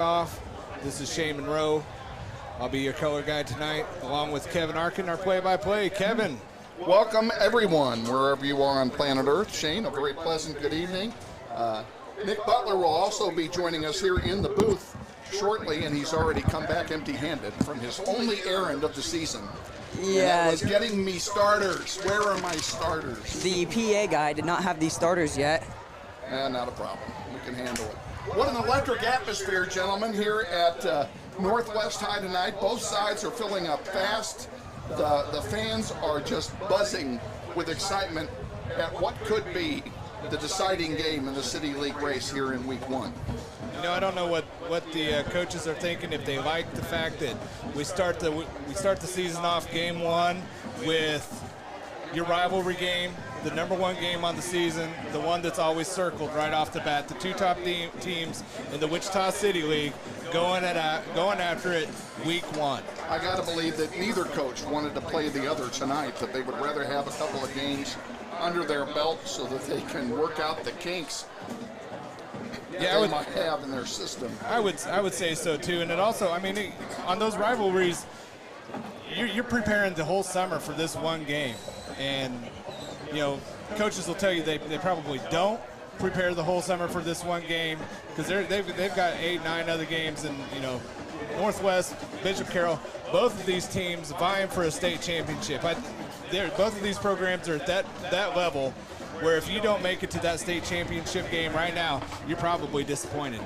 Off. This is Shane Monroe. I'll be your color guide tonight, along with Kevin Arkin, our play-by-play. Kevin. Welcome, everyone, wherever you are on planet Earth. Shane, a very pleasant good evening. Nick Butler will also be joining us here in the booth shortly, and he's already come back empty-handed from his only errand of the season. Yeah. That was getting me starters. Where are my starters? The PA guy did not have these starters yet. Not a problem. We can handle it. What an electric atmosphere, gentlemen, here at Northwest High tonight. Both sides are filling up fast. The fans are just buzzing with excitement at what could be the deciding game in the City League race here in Week 1. You know, I don't know what the coaches are thinking, if they like the fact that we start the season off game 1 with your rivalry game, the number 1 game on the season, the one that's always circled right off the bat, the two top teams in the Wichita City League going after it Week 1. I got to believe that neither coach wanted to play the other tonight, that they would rather have a couple of games under their belt so that they can work out the kinks they might have in their system. I would say so too, and it also, I mean, on those rivalries, you're preparing the whole summer for this one game, and you know, coaches will tell you they probably don't prepare the whole summer for this one game because they've got 8-9 other games, and you know, Northwest, Bishop Carroll, both of these teams vying for a state championship. Both of these programs are at that level where if you don't make it to that state championship game right now, you're probably disappointed.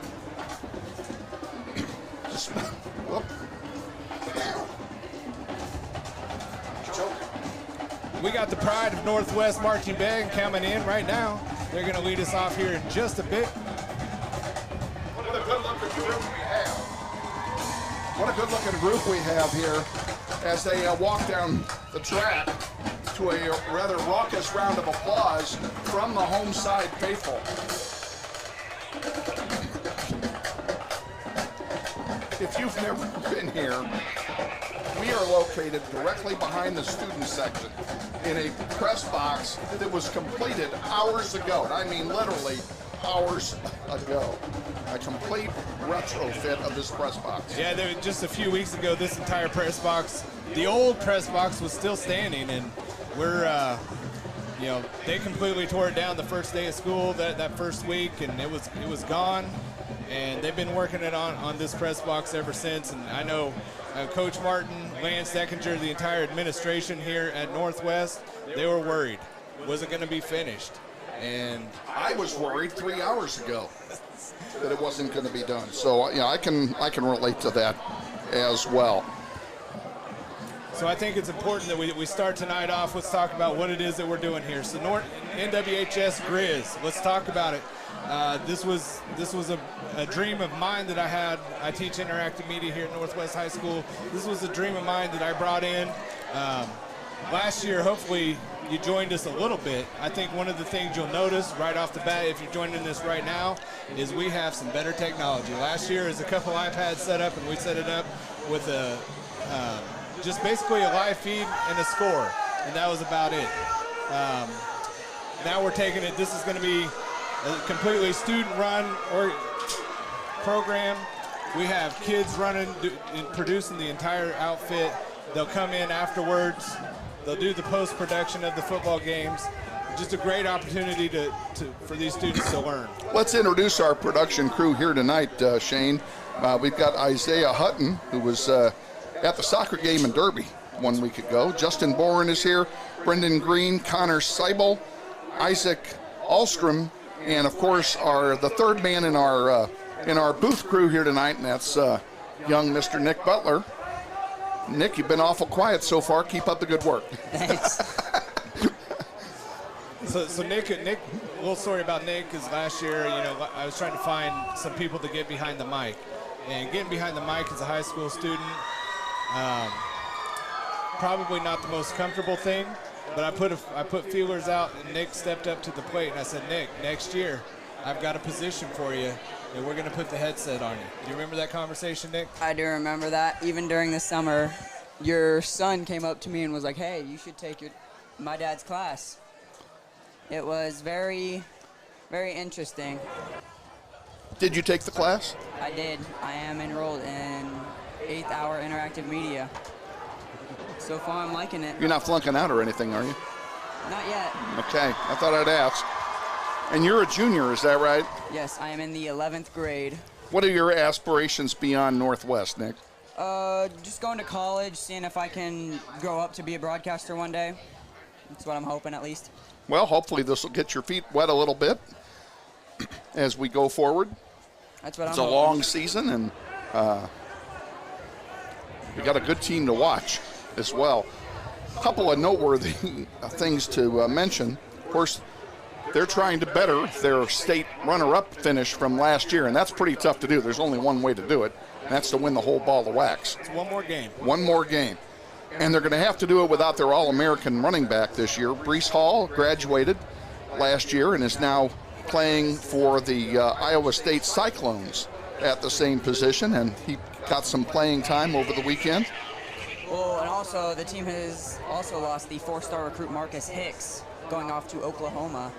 We got the pride of Northwest marching band coming in right now. They're going to lead us off here in just a bit. What a good-looking group we have. What a good-looking group we have here as they walk down the track to a rather raucous round of applause from the home side faithful. If you've never been here, we are located directly behind the student section in a press box that was completed hours ago. And I mean literally hours ago. A complete retrofit of this press box. Yeah, just a few weeks ago, this entire press box, the old press box, was still standing, and we're, you know, they completely tore it down the first day of school that first week, and it was gone. And they've been working it on this press box ever since. And I know Coach Martin, Lance Deckinger, the entire administration here at Northwest, they were worried. Was it going to be finished? And I was worried 3 hours ago that it wasn't going to be done. So yeah, I can relate to that as well. So I think it's important that we start tonight off. Let's talk about what it is that we're doing here. So NWHS Grizz, let's talk about it. This was a dream of mine that I had. I teach interactive media here at Northwest High School. This was a dream of mine that I brought in. Last year, hopefully, you joined us a little bit. I think one of the things you'll notice right off the bat, if you're joining us right now, is we have some better technology. Last year is a couple iPads set up, and we set it up with just basically a live feed and a score, and that was about it. Now we're taking it. This is going to be a completely student-run program. We have kids running and producing the entire outfit. They'll come in afterwards. They'll do the post-production of the football games. Just a great opportunity for these students to learn. Let's introduce our production crew here tonight, Shane. We've got Isaiah Hutton, who was at the soccer game in Derby 1 week ago. Justin Boren is here, Brendan Green, Connor Seibel, Isaac Alstrom, and of course the third man in our booth crew here tonight, and that's young Mr. Nick Butler. Nick, you've been awful quiet so far. Keep up the good work. Thanks. So Nick, a little story about Nick is last year, you know, I was trying to find some people to get behind the mic, and getting behind the mic as a high school student, probably not the most comfortable thing. But I put feelers out, and Nick stepped up to the plate, and I said, Nick, next year I've got a position for you, and we're going to put the headset on you. Do you remember that conversation, Nick? I do remember that. Even during the summer, your son came up to me and was like, hey, you should take my dad's class. It was very, very interesting. Did you take the class? I did. I am enrolled in 8th Hour Interactive Media. So far, I'm liking it. You're not flunking out or anything, are you? Not yet. Okay, I thought I'd ask. And you're a junior, is that right? Yes, I am in the 11th grade. What are your aspirations beyond Northwest, Nick? Just going to college, seeing if I can grow up to be a broadcaster one day. That's what I'm hoping, at least. Well, hopefully this will get your feet wet a little bit as we go forward. That's what It's I'm a hoping. long season, and we got a good team to watch as well. A couple of noteworthy things to mention. Of course, they're trying to better their state runner-up finish from last year, and that's pretty tough to do. There's only one way to do it, and that's to win the whole ball of wax. It's one more game. One more game. And they're going to have to do it without their All-American running back this year. Brees Hall graduated last year and is now playing for the Iowa State Cyclones at the same position, and he got some playing time over the weekend. Well, and also the team has also lost the 4-star recruit Marcus Hicks going off to Oklahoma.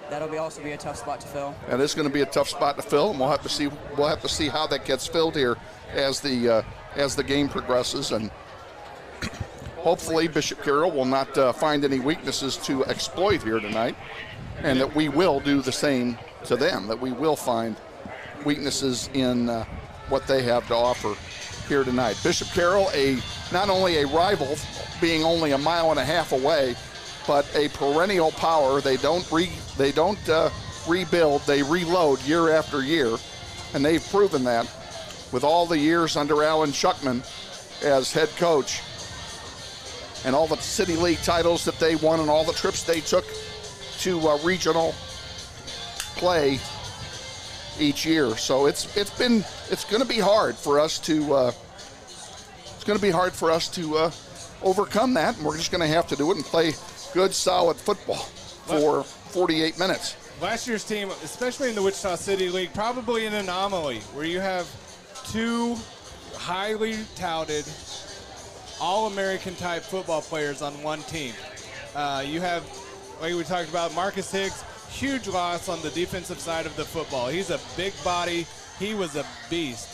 That'll also be a tough spot to fill. That is going to be a tough spot to fill, and we'll have to see how that gets filled here as the game progresses, and hopefully Bishop Carroll will not find any weaknesses to exploit here tonight, and that we will do the same to them, that we will find weaknesses in what they have to offer here tonight. Bishop Carroll, not only a rival, being only a mile and a half away, but a perennial power. They don't rebuild, they reload year after year, and they've proven that with all the years under Alan Shuckman as head coach, and all the City League titles that they won and all the trips they took to regional play each year. So it's going to be hard for us to overcome that, and we're just going to have to do it and play good, solid football for 48 minutes. Last year's team, especially in the Wichita City League, probably an anomaly where you have two highly touted All-American type football players on one team. You have, like we talked about, Marcus Hicks, huge loss on the defensive side of the football. He's a big body. He was a beast.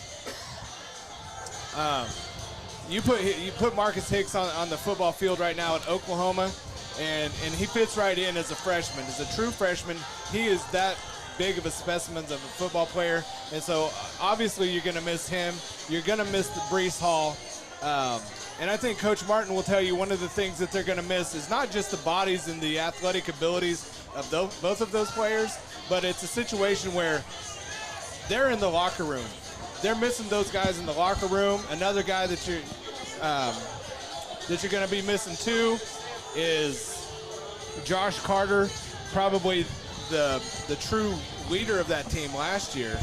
You put Marcus Hicks on the football field right now at Oklahoma, and he fits right in as a freshman. As a true freshman, he is that big of a specimen of a football player, and so obviously you're going to miss him. You're going to miss the Brees Hall. And I think Coach Martin will tell you one of the things that they're going to miss is not just the bodies and the athletic abilities of both of those players, but it's a situation where they're in the locker room. They're missing those guys in the locker room. Another guy that you're going to be missing too is Josh Carter, probably the true leader of that team last year.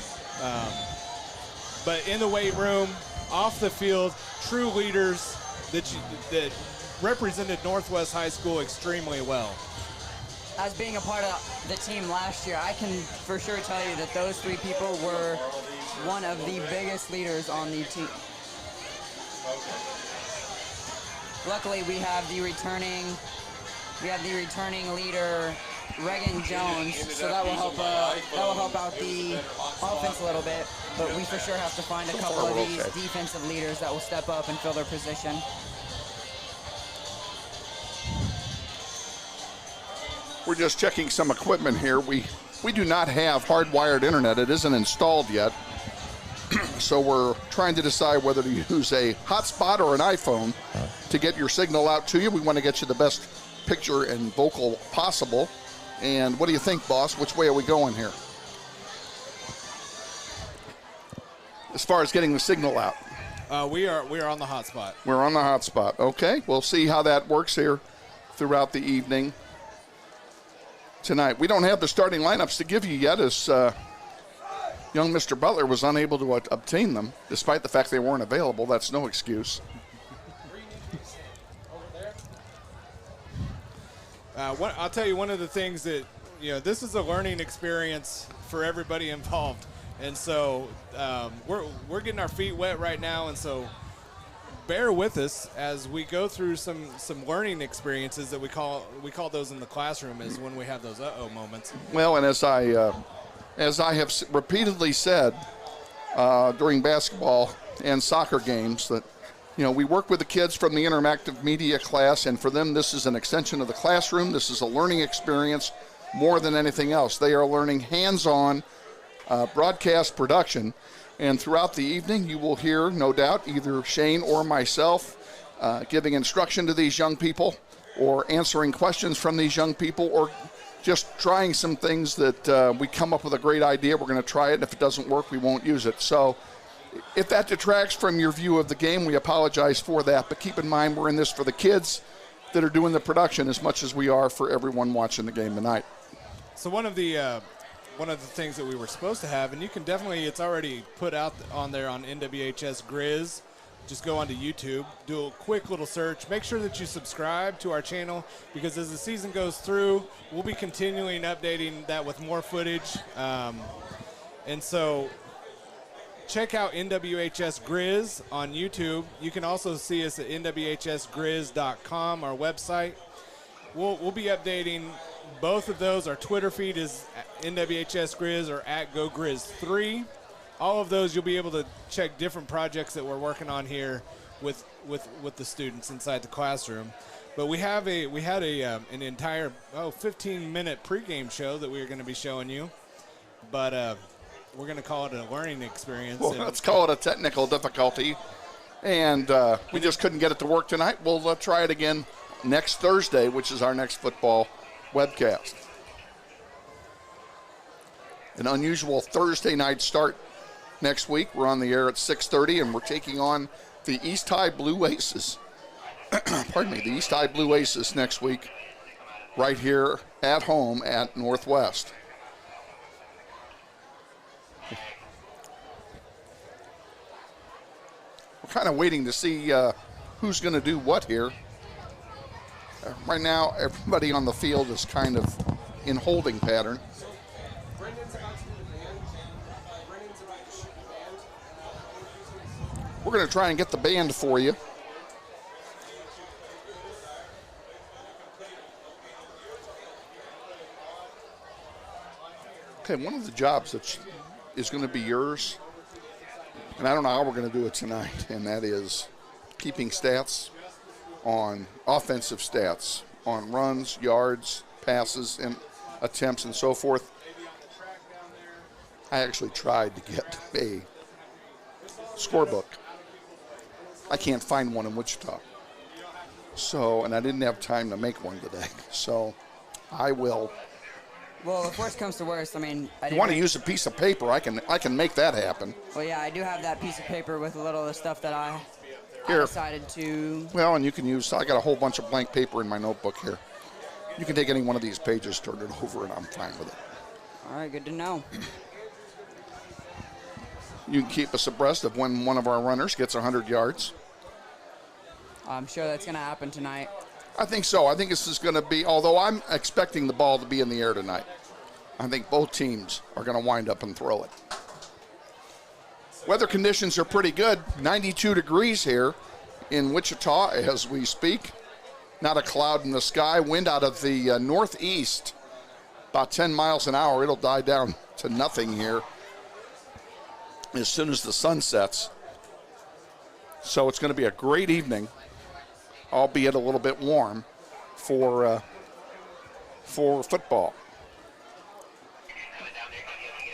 But in the weight room, off the field, true leaders that represented Northwest High School extremely well. As being a part of the team last year, I can for sure tell you that those three people were one of the biggest leaders on the team. Luckily, we have the returning leader, Reagan Jones, so that will help out the offense a little bit. But we for sure have to find a couple of these defensive leaders that will step up and fill their position. We're just checking some equipment here. We do not have hardwired internet. It isn't installed yet. So we're trying to decide whether to use a hotspot or an iPhone to get your signal out to you. We want to get you the best picture and vocal possible. And what do you think, boss? Which way are we going here? As far as getting the signal out. We are on the hotspot. We're on the hotspot. Okay, we'll see how that works here throughout the evening tonight. We don't have the starting lineups to give you yet, as young Mr. Butler was unable to obtain them, despite the fact they weren't available. That's no excuse. I'll tell you one of the things that, this is a learning experience for everybody involved. And so we're getting our feet wet right now, and so bear with us as we go through some learning experiences that we call those in the classroom is when we have those uh-oh moments. Well, and as I as I have repeatedly said during basketball and soccer games, that we work with the kids from the interactive media class, and for them this is an extension of the classroom. This is a learning experience more than anything else. They are learning hands-on broadcast production, and throughout the evening you will hear, no doubt, either Shane or myself giving instruction to these young people, or answering questions from these young people, or just trying some things that we come up with a great idea. We're going to try it, and if it doesn't work, we won't use it. So if that detracts from your view of the game, we apologize for that. But keep in mind, we're in this for the kids that are doing the production as much as we are for everyone watching the game tonight. So one of the things that we were supposed to have, and you can definitely, it's already put out on there on NWHS Grizz. Just go onto YouTube, do a quick little search. Make sure that you subscribe to our channel, because as the season goes through, we'll be continuing updating that with more footage. And so check out NWHS Grizz on YouTube. You can also see us at nwhsgrizz.com, our website. We'll be updating both of those. Our Twitter feed is NWHS Grizz or at GoGrizz3. All of those, you'll be able to check different projects that we're working on here with the students inside the classroom. But we had an entire 15-minute pregame show that we were going to be showing you. But we're going to call it a learning experience. Well, let's call it a technical difficulty. And we just couldn't get it to work tonight. We'll try it again next Thursday, which is our next football webcast. An unusual Thursday night start. Next week, we're on the air at 6:30, and we're taking on the East High Blue Aces. Pardon me, the East High Blue Aces next week, right here at home at Northwest. We're kind of waiting to see who's going to do what here. Right now, everybody on the field is kind of in holding pattern. We're going to try and get the band for you. Okay, one of the jobs that is going to be yours, and I don't know how we're going to do it tonight, and that is keeping stats on offensive stats, on runs, yards, passes, and attempts, and so forth. I actually tried to get a scorebook. I can't find one in Wichita. So, and I didn't have time to make one today. So, I will. Well, if worst comes to worst, I mean, if you want to use a piece of paper, I can make that happen. Well, yeah, I do have that piece of paper with a little of the stuff that I decided to. Well, and you can use, I got a whole bunch of blank paper in my notebook here. You can take any one of these pages, turn it over, and I'm fine with it. All right, good to know. You can keep us abreast of when one of our runners gets 100 yards. I'm sure that's going to happen tonight. I think so. I think this is going to be, although I'm expecting the ball to be in the air tonight, I think both teams are going to wind up and throw it. Weather conditions are pretty good. 92 degrees here in Wichita as we speak. Not a cloud in the sky. Wind out of the northeast, about 10 miles an hour. It'll die down to nothing here as soon as the sun sets. So it's going to be a great evening, albeit a little bit warm for football.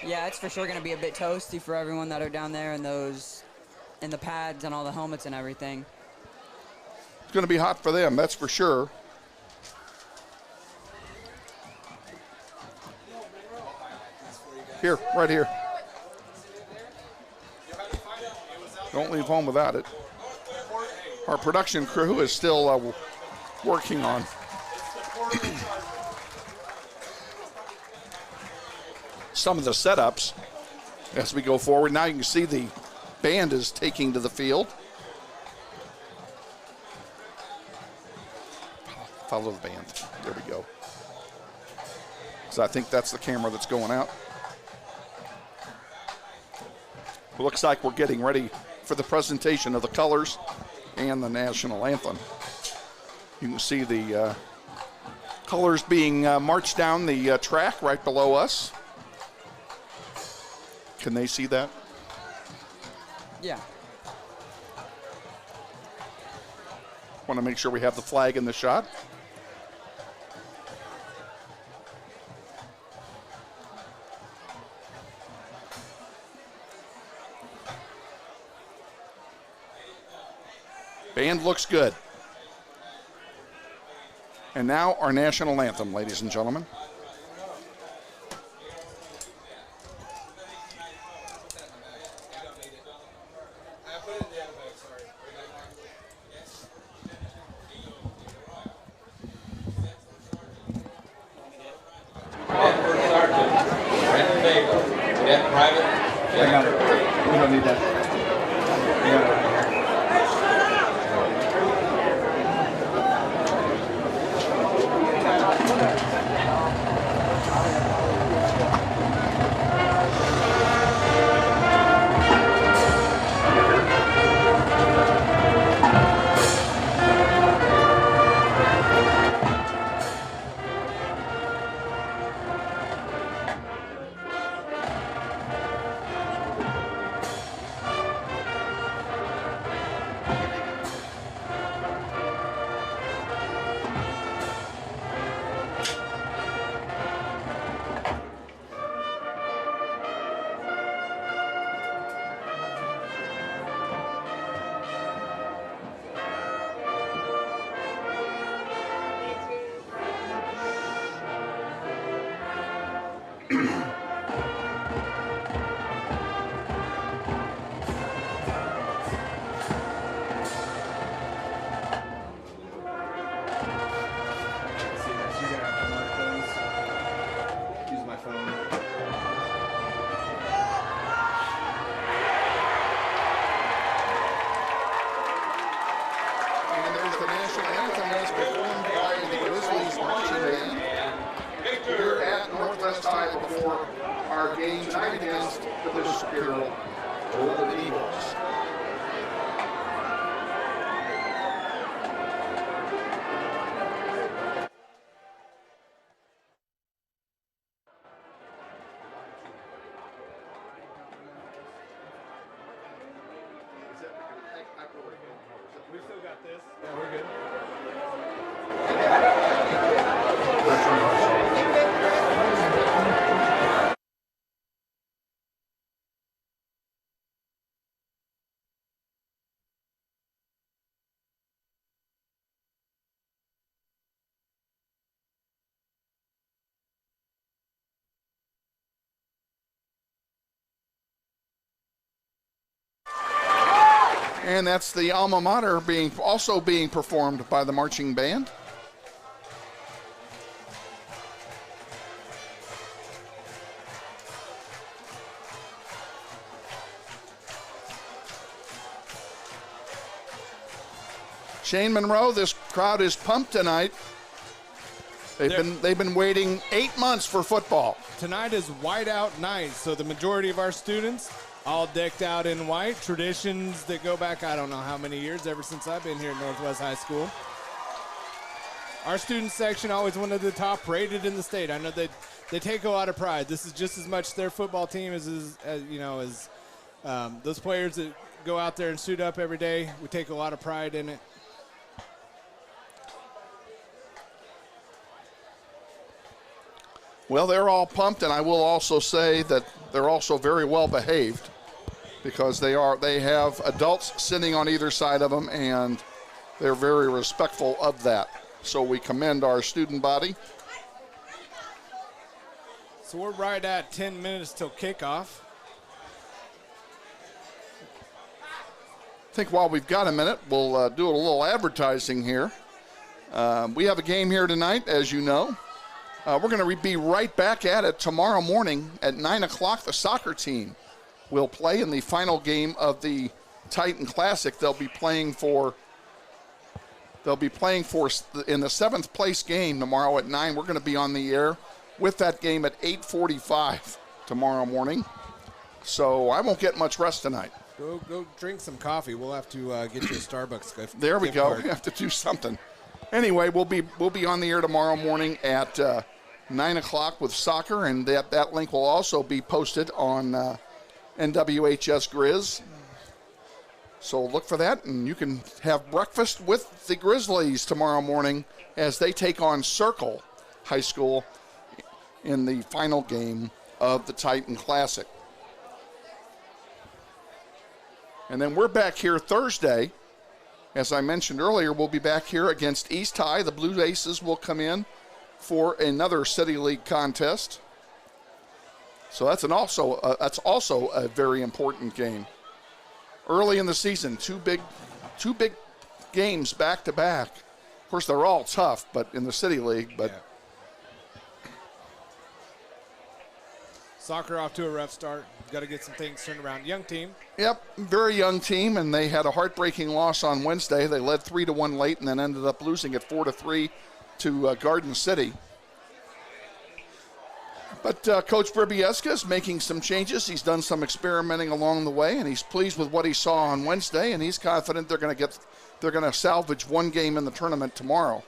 Yeah, it's for sure going to be a bit toasty for everyone that are down there in the pads and all the helmets and everything. It's going to be hot for them, that's for sure. Here, right here. Don't leave home without it. Our production crew is still working on some of the setups as we go forward. Now you can see the band is taking to the field. Follow the band. There we go. So I think that's the camera that's going out. It looks like we're getting ready for the presentation of the colors and the national anthem. You can see the colors being marched down the track right below us. Can they see that? Yeah. Want to make sure we have the flag in the shot. Band looks good. And now our national anthem, ladies and gentlemen. We don't need that. For our game tonight against the Carroll Golden Eagles. We still got this. Yeah, we're good. And that's the alma mater also being performed by the marching band. Shane Monroe, this crowd is pumped tonight. They've been waiting 8 months for football. Tonight is whiteout night, so the majority of our students all decked out in white. Traditions that go back, I don't know how many years, ever since I've been here at Northwest High School. Our student section always one of the top rated in the state. I know they take a lot of pride. This is just as much their football team as those players that go out there and suit up every day. We take a lot of pride in it. Well, they're all pumped, and I will also say that they're also very well behaved because they have adults sitting on either side of them, and they're very respectful of that. So we commend our student body. So we're right at 10 minutes till kickoff. I think while we've got a minute, we'll do a little advertising here. We have a game here tonight, as you know. We're going to be right back at it tomorrow morning at 9 o'clock. The soccer team will play in the final game of the Titan Classic. They'll be playing in the 7th place game tomorrow at 9. We're going to be on the air with that game at 8:45 tomorrow morning. So I won't get much rest tonight. Go drink some coffee. We'll have to get you a Starbucks gift. There we go. Card. We have to do something. Anyway, we'll be on the air tomorrow morning at 9 o'clock with soccer, and that link will also be posted on NWHS Grizz. So look for that, and you can have breakfast with the Grizzlies tomorrow morning as they take on Circle High School in the final game of the Titan Classic. And then we're back here Thursday. As I mentioned earlier, we'll be back here against East High. The Blue Aces will come in for another City League contest. So that's also a very important game. Early in the season, two big games back to back. Of course, they're all tough, but in the City League. But Soccer off to a rough start. Got to get some things turned around. Young team. Yep, very young team, and they had a heartbreaking loss on Wednesday. They led 3-1 late and then ended up losing at 4-3 to Garden City. But Coach Bribieska is making some changes. He's done some experimenting along the way, and he's pleased with what he saw on Wednesday, and he's confident they're going to salvage one game in the tournament tomorrow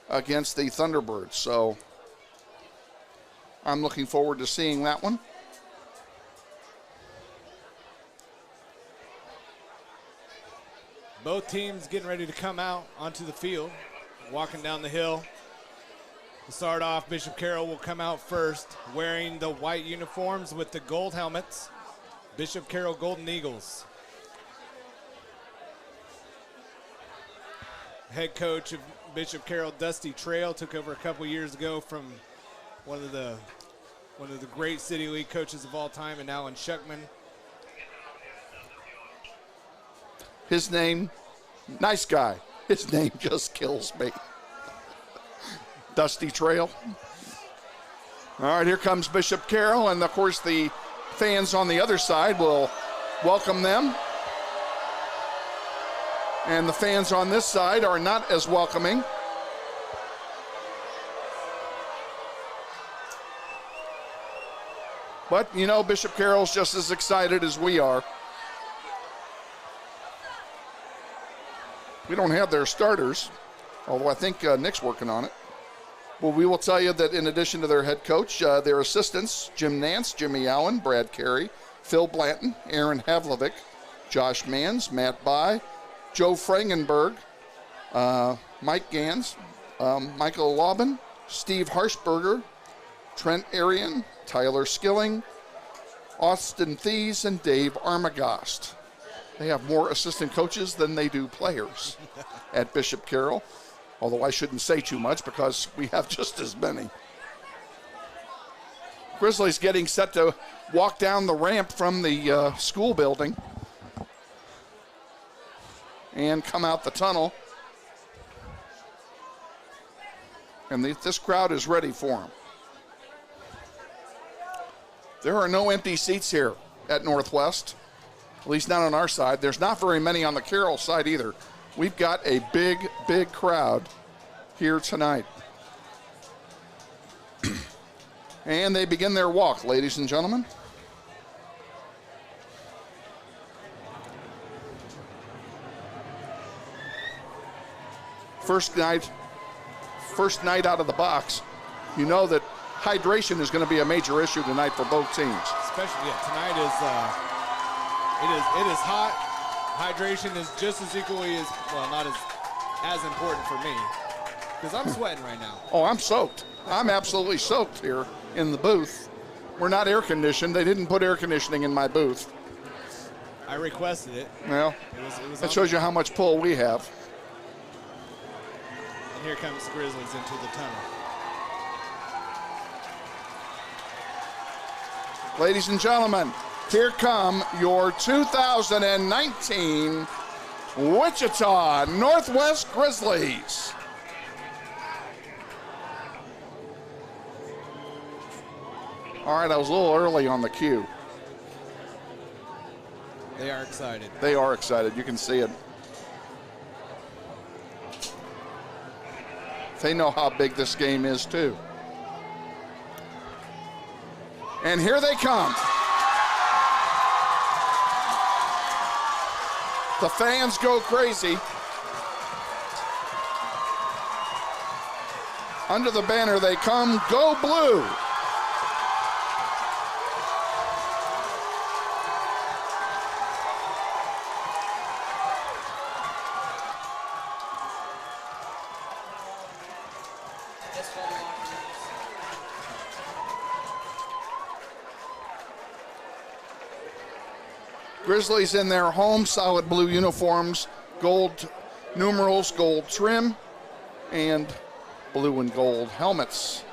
against the Thunderbirds. So I'm looking forward to seeing that one. Both teams getting ready to come out onto the field, walking down the hill. To start off, Bishop Carroll will come out first, wearing the white uniforms with the gold helmets. Bishop Carroll Golden Eagles. Head coach of Bishop Carroll, Dusty Trail, took over a couple years ago from one of the great City League coaches of all time, and Alan Shuckman. His name, nice guy. His name just kills me. Dusty Trail. All right, here comes Bishop Carroll, and of course the fans on the other side will welcome them. And the fans on this side are not as welcoming. But, you know, Bishop Carroll's just as excited as we are. We don't have their starters, although I think Nick's working on it. Well, we will tell you that in addition to their head coach, their assistants, Jim Nance, Jimmy Allen, Brad Carey, Phil Blanton, Aaron Havlovic, Josh Manns, Matt By, Joe Frangenberg, Mike Gans, Michael Laubin, Steve Harshberger, Trent Arian, Tyler Skilling, Austin Thies, and Dave Armagost. They have more assistant coaches than they do players at Bishop Carroll, although I shouldn't say too much because we have just as many. Grizzlies getting set to walk down the ramp from the school building and come out the tunnel. And this crowd is ready for them. There are no empty seats here at Northwest, at least not on our side. There's not very many on the Carroll side either. We've got a big, big crowd here tonight. And they begin their walk, ladies and gentlemen. First night out of the box, you know that hydration is going to be a major issue tonight for both teams. Especially, tonight it is hot. Hydration is just as equally as, well, not as important for me, because I'm sweating right now. Oh, I'm soaked. I'm absolutely soaked here in the booth. We're not air conditioned. They didn't put air conditioning in my booth. I requested it. Well, that shows you how much pull we have. And here comes the Grizzlies into the tunnel. Ladies and gentlemen, here come your 2019 Wichita Northwest Grizzlies. All right, I was a little early on the cue. They are excited. They are excited. You can see it. They know how big this game is, too. And here they come. The fans go crazy. Under the banner they come, Go Blue. Grizzlies in their home solid blue uniforms, gold numerals, gold trim, and blue and gold helmets.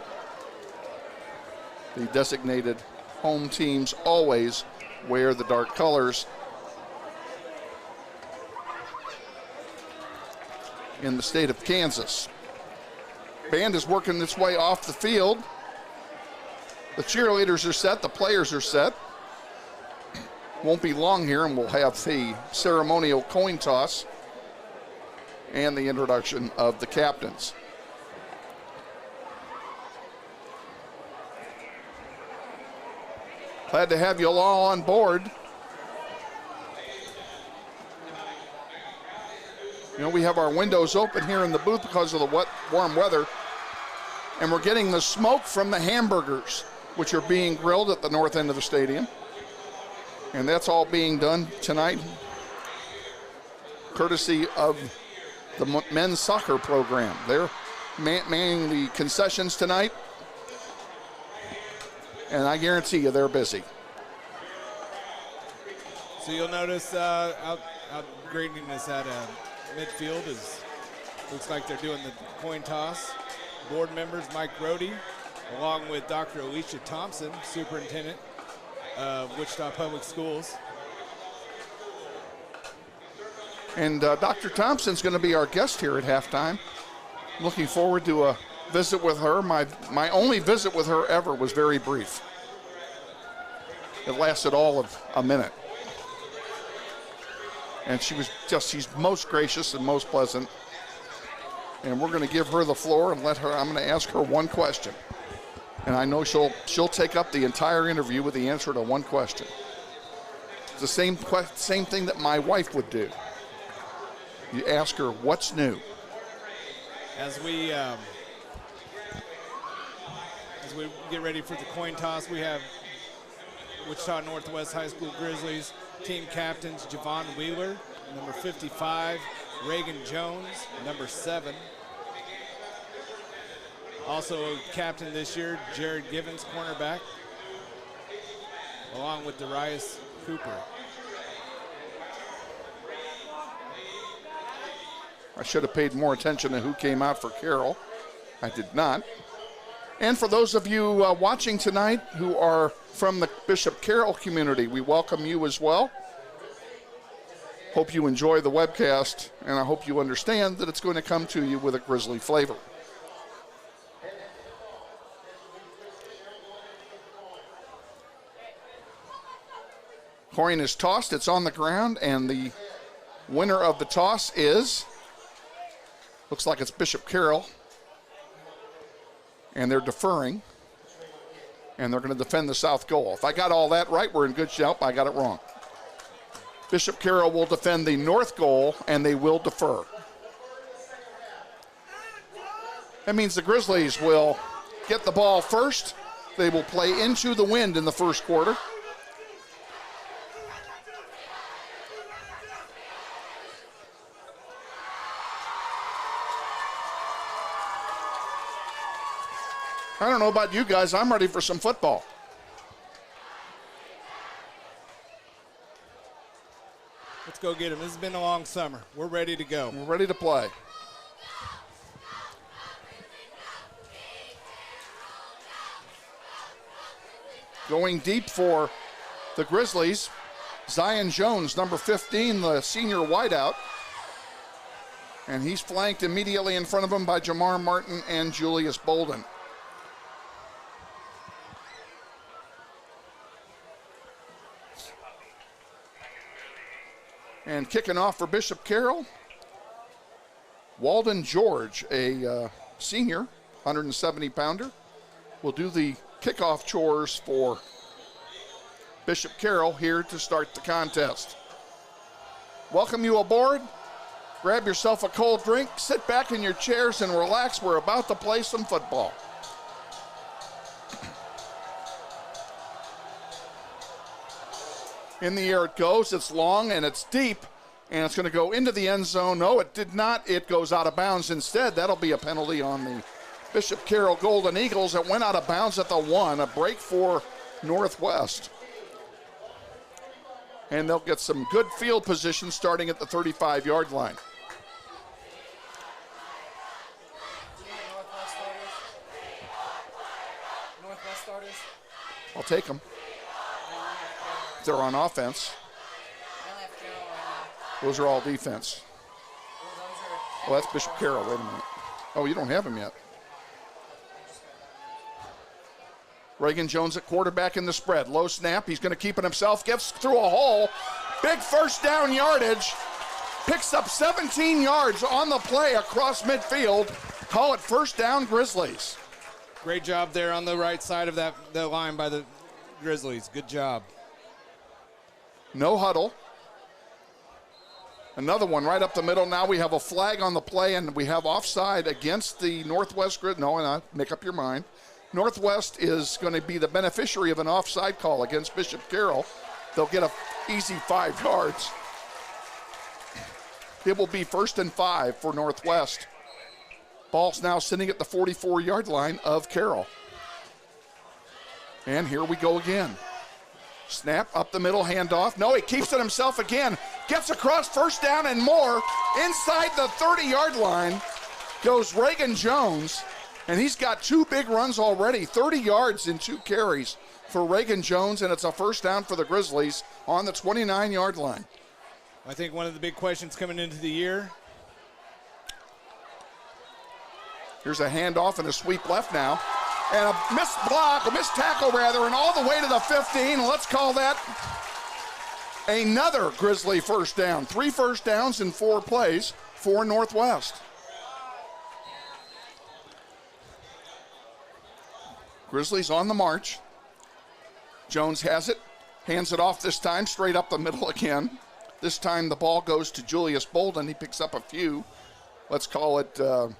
The designated home teams always wear the dark colors. In the state of Kansas. Band is working its way off the field. The cheerleaders are set, the players are set. Won't be long here, and we'll have the ceremonial coin toss and the introduction of the captains. Glad to have you all on board. You know, we have our windows open here in the booth because of the warm weather, and we're getting the smoke from the hamburgers, which are being grilled at the north end of the stadium. And that's all being done tonight, courtesy of the men's soccer program. They're manning the concessions tonight, and I guarantee you they're busy. So you'll notice out grading this at midfield looks like they're doing the coin toss. Board members Mike Rohde, along with Dr. Alicia Thompson, superintendent of Wichita Public Schools. And Dr. Thompson's going to be our guest here at halftime. Looking forward to a visit with her. My only visit with her ever was very brief. It lasted all of a minute. And she's most gracious and most pleasant. And we're going to give her the floor and I'm going to ask her one question. And I know she'll take up the entire interview with the answer to one question. It's the same thing that my wife would do. You ask her, what's new? As we get ready for the coin toss, we have Wichita Northwest High School Grizzlies team captains Javon Wheeler, number 55, Reagan Jones, number 7. Also captain this year, Jared Givens, cornerback, along with Darius Cooper. I should have paid more attention to who came out for Carroll. I did not. And for those of you watching tonight who are from the Bishop Carroll community, we welcome you as well. Hope you enjoy the webcast, and I hope you understand that it's going to come to you with a Grizzly flavor. Coin is tossed, it's on the ground, and the winner of the toss is, looks like it's Bishop Carroll. And they're deferring, and they're going to defend the south goal. If I got all that right, we're in good shape. I got it wrong. Bishop Carroll will defend the north goal, and they will defer. That means the Grizzlies will get the ball first. They will play into the wind in the first quarter. I don't know about you guys, I'm ready for some football. Let's go get them. This has been a long summer. We're ready to go. We're ready to play. Going deep for the Grizzlies, Zion Jones, number 15, the senior wideout. And he's flanked immediately in front of him by Jamar Martin and Julius Bolden. And kicking off for Bishop Carroll, Walden George, a senior, 170-pounder, will do the kickoff chores for Bishop Carroll here to start the contest. Welcome you aboard. Grab yourself a cold drink, sit back in your chairs and relax. We're about to play some football. In the air it goes. It's long and it's deep, and it's going to go into the end zone. No, it did not. It goes out of bounds instead. That'll be a penalty on the Bishop Carroll Golden Eagles. It went out of bounds at the 1, a break for Northwest. And they'll get some good field position starting at the 35-yard line. Northwest starters? I'll take them. If they're on offense. Those are all defense. Oh, that's Bishop Carroll. Wait a minute. Oh, you don't have him yet. Reagan Jones at quarterback in the spread. Low snap. He's going to keep it himself. Gets through a hole. Big first down yardage. Picks up 17 yards on the play across midfield. Call it first down Grizzlies. Great job there on the right side of that line by the Grizzlies. Good job. No huddle. Another one right up the middle. Now we have a flag on the play, and we have offside against the Northwest Grid. No, make up your mind. Northwest is going to be the beneficiary of an offside call against Bishop Carroll. They'll get an easy 5 yards. It will be 1st and 5 for Northwest. Ball's now sitting at the 44-yard line of Carroll. And here we go again. Snap up the middle, handoff. No, he keeps it himself again. Gets across first down and more. Inside the 30-yard line goes Reagan Jones. And he's got 2 big runs already, 30 yards in 2 carries for Reagan Jones, and it's a first down for the Grizzlies on the 29-yard line. I think one of the big questions coming into the year. Here's a handoff and a sweep left now. And a missed block, a missed tackle rather, and all the way to the 15. Let's call that another Grizzly first down. 3 first downs in 4 plays for Northwest. Grizzlies on the march. Jones has it, hands it off this time, straight up the middle again. This time the ball goes to Julius Bolden. He picks up a few. Let's call it a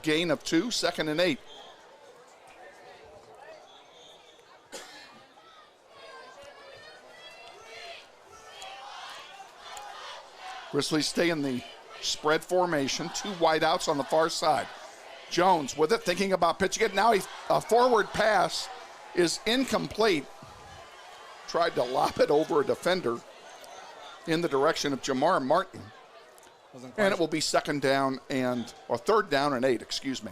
gain of 2, 2nd and 8. Grizzlies stay in the spread formation, 2 wideouts on the far side. Jones with it, thinking about pitching it. Now a forward pass is incomplete. Tried to lop it over a defender in the direction of Jamar Martin. And it will be 3rd down and 8, excuse me.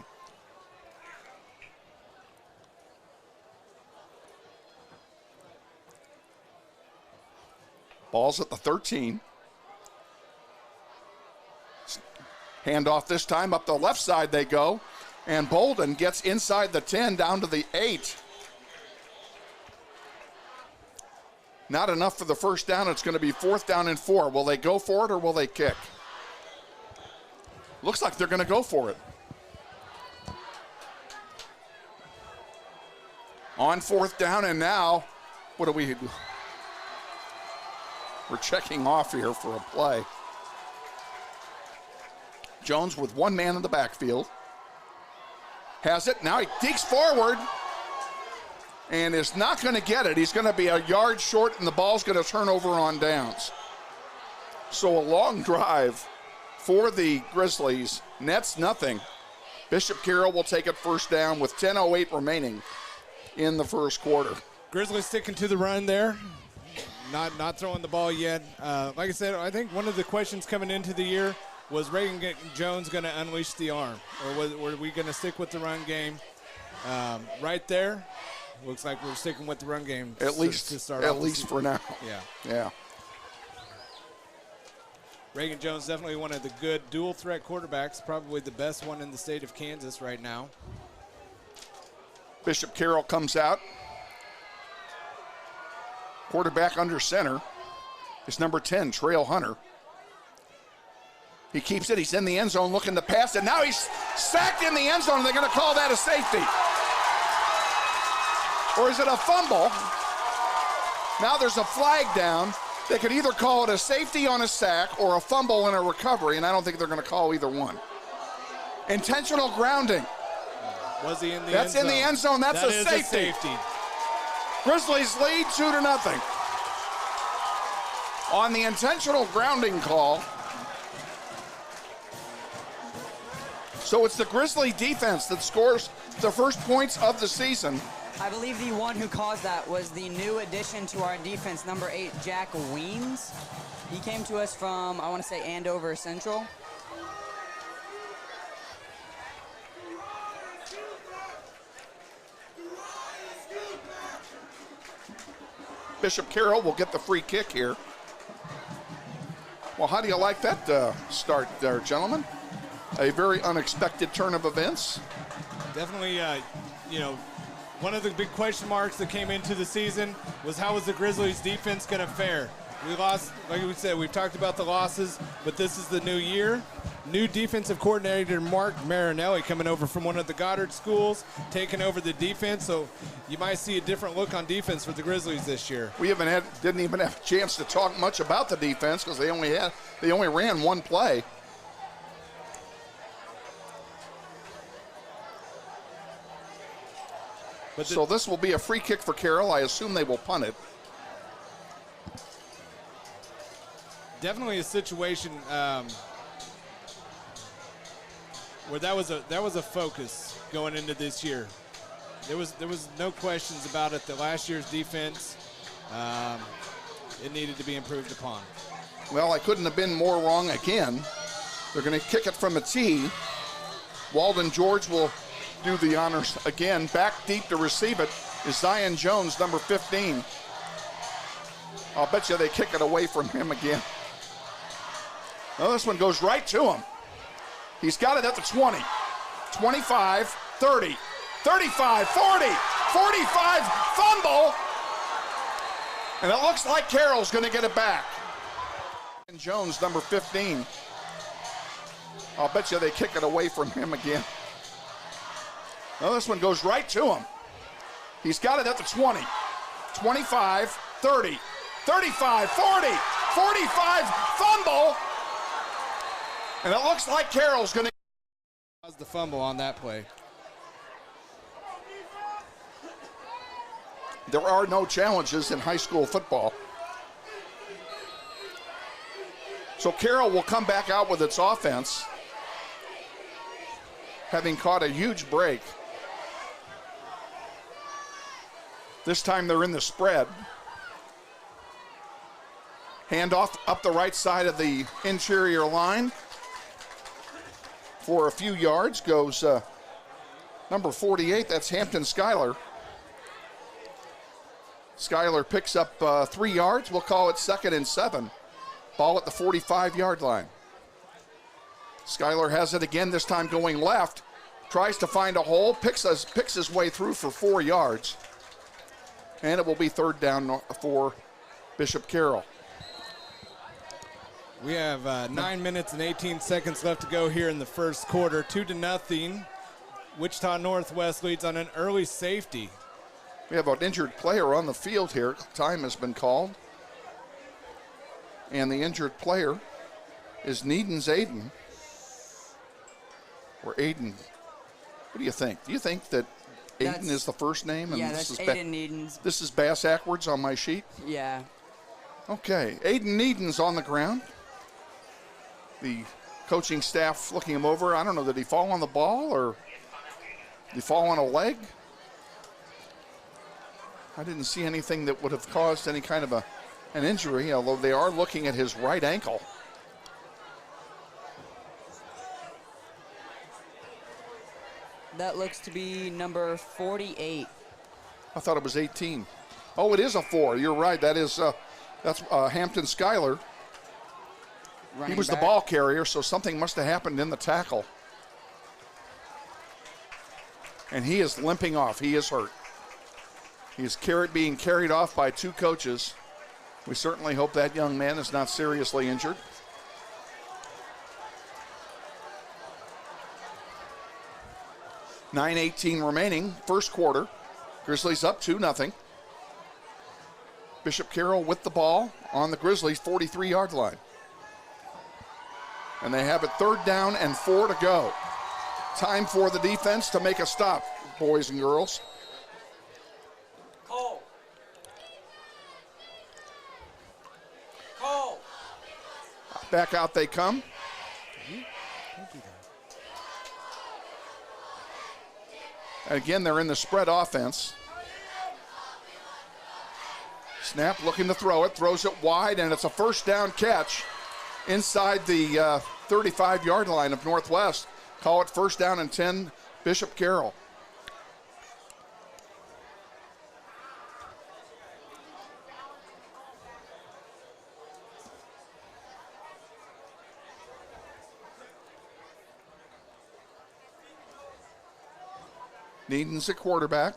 Ball's at the 13. Handoff this time, up the left side they go. And Bolden gets inside the 10 down to the 8. Not enough for the first down. It's going to be 4th down and 4. Will they go for it or will they kick? Looks like they're going to go for it. On 4th down, and now, what do we do? We're checking off here for a play. Jones with 1 man in the backfield. Has it. Now he digs forward and is not going to get it. He's going to be a yard short, and the ball's going to turn over on downs. So a long drive for the Grizzlies. Nets nothing. Bishop Carroll will take it first down with 10:08 remaining in the first quarter. Grizzlies sticking to the run there. Not throwing the ball yet. Like I said, I think one of the questions coming into the year was Reagan Jones going to unleash the arm, or were we going to stick with the run game? Right there, looks like we're sticking with the run game. At least for now. Yeah. Reagan Jones definitely one of the good dual threat quarterbacks, probably the best one in the state of Kansas right now. Bishop Carroll comes out. Quarterback under center is number 10, Trail Hunter. He keeps it. He's in the end zone looking to pass it. Now he's sacked in the end zone. They're going to call that a safety. Or is it a fumble? Now there's a flag down. They could either call it a safety on a sack or a fumble in a recovery, and I don't think they're going to call either one. Intentional grounding. Was he in the That's end zone? in the end zone. That's That a is safety. a safety. Grizzlies lead 2-0. On the intentional grounding call, So it's the Grizzly defense that scores the first points of the season. I believe the one who caused that was the new addition to our defense, number 8, Jack Weens. He came to us from, I want to say, Andover Central. Bishop Carroll will get the free kick here. Well, how do you like that start there, gentlemen? A very unexpected turn of events. Definitely, you know, one of the big question marks that came into the season was how was the Grizzlies defense going to fare? We lost, like we said, we've talked about the losses, but this is the new year. New defensive coordinator Mark Marinelli coming over from one of the Goddard schools, taking over the defense. So you might see a different look on defense for the Grizzlies this year. We didn't even have a chance to talk much about the defense because they only ran one play. But so this will be a free kick for Carroll. I assume they will punt it. Definitely a situation where that was a focus going into this year. There was no questions about it. The last year's defense, it needed to be improved upon. Well, I couldn't have been more wrong again. They're going to kick it from a tee. Walden George will do the honors again. Back deep to receive it is Zion Jones, number 15. I'll bet you they kick it away from him again. Well, this one goes right to him. He's got it at the 20, 25, 30, 35, 40, 45, fumble. And it looks like Carroll's going to get it back. And Jones, number 15. I'll bet you they kick it away from him again. Well, this one goes right to him. He's got it at the 20, 25, 30, 35, 40, 45, fumble. And it looks like Carroll's going to cause the fumble on that play. There are no challenges in high school football. So Carroll will come back out with its offense, having caught a huge break. This time they're in the spread. Handoff up the right side of the interior line. For a few yards goes number 48, that's Hampton Schuyler. Schuyler picks up 3 yards. We'll call it 2nd and 7. Ball at the 45-yard line. Schuyler has it again, this time going left. Tries to find a hole, picks his way through for 4 yards. And it will be 3rd down for Bishop Carroll. We have 9 minutes and 18 seconds left to go here in the first quarter. 2-0. Wichita Northwest leads on an early safety. We have an injured player on the field here. Time has been called. And the injured player is Needens Aiden. Or Aiden. What do you think? Do you think that Aiden is the first name? And yeah, this that's is Aiden Needens. This is Bass Ackwards on my sheet? Yeah. Okay, Aiden Needens on the ground. The coaching staff looking him over. I don't know, did he fall on the ball or did he fall on a leg? I didn't see anything that would have caused any kind of an injury, although they are looking at his right ankle. That looks to be number 48. I thought it was 18. Oh, it is a 4. You're right. That's Hampton Schuyler. He was the ball carrier, so something must have happened in the tackle. And he is limping off. He is hurt. He is being carried off by 2 coaches. We certainly hope that young man is not seriously injured. .9:18 remaining, first quarter. Grizzlies up 2-0. Bishop Carroll with the ball on the Grizzlies' 43-yard line. And they have it 3rd down and 4 to go. Time for the defense to make a stop, boys and girls. Cole. Back out they come. Again, they're in the spread offense. Snap looking to throw it, throws it wide, and it's a first down catch inside the 35-yard line of Northwest. Call it first down and 10, Bishop Carroll. Needon's a quarterback.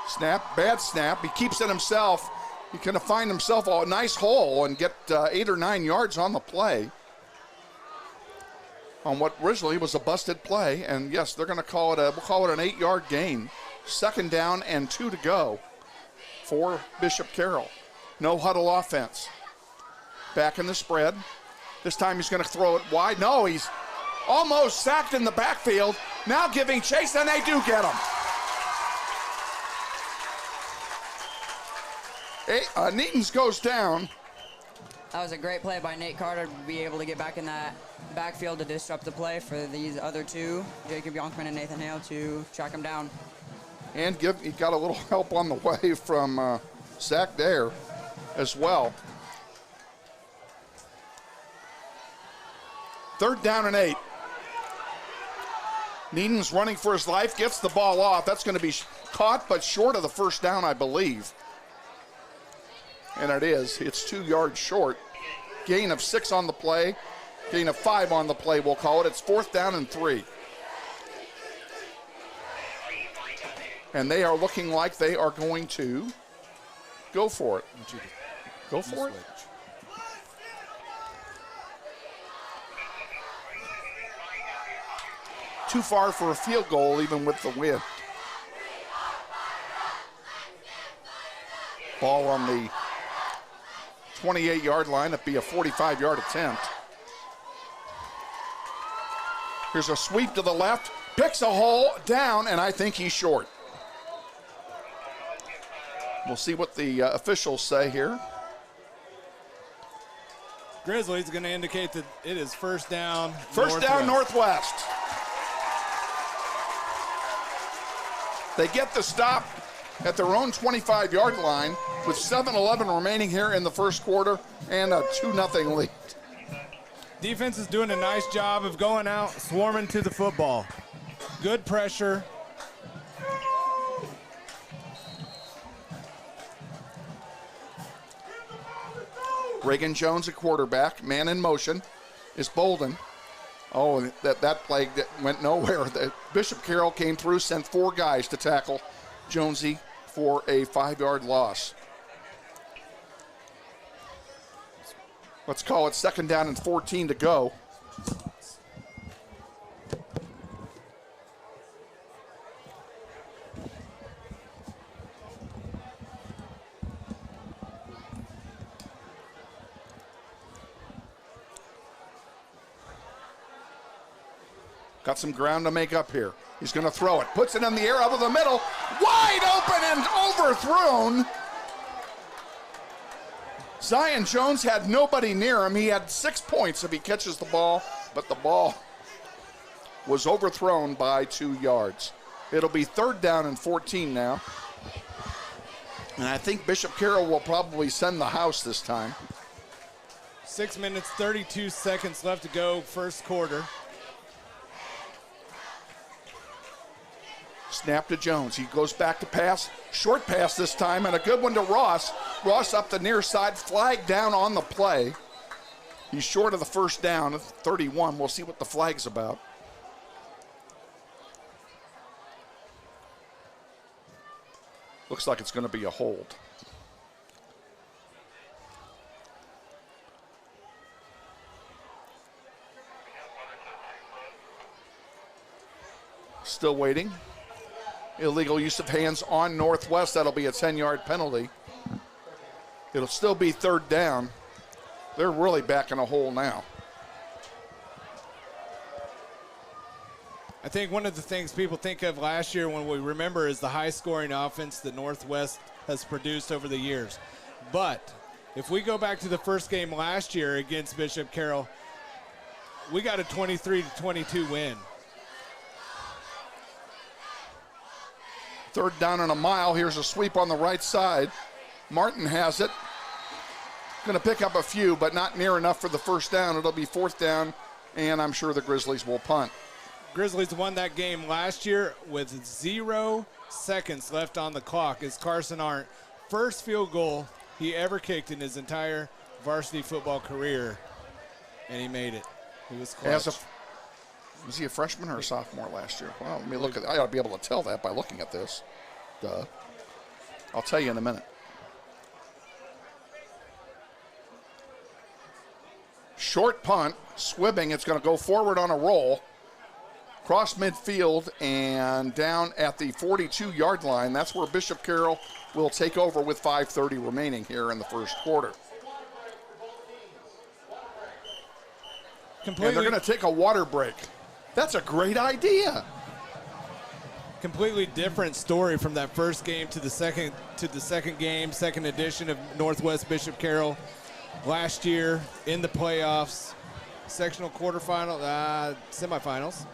Snap, bad snap. He keeps it himself. He's going to find himself a nice hole and get 8 or 9 yards on the play on what originally was a busted play. And yes, they're going to call it we'll call it an 8-yard gain. Second down and 2 to go for Bishop Carroll. No huddle offense. Back in the spread. This time he's going to throw it wide. No, he's almost sacked in the backfield. Now giving chase, and they do get him. Neaton's goes down. That was a great play by Nate Carter to be able to get back in that backfield to disrupt the play for these other two, Jacob Yonkman and Nathan Hale, to track him down. And he got a little help on the way from Zach Dare as well. Third down and 8. Needon's running for his life, gets the ball off. That's going to be caught, but short of the first down, I believe. And it is. It's 2 yards short. Gain of 6 on the play. Gain of 5 on the play, we'll call it. It's 4th down and 3. And they are looking like they are going to go for it. Go for it. Too far for a field goal, even with the wind. Ball on the 28-yard line. It'd be a 45-yard attempt. Here's a sweep to the left. Picks a hole down, and I think he's short. We'll see what the officials say here. Grizzlies going to indicate that it is first down. First down, Northwest. They get the stop at their own 25-yard line with 7:11 remaining here in the first quarter and a 2-0 lead. Defense is doing a nice job of going out, swarming to the football. Good pressure. Reagan Jones, a quarterback. Man in motion is Bolden. Oh, that play went nowhere. Bishop Carroll came through, sent 4 guys to tackle Jonesy for a 5-yard loss. Let's call it second down and 14 to go. Got some ground to make up here. He's going to throw it. Puts it in the air over the middle. Wide open and overthrown. Zion Jones had nobody near him. He had 6 points if he catches the ball, but the ball was overthrown by 2 yards. It'll be third down and 14 now. And I think Bishop Carroll will probably send the house this time. 6 minutes, 32 seconds left to go, first quarter. Snap to Jones. He goes back to pass. Short pass this time, and a good one to Ross. Ross up the near side, flag down on the play. He's short of the first down, 31. We'll see what the flag's about. Looks like it's going to be a hold. Still waiting. Illegal use of hands on Northwest. That'll be a 10-yard penalty. It'll still be third down. They're really back in a hole now. I think one of the things people think of last year when we remember is the high-scoring offense that Northwest has produced over the years. But if we go back to the first game last year against Bishop Carroll, we got a 23-22 win. Third down and a mile. Here's a sweep on the right side. Martin has it. Going to pick up a few, but not near enough for the first down. It'll be fourth down, and I'm sure the Grizzlies will punt. Grizzlies won that game last year with 0 seconds left on the clock. It's Carson Arndt. First field goal he ever kicked in his entire varsity football career, and he made it. He was clutch. Was he a freshman or a sophomore last year? Well, let me look at. I ought to be able to tell that by looking at this. Duh. I'll tell you in a minute. Short punt, Swibbing. It's going to go forward on a roll. Cross midfield and down at the 42-yard line. That's where Bishop Carroll will take over with 5:30 remaining here in the first quarter. And they're going to take a water break. That's a great idea. Completely different story from that first game to the second game, second edition of Northwest Bishop Carroll last year in the playoffs, sectional quarterfinal, semifinals.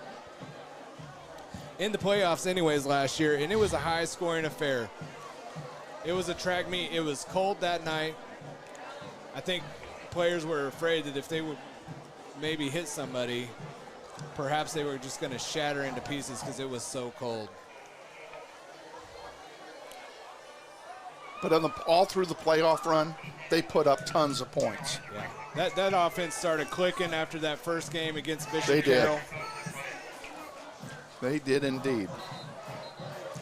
In the playoffs anyways last year, and it was a high-scoring affair. It was a track meet. It was cold that night. I think players were afraid that if they would maybe hit somebody, perhaps they were just going to shatter into pieces because it was so cold. But all through the playoff run, they put up tons of points. Yeah. That offense started clicking after that first game against Bishop Carroll. They did indeed.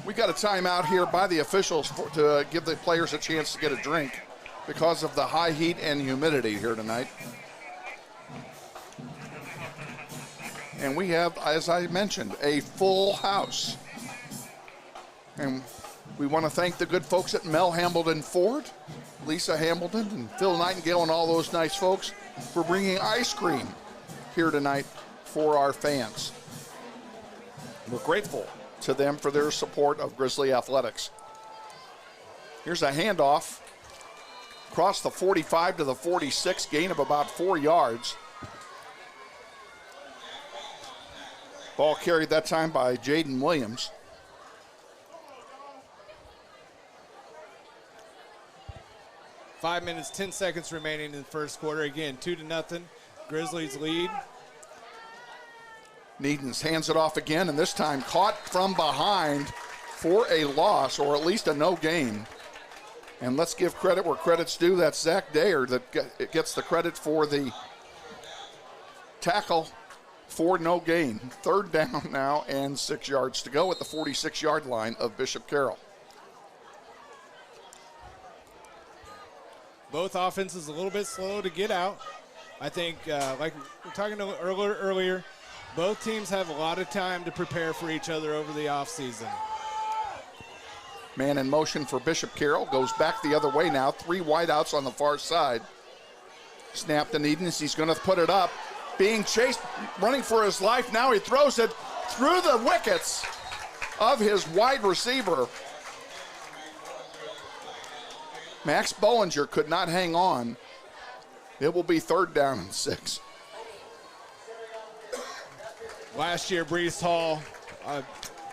We got a timeout here by the officials to give the players a chance to get a drink because of the high heat and humidity here tonight. And we have, as I mentioned, a full house. And we want to thank the good folks at Mel Hambleton Ford, Lisa Hambleton, and Phil Nightingale, and all those nice folks for bringing ice cream here tonight for our fans. We're grateful to them for their support of Grizzly Athletics. Here's a handoff across the 45 to the 46, gain of about 4 yards. Ball carried that time by Jaden Williams. Five minutes, 10 seconds remaining in the first quarter. Again, 2-0. Grizzlies lead. Needens hands it off again, and this time caught from behind for a loss, or at least a no gain. And let's give credit where credit's due. That's Zach Dayer that gets the credit for the tackle for no gain. Third down now and 6 yards to go at the 46-yard line of Bishop Carroll. Both offenses a little bit slow to get out. I think, like we were talking earlier, both teams have a lot of time to prepare for each other over the offseason. Man in motion for Bishop Carroll. Goes back the other way now. 3 wideouts on the far side. Snap to Needens. He's going to put it up. Being chased, running for his life. Now he throws it through the wickets of his wide receiver. Max Bollinger could not hang on. It will be third down and 6. Last year, Brees Hall,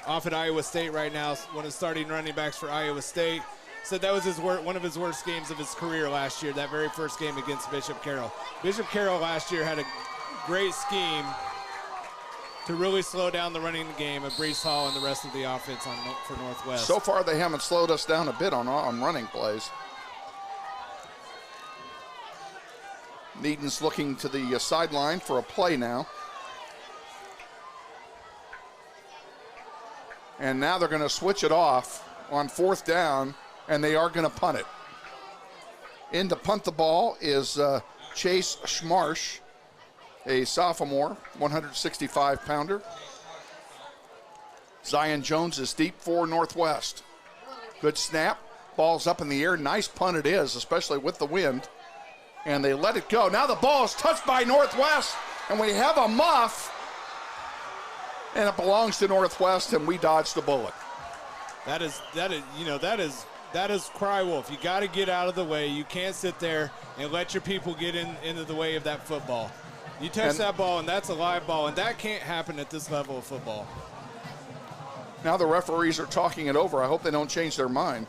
off at Iowa State right now, one of the starting running backs for Iowa State, said that was one of his worst games of his career last year, that very first game against Bishop Carroll. Bishop Carroll last year had a great scheme to really slow down the running game of Brees Hall and the rest of the offense for Northwest. So far, they haven't slowed us down a bit on running plays. Needens looking to the sideline for a play now. And now they're going to switch it off on fourth down, and they are going to punt it. In to punt the ball is Chase Schmarsh, a sophomore, 165-pounder. Zion Jones is deep for Northwest. Good snap. Ball's up in the air. Nice punt it is, especially with the wind. And they let it go. Now the ball is touched by Northwest, and we have a muff. And it belongs to Northwest, and we dodged the bullet. That is cry wolf. You got to get out of the way. You can't sit there and let your people get into the way of that football. You touch that ball, and that's a live ball, and that can't happen at this level of football. Now the referees are talking it over. I hope they don't change their mind.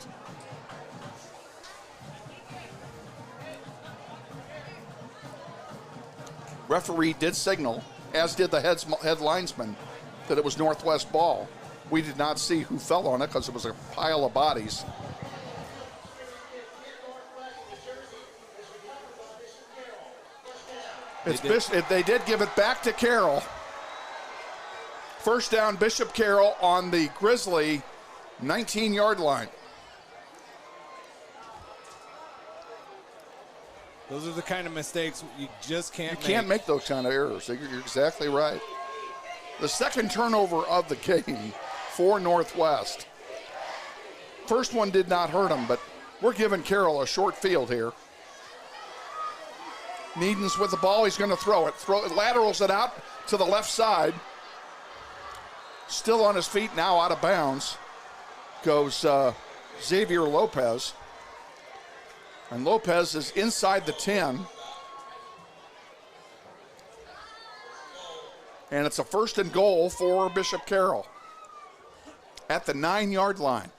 Referee did signal, as did the head linesman, that it was Northwest ball. We did not see who fell on it because it was a pile of bodies. They did give it back to Carroll. First down, Bishop Carroll on the Grizzly 19-yard line. Those are the kind of mistakes you just can't make. You can't make those kind of errors. You're exactly right. The second turnover of the game for Northwest. First one did not hurt them, but we're giving Carroll a short field here. Needens with the ball. He's going to throw it. Laterals it out to the left side. Still on his feet now, out of bounds, goes Xavier Lopez. And Lopez is inside the 10. And it's a 1st and goal for Bishop Carroll at the 9-yard line.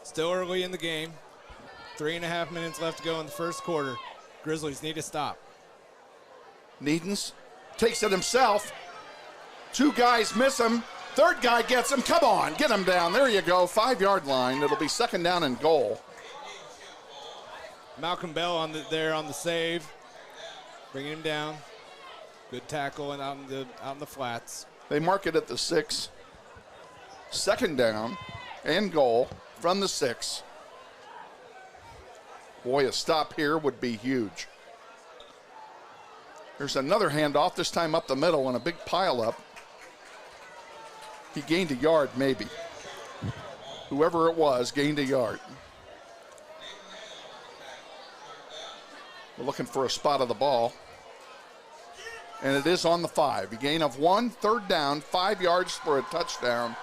Still early in the game. 3.5 minutes left to go in the first quarter. Grizzlies need to stop. Needens takes it himself. 2 guys miss him. 3rd guy gets him. Come on, get him down. There you go, 5-yard line. It'll be 2nd down and goal. Malcolm Bell there on the save, bringing him down. Good tackle and out in the flats. They mark it at the 6. 2nd down and goal from the 6. Boy, a stop here would be huge. There's another handoff, this time up the middle, and a big pile up. He gained a yard, maybe. Whoever it was gained a yard. We're looking for a spot of the ball. And it is on the 5. A gain of 1, 3rd down, 5 yards for a touchdown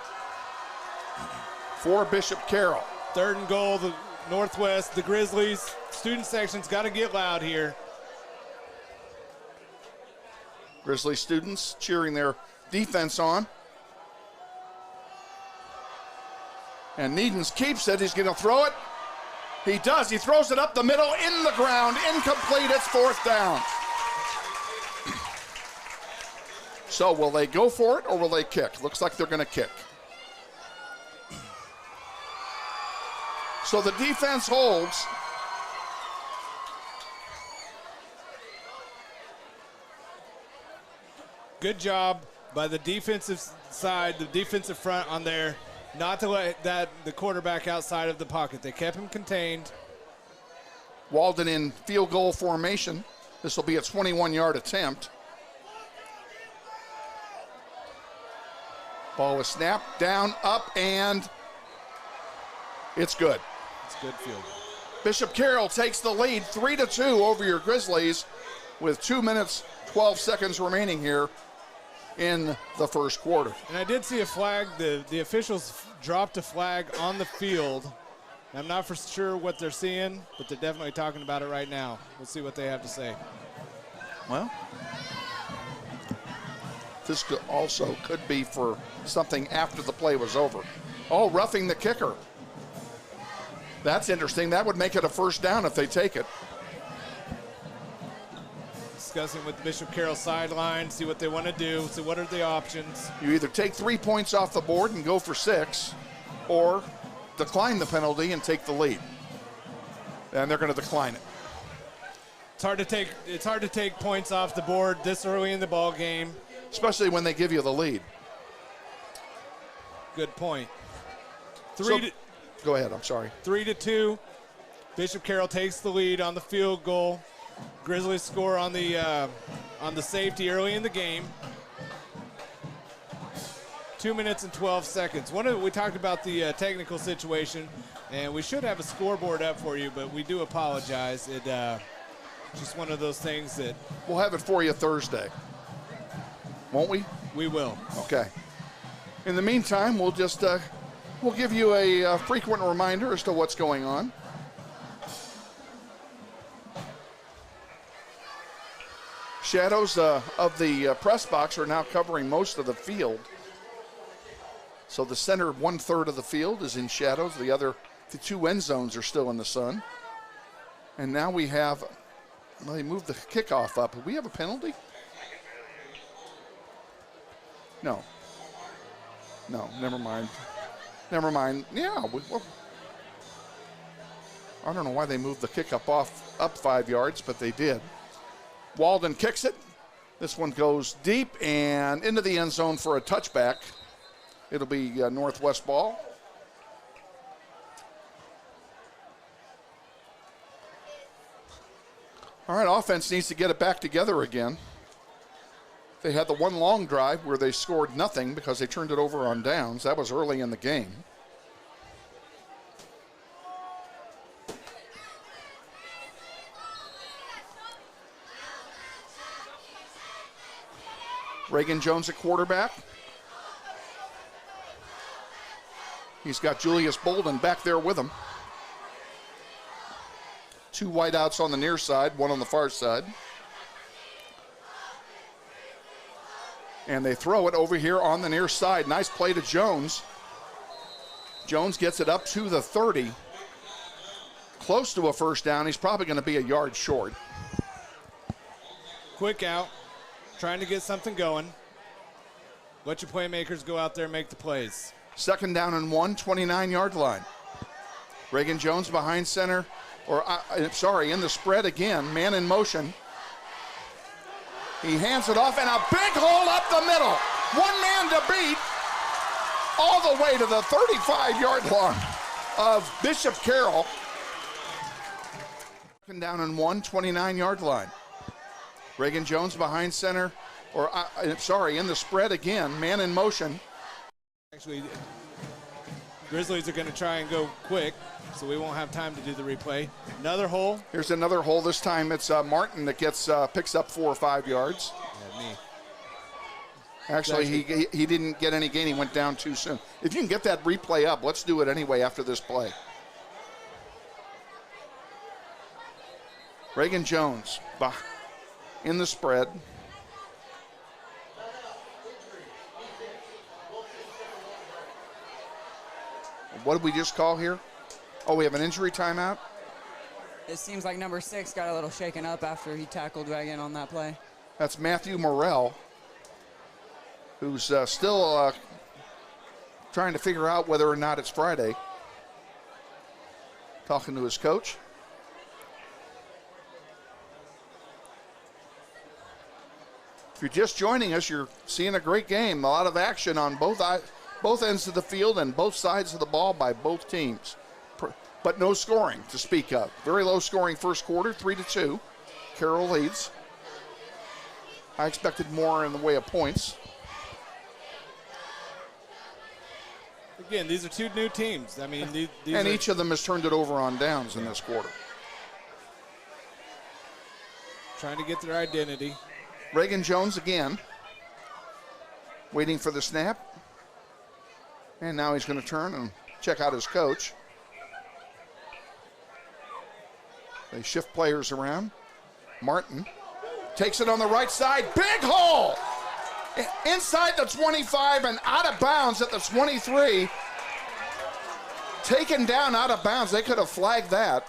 for Bishop Carroll. 3rd and goal, the Northwest, the Grizzlies. Student section's got to get loud here. Grizzly students cheering their defense on. And Needens keeps it. He's going to throw it. He does. He throws it up the middle, in the ground, incomplete. It's 4th down. So will they go for it or will they kick? Looks like they're going to kick. So the defense holds. Good job by the defensive side, the defensive front on there, not to let the quarterback outside of the pocket. They kept him contained. Walden in field goal formation. This will be a 21-yard attempt. Ball is snapped, down, up, and it's good. It's good field. Bishop Carroll takes the lead 3-2 over your Grizzlies with 2 minutes, 12 seconds remaining here in the first quarter. And I did see a flag. The officials dropped a flag on the field. I'm not for sure what they're seeing, but they're definitely talking about it right now. We'll see what they have to say. Well, this also could be for something after the play was over. Oh, roughing the kicker. That's interesting. That would make it a 1st down if they take it. Discussing with Bishop Carroll sideline, see what they want to do, see what are the options. You either take 3 points off the board and go for 6, or decline the penalty and take the lead. And they're going to decline it. It's hard to take points off the board this early in the ball game, especially when they give you the lead. Good point. Go ahead, I'm sorry. 3-2. Bishop Carroll takes the lead on the field goal. Grizzlies score on the safety early in the game. 2 minutes and 12 seconds. We talked about the technical situation, and we should have a scoreboard up for you, but we do apologize. It just one of those things that we'll have it for you Thursday, won't we? We will. Okay. In the meantime, we'll just We'll give you a frequent reminder as to what's going on. Shadows of the press box are now covering most of the field. So the center 1/3 of the field is in shadows. The 2 end zones are still in the sun. And now we have, well, they moved the kickoff up. Do we have a penalty? No. No, never mind. Never mind. Yeah, I don't know why they moved the kickoff up 5 yards, but they did. Walden kicks it. This one goes deep and into the end zone for a touchback. It'll be Northwest ball. All right, offense needs to get it back together again. They had the one long drive where they scored nothing because they turned it over on downs. That was early in the game. Reagan Jones at quarterback. He's got Julius Bolden back there with him. 2 wideouts on the near side, 1 on the far side. And they throw it over here on the near side. Nice play to Jones. Jones gets it up to the 30. Close to a first down. He's probably going to be a yard short. Quick out. Trying to get something going. Let your playmakers go out there and make the plays. 2nd down and 1, 29-yard line. Reagan Jones behind center, in the spread again, man in motion. He hands it off, and a big hole up the middle. 1 man to beat all the way to the 35-yard line of Bishop Carroll. 2nd down and 1, 29-yard line. Reagan Jones behind center, in the spread again, man in motion. Actually, Grizzlies are going to try and go quick, so we won't have time to do the replay. Another hole. Here's another hole. This time it's Martin that picks up 4 or 5 yards. Yeah, me. Actually, he didn't get any gain. He went down too soon. If you can get that replay up, let's do it anyway after this play. Reagan Jones in the spread. What did we just call here? Oh, we have an injury timeout? It seems like number 6 got a little shaken up after he tackled Reagan on that play. That's Matthew Morrell, who's still trying to figure out whether or not it's Friday. Talking to his coach. If you're just joining us, you're seeing a great game. A lot of action on both ends of the field and both sides of the ball by both teams. But no scoring to speak of. Very low scoring first quarter, 3-2. Carroll leads. I expected more in the way of points. Again, these are 2 new teams. I mean, these and each of them has turned it over on downs in this quarter. Trying to get their identity. Reagan Jones again. Waiting for the snap. And now he's going to turn and check out his coach. They shift players around. Martin takes it on the right side. Big hole! Inside the 25 and out of bounds at the 23. Taken down out of bounds. They could have flagged that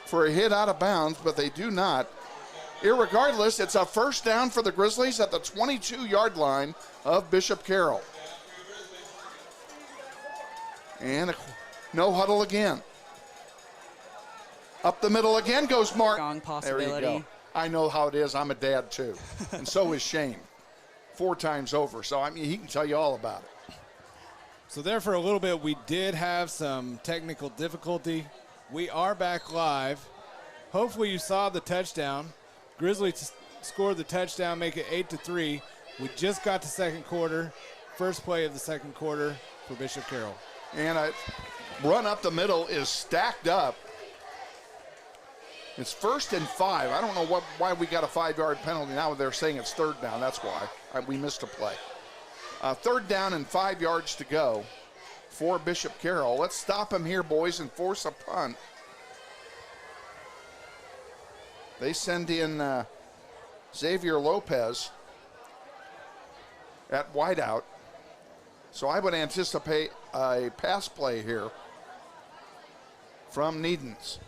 for a hit out of bounds, but they do not. Irregardless, it's a first down for the Grizzlies at the 22-yard line of Bishop Carroll. And no huddle again. Up the middle again goes Martin. There you go. I know how it is. I'm a dad too. And so is Shane. 4 times over. So, I mean, he can tell you all about it. So there for a little bit, we did have some technical difficulty. We are back live. Hopefully you saw the touchdown. Grizzlies scored the touchdown, make it 8-3. We just got to second quarter. First play of the second quarter for Bishop Carroll. And a run up the middle is stacked up. It's 1st and 5. I don't know why we got a 5-yard penalty. Now they're saying it's 3rd down. That's why we missed a play. 3rd down and 5 yards to go for Bishop Carroll. Let's stop him here, boys, and force a punt. They send in Xavier Lopez at wideout. So I would anticipate a pass play here from Needens.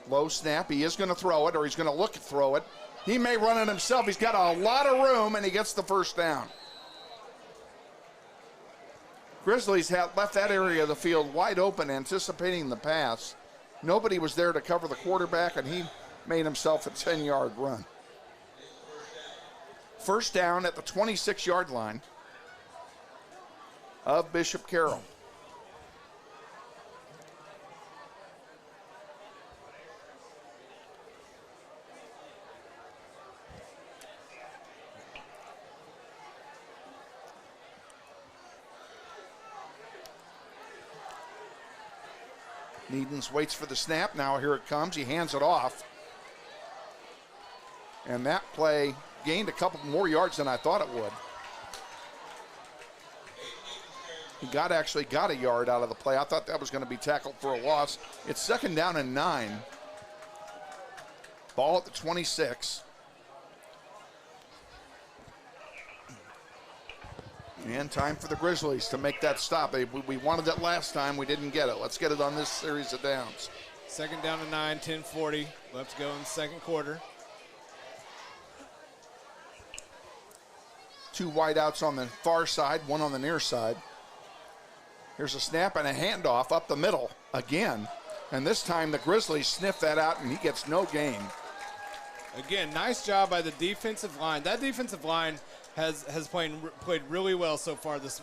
Low snap. He is going to throw it, or he's going to look to throw it. He may run it himself. He's got a lot of room, and he gets the first down. Grizzlies have left that area of the field wide open, anticipating the pass. Nobody was there to cover the quarterback, and he made himself a 10-yard run. First down at the 26-yard line of Bishop Carroll. Needens waits for the snap. Now here it comes. He hands it off. And that play gained a couple more yards than I thought it would. He actually got a yard out of the play. I thought that was going to be tackled for a loss. It's 2nd down and 9. Ball at the 26. And time for the Grizzlies to make that stop. We wanted it last time. We didn't get it. Let's get it on this series of downs. 2nd down and 9, 10:40 left to go in the second quarter. 2 wideouts on the far side, 1 on the near side. Here's a snap and a handoff up the middle again. And this time the Grizzlies sniff that out, and he gets no gain. Again, nice job by the defensive line. That defensive line has played really well so far this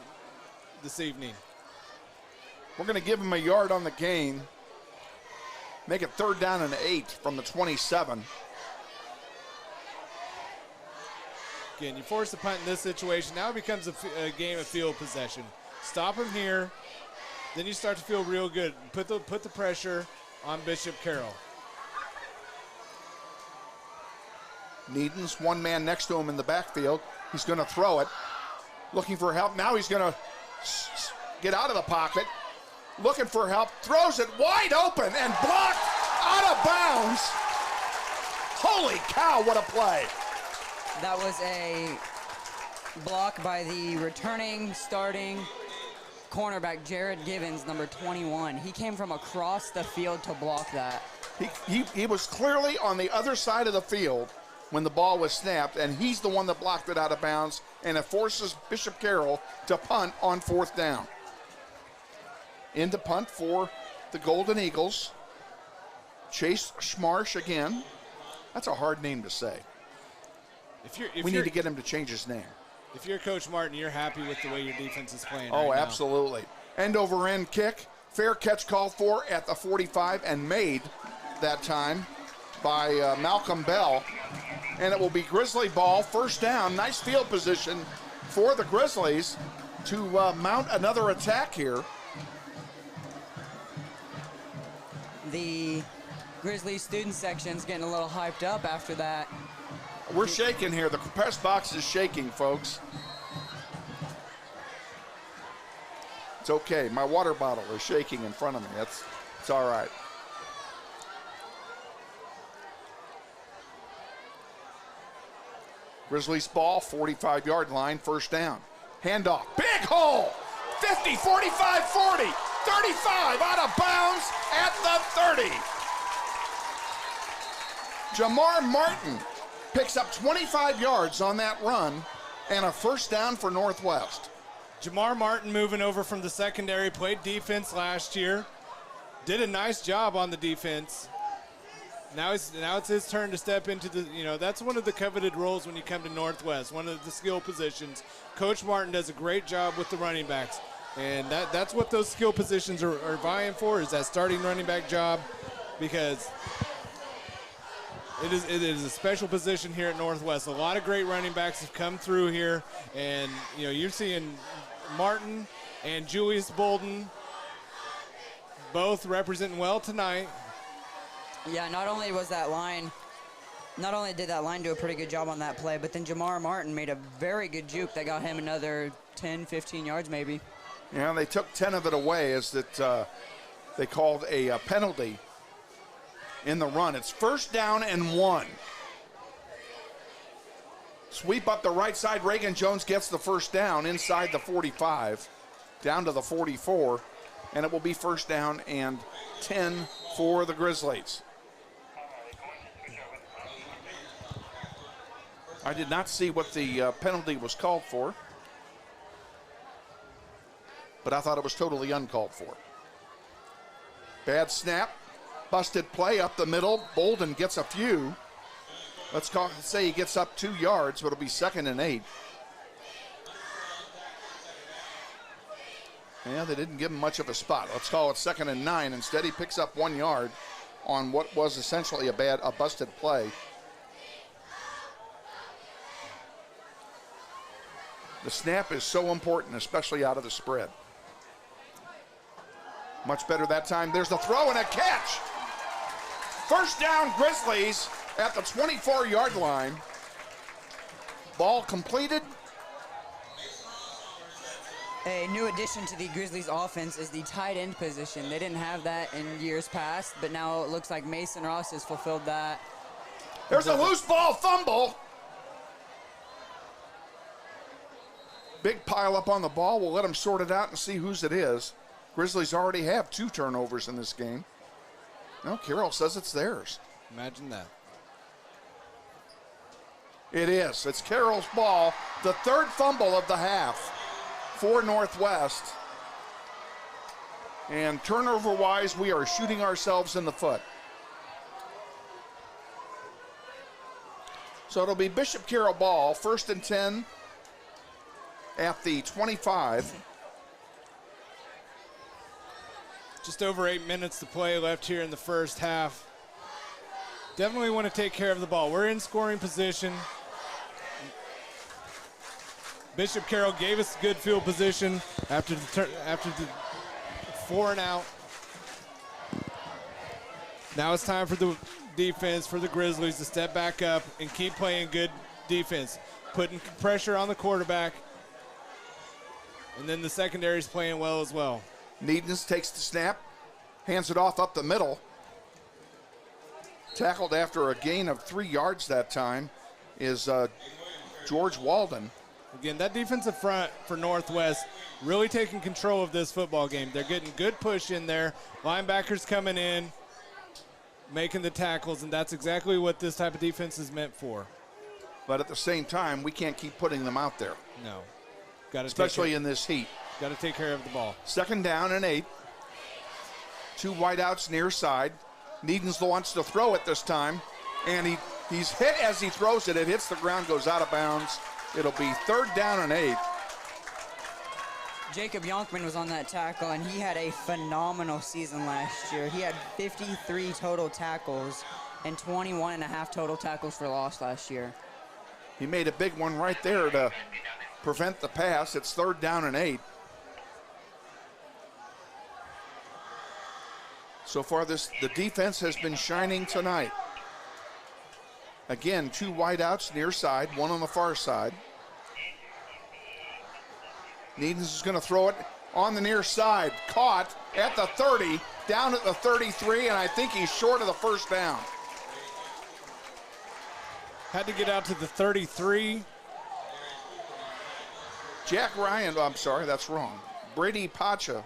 evening. We're going to give him a yard on the gain. Make it 3rd down and 8 from the 27. Again, you force the punt in this situation. Now it becomes a game of field possession. Stop him here, then you start to feel real good. Put the pressure on Bishop Carroll. Needens, one man next to him in the backfield. He's going to throw it. Looking for help. Now he's going to get out of the pocket. Looking for help. Throws it wide open and blocked out of bounds. Holy cow, what a play. That was a block by the returning starting cornerback, Jared Givens, number 21. He came from across the field to block that. He was clearly on the other side of the field when the ball was snapped, and he's the one that blocked it out of bounds, and it forces Bishop Carroll to punt on 4th down. Into punt for the Golden Eagles. Chase Schmarsh again. That's a hard name to say. We need to get him to change his name. If you're Coach Martin, you're happy with the way your defense is playing Oh, right absolutely. End-over-end kick. Fair catch called for at the 45 and made that time by Malcolm Bell. And it will be Grizzly ball, 1st down. Nice field position for the Grizzlies to mount another attack here. The Grizzlies student section's getting a little hyped up after that. We're shaking here. The press box is shaking, folks. It's okay. My water bottle is shaking in front of me. It's all right. Grizzlies ball, 45-yard line, 1st down. Handoff. Big hole. 50, 45, 40, 35 out of bounds at the 30. Jamar Martin picks up 25 yards on that run and a 1st down for Northwest. Jamar Martin moving over from the secondary, played defense last year, did a nice job on the defense. Now it's his turn to step into the, that's one of the coveted roles when you come to Northwest, one of the skill positions. Coach Martin does a great job with the running backs, and that's what those skill positions are vying for, is that starting running back job, because it is a special position here at Northwest. A lot of great running backs have come through here, and you're seeing Martin and Julius Bolden both representing well tonight. Yeah, not only did that line do a pretty good job on that play, but then Jamar Martin made a very good juke that got him another 10, 15 yards maybe. Yeah, they took 10 of it away as that they called a penalty in the run. It's 1st down and 1. Sweep up the right side. Reagan Jones gets the 1st down inside the 45, down to the 44, and it will be 1st down and 10 for the Grizzlies. I did not see what the penalty was called for, but I thought it was totally uncalled for. Bad snap, busted play up the middle. Bolden gets a few. Let's say he gets up 2 yards, but it'll be 2nd and 8. Yeah, they didn't give him much of a spot. Let's call it 2nd and 9. Instead, he picks up 1 yard on what was essentially a busted play. The snap is so important, especially out of the spread. Much better that time. There's the throw and a catch. 1st down, Grizzlies at the 24-yard line. Ball completed. A new addition to the Grizzlies offense is the tight end position. They didn't have that in years past, but now it looks like Mason Ross has fulfilled that. There's a loose ball fumble. Big pile up on the ball. We'll let them sort it out and see whose it is. Grizzlies already have 2 turnovers in this game. No, Carroll says it's theirs. Imagine that. It is. It's Carroll's ball. The 3rd fumble of the half for Northwest. And turnover-wise, we are shooting ourselves in the foot. So it'll be Bishop Carroll ball, 1st and 10 at the 25. Just over 8 minutes to play left here in the first half. Definitely want to take care of the ball. We're in scoring position. Bishop Carroll gave us good field position after the 4 and out. Now it's time for the defense, for the Grizzlies to step back up and keep playing good defense, putting pressure on the quarterback. And then the secondary is playing well as well. Needens takes the snap, hands it off up the middle. Tackled after a gain of 3 yards that time is George Walden. Again, that defensive front for Northwest really taking control of this football game. They're getting good push in there. Linebackers coming in, making the tackles, and that's exactly what this type of defense is meant for. But at the same time, we can't keep putting them out there. No. Especially in this heat. Got to take care of the ball. 2nd down and 8. 2 wideouts near side. Needens wants to throw it this time, and he's hit as he throws it. It hits the ground, goes out of bounds. It'll be 3rd down and 8. Jacob Yonkman was on that tackle, and he had a phenomenal season last year. He had 53 total tackles and 21 and a half total tackles for loss last year. He made a big one right there to prevent the pass. It's 3rd down and 8. So far, the defense has been shining tonight. Again, 2 wideouts near side, 1 on the far side. Needens is going to throw it on the near side. Caught at the 30, down at the 33, and I think he's short of the 1st down. Had to get out to the 33. Jack Ryan, I'm sorry, that's wrong. Brady Pacha,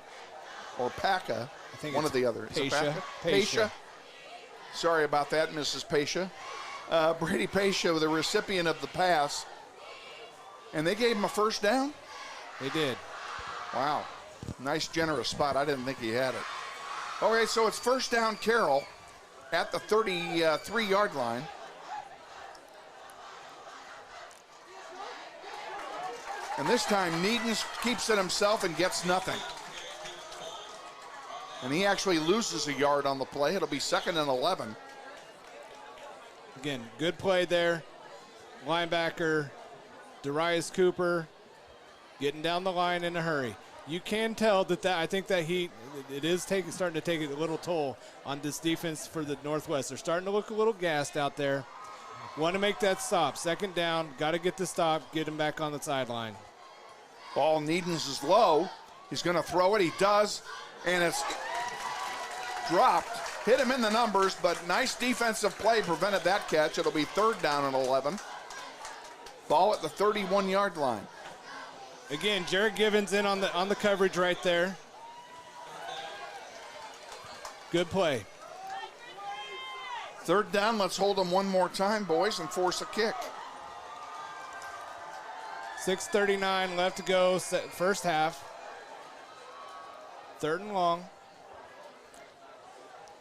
or Paca, I think one it's of the other. Pasha. Sorry about that, Mrs. Pasha. Brady Pasha, the recipient of the pass, and they gave him a 1st down? They did. Wow. Nice, generous spot. I didn't think he had it. Okay, so it's 1st down Carroll at the 33-yard line. And this time, Needens keeps it himself and gets nothing. And he actually loses a yard on the play. It'll be 2nd and 11. Again, good play there. Linebacker Darius Cooper getting down the line in a hurry. You can tell that I think that it is starting to take a little toll on this defense for the Northwest. They're starting to look a little gassed out there. Want to make that stop. 2nd down, got to get the stop, get him back on the sideline. Ball Needens is low. He's going to throw it. He does, and it's dropped. Hit him in the numbers, but nice defensive play prevented that catch. It'll be 3rd down and 11. Ball at the 31-yard line. Again, Jared Givens in on the coverage right there. Good play. 3rd down, let's hold them one more time, boys, and force a kick. 6:39 left to go, first half. 3rd and long.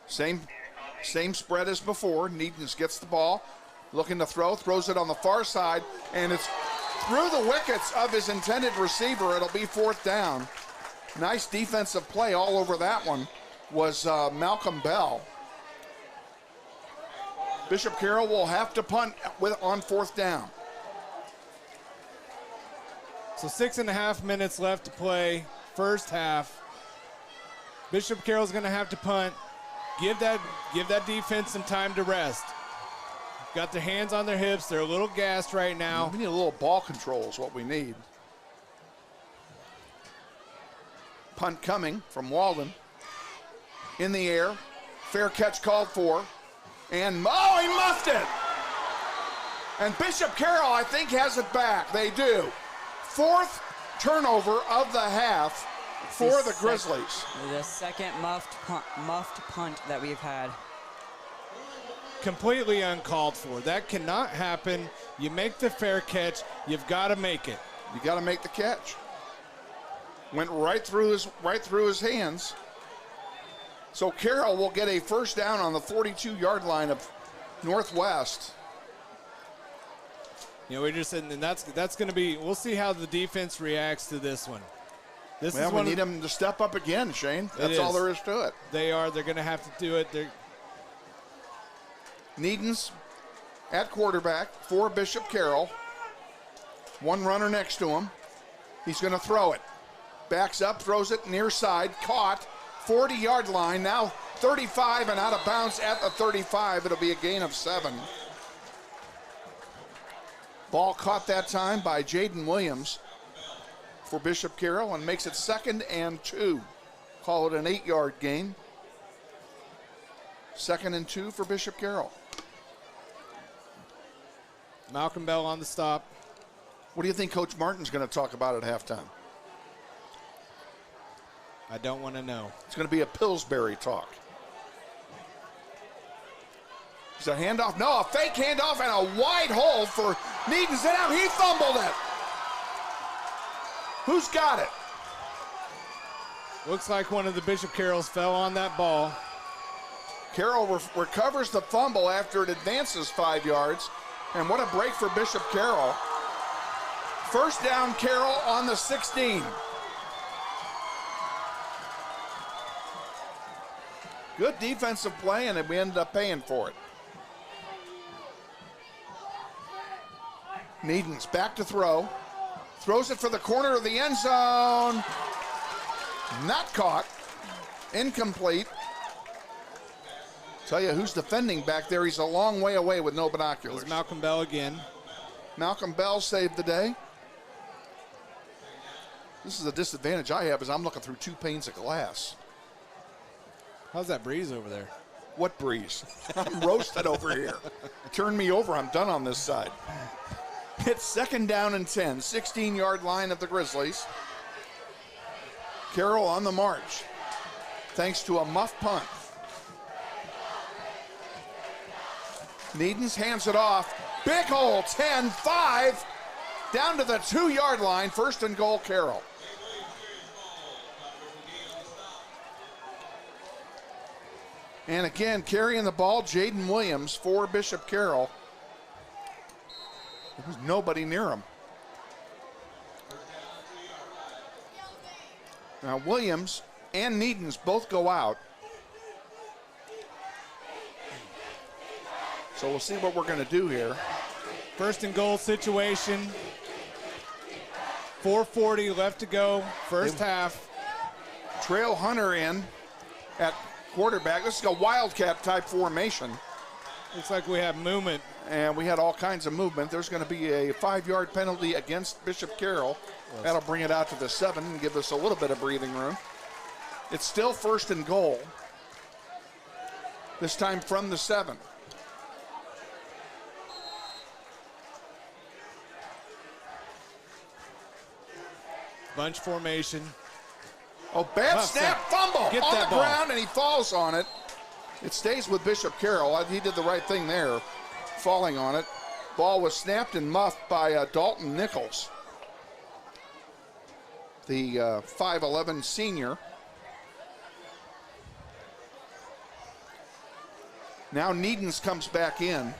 Same spread as before. Needens gets the ball, looking to throw, throws it on the far side, and it's through the wickets of his intended receiver. It'll be 4th down. Nice defensive play all over that one was Malcolm Bell. Bishop Carroll will have to punt on 4th down. So 6.5 minutes left to play, first half. Bishop Carroll's going to have to punt. Give that defense some time to rest. Got their hands on their hips. They're a little gassed right now. We need a little ball control is what we need. Punt coming from Walden. In the air. Fair catch called for. And, he muffed it! And Bishop Carroll, I think, has it back. They do. 4th turnover of the half for the Grizzlies. The second muffed punt that we've had. Completely uncalled for. That cannot happen. You make the fair catch. You've got to make it. You got to make the catch. Went right through his hands. So Carroll will get a first down on the 42-yard line of Northwest. You know, we're just saying, and that's going to be. We'll see how the defense reacts to this one. We need them to step up again, Shane. That's all there is to it. They're going to have to do it. Needens at quarterback for Bishop Carroll. One runner next to him. He's going to throw it. Backs up, throws it near side, caught. 40-yard line, now 35 and out of bounds at the 35. It'll be a gain of 7. Ball caught that time by Jaden Williams for Bishop Carroll and makes it 2nd and 2. Call it an 8-yard gain. 2nd and 2 for Bishop Carroll. Malcolm Bell on the stop. What do you think Coach Martin's going to talk about at halftime? I don't want to know. It's going to be a Pillsbury talk. Is a handoff? No, a fake handoff and a wide hole for Needens. And he fumbled it. Who's got it? Looks like one of the Bishop Carrolls fell on that ball. Carroll recovers the fumble after it advances 5 yards. And what a break for Bishop Carroll. First down, Carroll on the 16. Good defensive play, and we ended up paying for it. Needens back to throw. Throws it for the corner of the end zone. Not caught. Incomplete. Tell you who's defending back there. He's a long way away with no binoculars. It's Malcolm Bell again. Malcolm Bell saved the day. This is a disadvantage I have, is I'm looking through 2 panes of glass. How's that breeze over there? What breeze? I'm roasted over here. Turn me over, I'm done on this side. It's 2nd down and 10, 16-yard line of the Grizzlies. Carroll on the march, thanks to a muff punt. Needens hands it off. Big hole, 10-5, down to the 2-yard line, 1st and goal, Carroll. And again, carrying the ball, Jaden Williams for Bishop Carroll. There was nobody near him. Now Williams and Needens both go out. So we'll see what we're going to do here. 1st and goal situation. 4:40 left to go, first half. Trail Hunter in at quarterback. This is a wildcat type formation. Looks like we have movement and we had all kinds of movement. There's going to be a 5-yard penalty against Bishop Carroll. Yes. That'll bring it out to the 7 and give us a little bit of breathing room. It's still 1st and goal. This time from the 7. Bunch formation. Oh, bad snap, fumble Get on that the ball. ground, and he falls on it. It stays with Bishop Carroll. He did the right thing there, falling on it. Ball was snapped and muffed by Dalton Nichols, the 5'11 senior. Now Needens comes back in.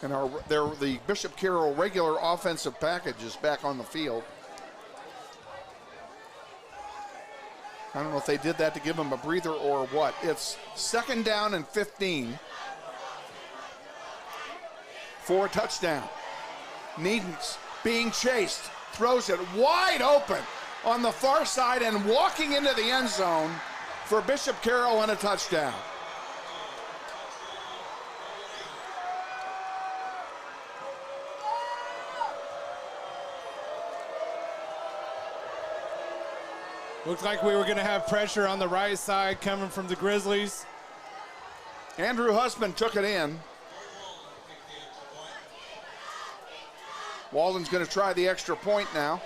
And the Bishop Carroll regular offensive package is back on the field. I don't know if they did that to give him a breather or what. It's 2nd down and 15 for a touchdown. Needens being chased, throws it wide open on the far side and walking into the end zone for Bishop Carroll and a touchdown. Looked like we were going to have pressure on the right side coming from the Grizzlies. Andrew Husband took it in. Walden's going to try the extra point now.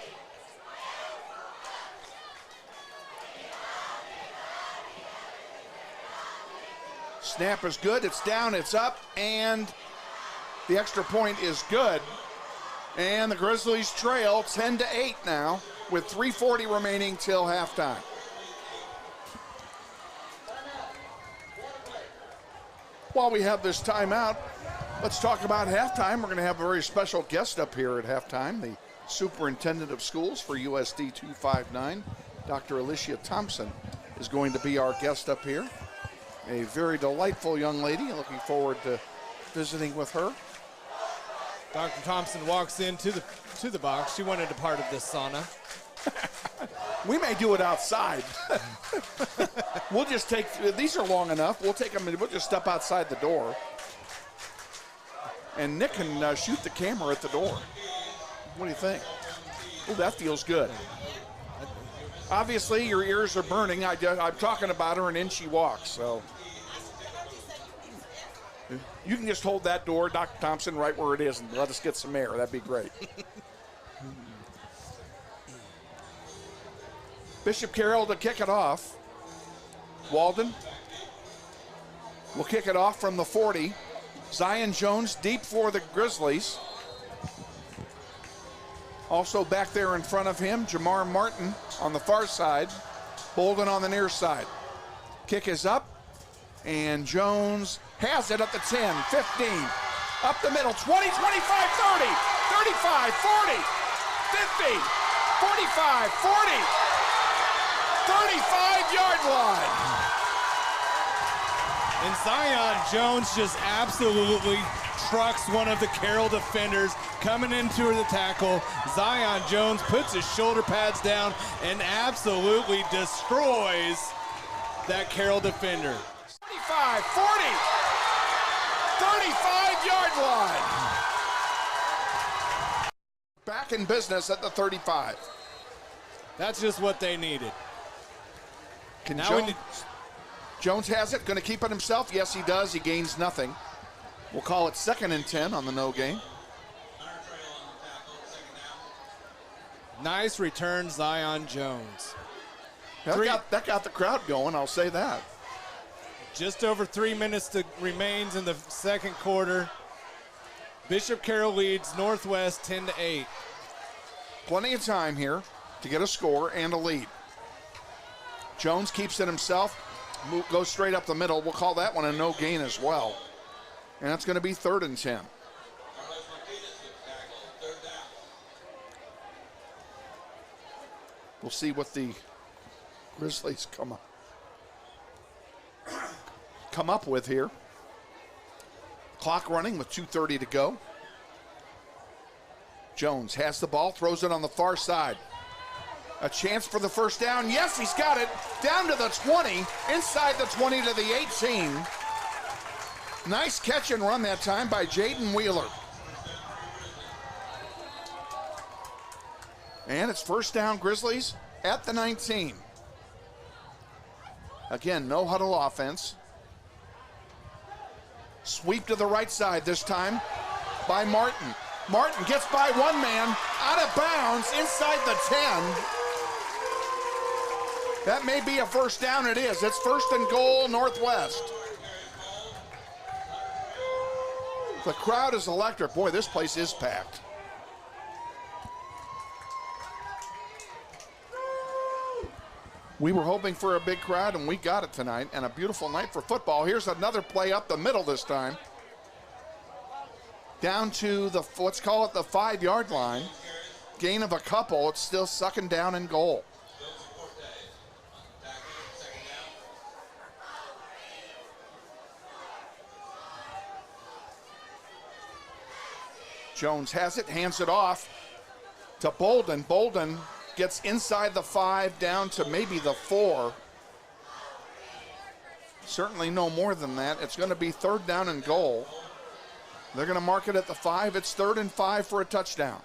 Snap is good, it's down, it's up, and the extra point is good. And the Grizzlies trail 10-8 now, with 3:40 remaining till halftime. While we have this timeout, let's talk about halftime. We're going to have a very special guest up here at halftime, the superintendent of schools for USD 259, Dr. Alicia Thompson, is going to be our guest up here. A very delightful young lady. Looking forward to visiting with her. Dr. Thompson walks into the box. She wanted a part of this sauna. We may do it outside. We'll just take, these are long enough. We'll take them and we'll just step outside the door. And Nick can shoot the camera at the door. What do you think? Oh, that feels good. Obviously, your ears are burning. I'm talking about her and in she walks, so. You can just hold that door, Dr. Thompson, right where it is and let us get some air. That'd be great. Bishop Carroll to kick it off. Walden will kick it off from the 40. Zion Jones deep for the Grizzlies. Also back there in front of him, Jamar Martin on the far side. Bolden on the near side. Kick is up, and Jones has it at the 10, 15. Up the middle, 20, 25, 30, 35, 40, 50, 45, 40. 35-yard line. And Zion Jones just absolutely trucks one of the Carroll defenders coming into the tackle. Zion Jones puts his shoulder pads down and absolutely destroys that Carroll defender. 25, 40, 35-yard line. Back in business at the 35. That's just what they needed. Jones has it, going to keep it himself. Yes, he does. He gains nothing. We'll call it 2nd and 10 on the no gain. Nice return, Zion Jones. That got the crowd going, I'll say that. Just over 3 minutes remains in the second quarter. Bishop Carroll leads Northwest 10-8. Plenty of time here to get a score and a lead. Jones keeps it himself, goes straight up the middle. We'll call that one a no gain as well. And that's going to be 3rd and 10. We'll see what the Grizzlies come up with here. Clock running with 2:30 to go. Jones has the ball, throws it on the far side. A chance for the first down. Yes, he's got it. Down to the 20, inside the 20 to the 18. Nice catch and run that time by Jaden Wheeler. And it's first down, Grizzlies at the 19. Again, no huddle offense. Sweep to the right side this time by Martin. Martin gets by one man, out of bounds, inside the 10. That may be a first down. It is. It's first and goal, Northwest. The crowd is electric. Boy, this place is packed. We were hoping for a big crowd, and we got it tonight, and a beautiful night for football. Here's another play up the middle this time. Down to the, let's call it the 5-yard line. Gain of a couple. It's still sucking down and goal. Jones has it, hands it off to Bolden. Bolden gets inside the 5, down to maybe the 4. Certainly no more than that. It's going to be third down and goal. They're going to mark it at the 5. It's 3rd and 5 for a touchdown.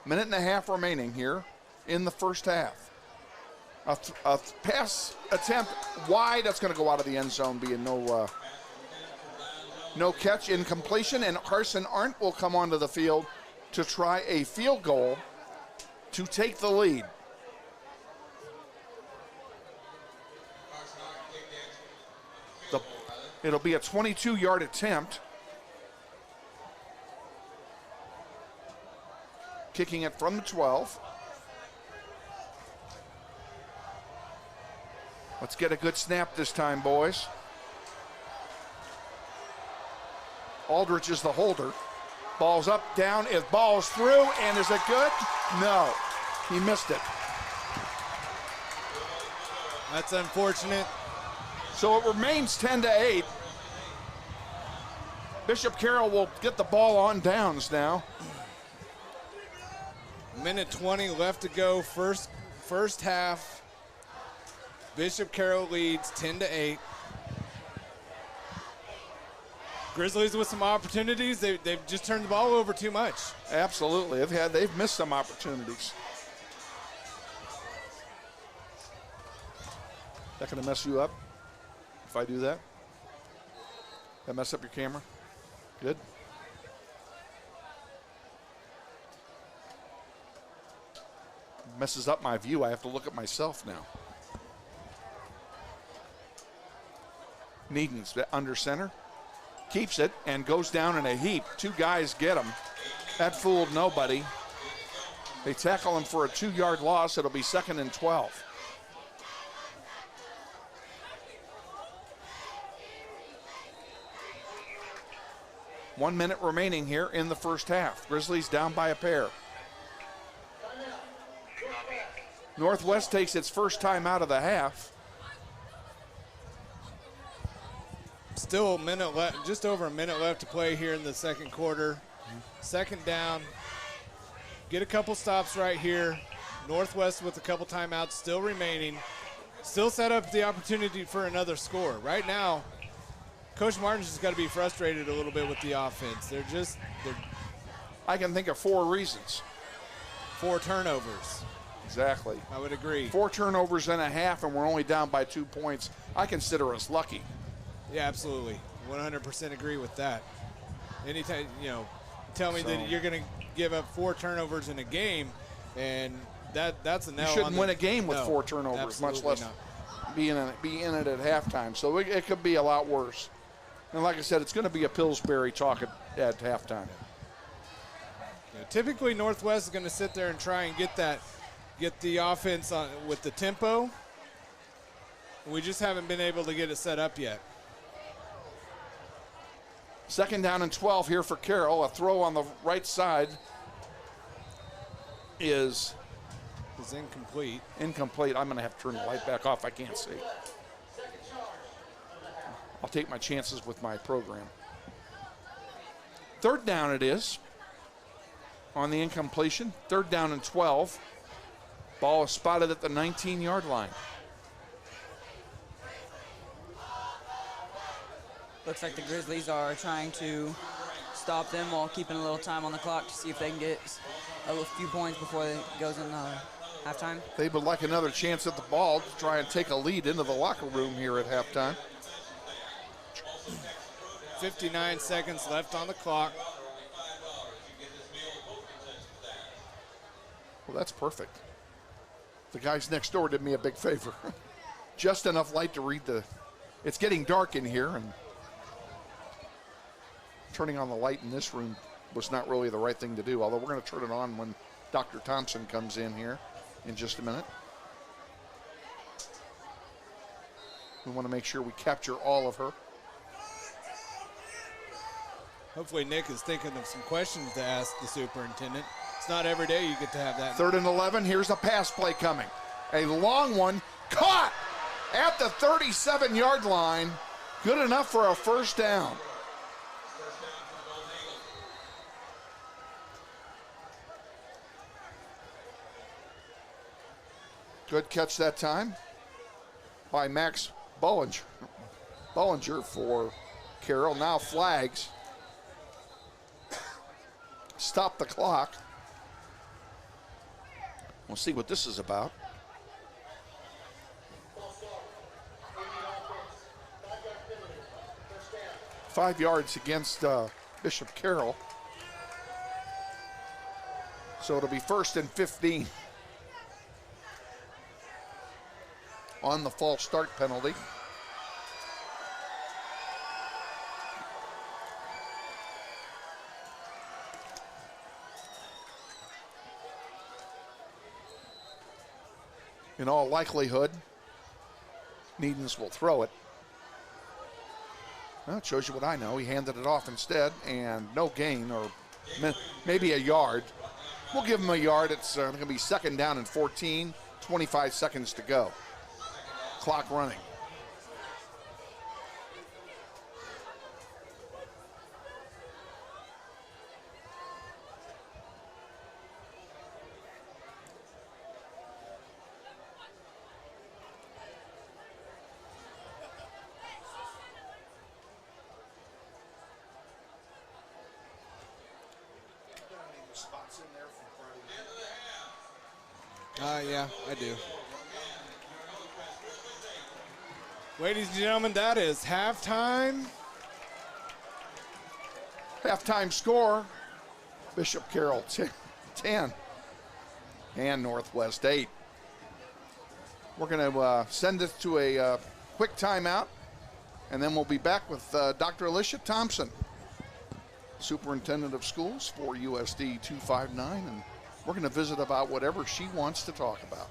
Minute and a half remaining here in the first half. A pass attempt wide. That's going to go out of the end zone, being no catch, incompletion, and Carson Arndt will come onto the field to try a field goal to take the lead. It'll be a 22-yard attempt. Kicking it from the 12. Let's get a good snap this time, boys. Aldrich is the holder. Ball's up, down, it ball's through, and is it good? No, he missed it. That's unfortunate. So it remains 10-8. Bishop Carroll will get the ball on downs now. Minute 20 left to go, first half. Bishop Carroll leads 10-8. Grizzlies with some opportunities. They've just turned the ball over too much. Absolutely. They've missed some opportunities. That gonna mess you up if I do that? That mess up your camera? Good. Messes up my view. I have to look at myself now. Needon's under center. Keeps it and goes down in a heap. 2 guys get him. That fooled nobody. They tackle him for a 2-yard loss. It'll be 2nd and 12. One minute remaining here in the first half. Grizzlies down by a pair. Northwest takes its first time out of the half. Still a minute left, just over a minute left to play here in the second quarter. Second down. Get a couple stops right here. Northwest with a couple timeouts still remaining. Still set up the opportunity for another score. Right now, Coach Martin's just got to be frustrated a little bit with the offense. I can think of 4 reasons. 4 turnovers. Exactly. I would agree. 4 turnovers and a half, and we're only down by 2 points. I consider us lucky. Yeah, absolutely. 100% agree with that. Anytime, tell me that you're going to give up 4 turnovers in a game, and that's a nail. You shouldn't win a game with 4 turnovers, much less not. be in it at halftime. So it could be a lot worse. And like I said, it's going to be a Pillsbury talk at halftime. Typically, Northwest is going to sit there and try and get the offense on with the tempo. We just haven't been able to get it set up yet. 2nd down and 12 here for Carroll. A throw on the right side is incomplete. Incomplete. I'm going to have to turn the light back off. I can't see. I'll take my chances with my program. 3rd down it is on the incompletion. 3rd down and 12. Ball is spotted at the 19-yard line. Looks like the Grizzlies are trying to stop them while keeping a little time on the clock to see if they can get a few points before it goes in halftime. They would like another chance at the ball to try and take a lead into the locker room here at halftime. 59 seconds left on the clock. Well, that's perfect. The guys next door did me a big favor. Just enough light to read the... It's getting dark in here, and turning on the light in this room was not really the right thing to do, although we're going to turn it on when Dr. Thompson comes in here in just a minute. We want to make sure we capture all of her. Hopefully Nick is thinking of some questions to ask the superintendent. It's not every day you get to have that. 3rd and 11, here's a pass play coming. A long one, caught at the 37-yard line. Good enough for a first down. Good catch that time by Max Bollinger for Carroll. Now flags. Stop the clock. We'll see what this is about. Five yards against Bishop Carroll. So it'll be 1st and 15 on the false start penalty. In all likelihood, Needens will throw it. Well, it shows you what I know. He handed it off instead, and no gain, or maybe a yard. We'll give him a yard. It's going to be 2nd down and 14, 25 seconds to go. Clock running. Yeah, I do. Ladies and gentlemen, that is halftime. Halftime score, Bishop Carroll 10 and Northwest 8. We're going to send this to a quick timeout, and then we'll be back with Dr. Alicia Thompson, Superintendent of Schools for USD 259, and we're going to visit about whatever she wants to talk about.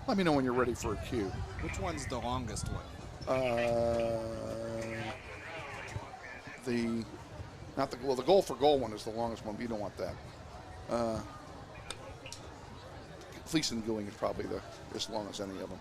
Let me know when you're ready for a cue. Which one's the longest one? The goal for goal one is the longest one, but you don't want that. Fleece and Gooing is probably as long as any of them.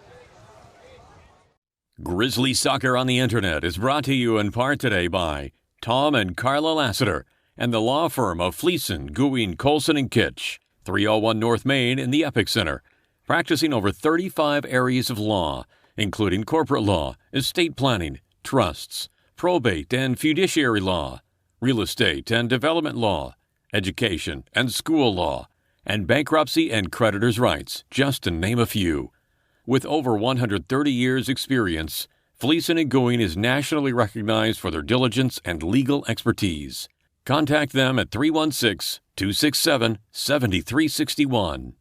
Grizzly Soccer on the Internet is brought to you in part today by Tom and Carla Lassiter and the law firm of Fleeson, Gooing, Colson & Kitch, 301 North Main in the Epic Center, practicing over 35 areas of law, including corporate law, estate planning, trusts, probate and fiduciary law, real estate and development law, education and school law, and bankruptcy and creditors' rights, just to name a few. With over 130 years' experience, Fleeson & Gooing is nationally recognized for their diligence and legal expertise. Contact them at 316-267-7361.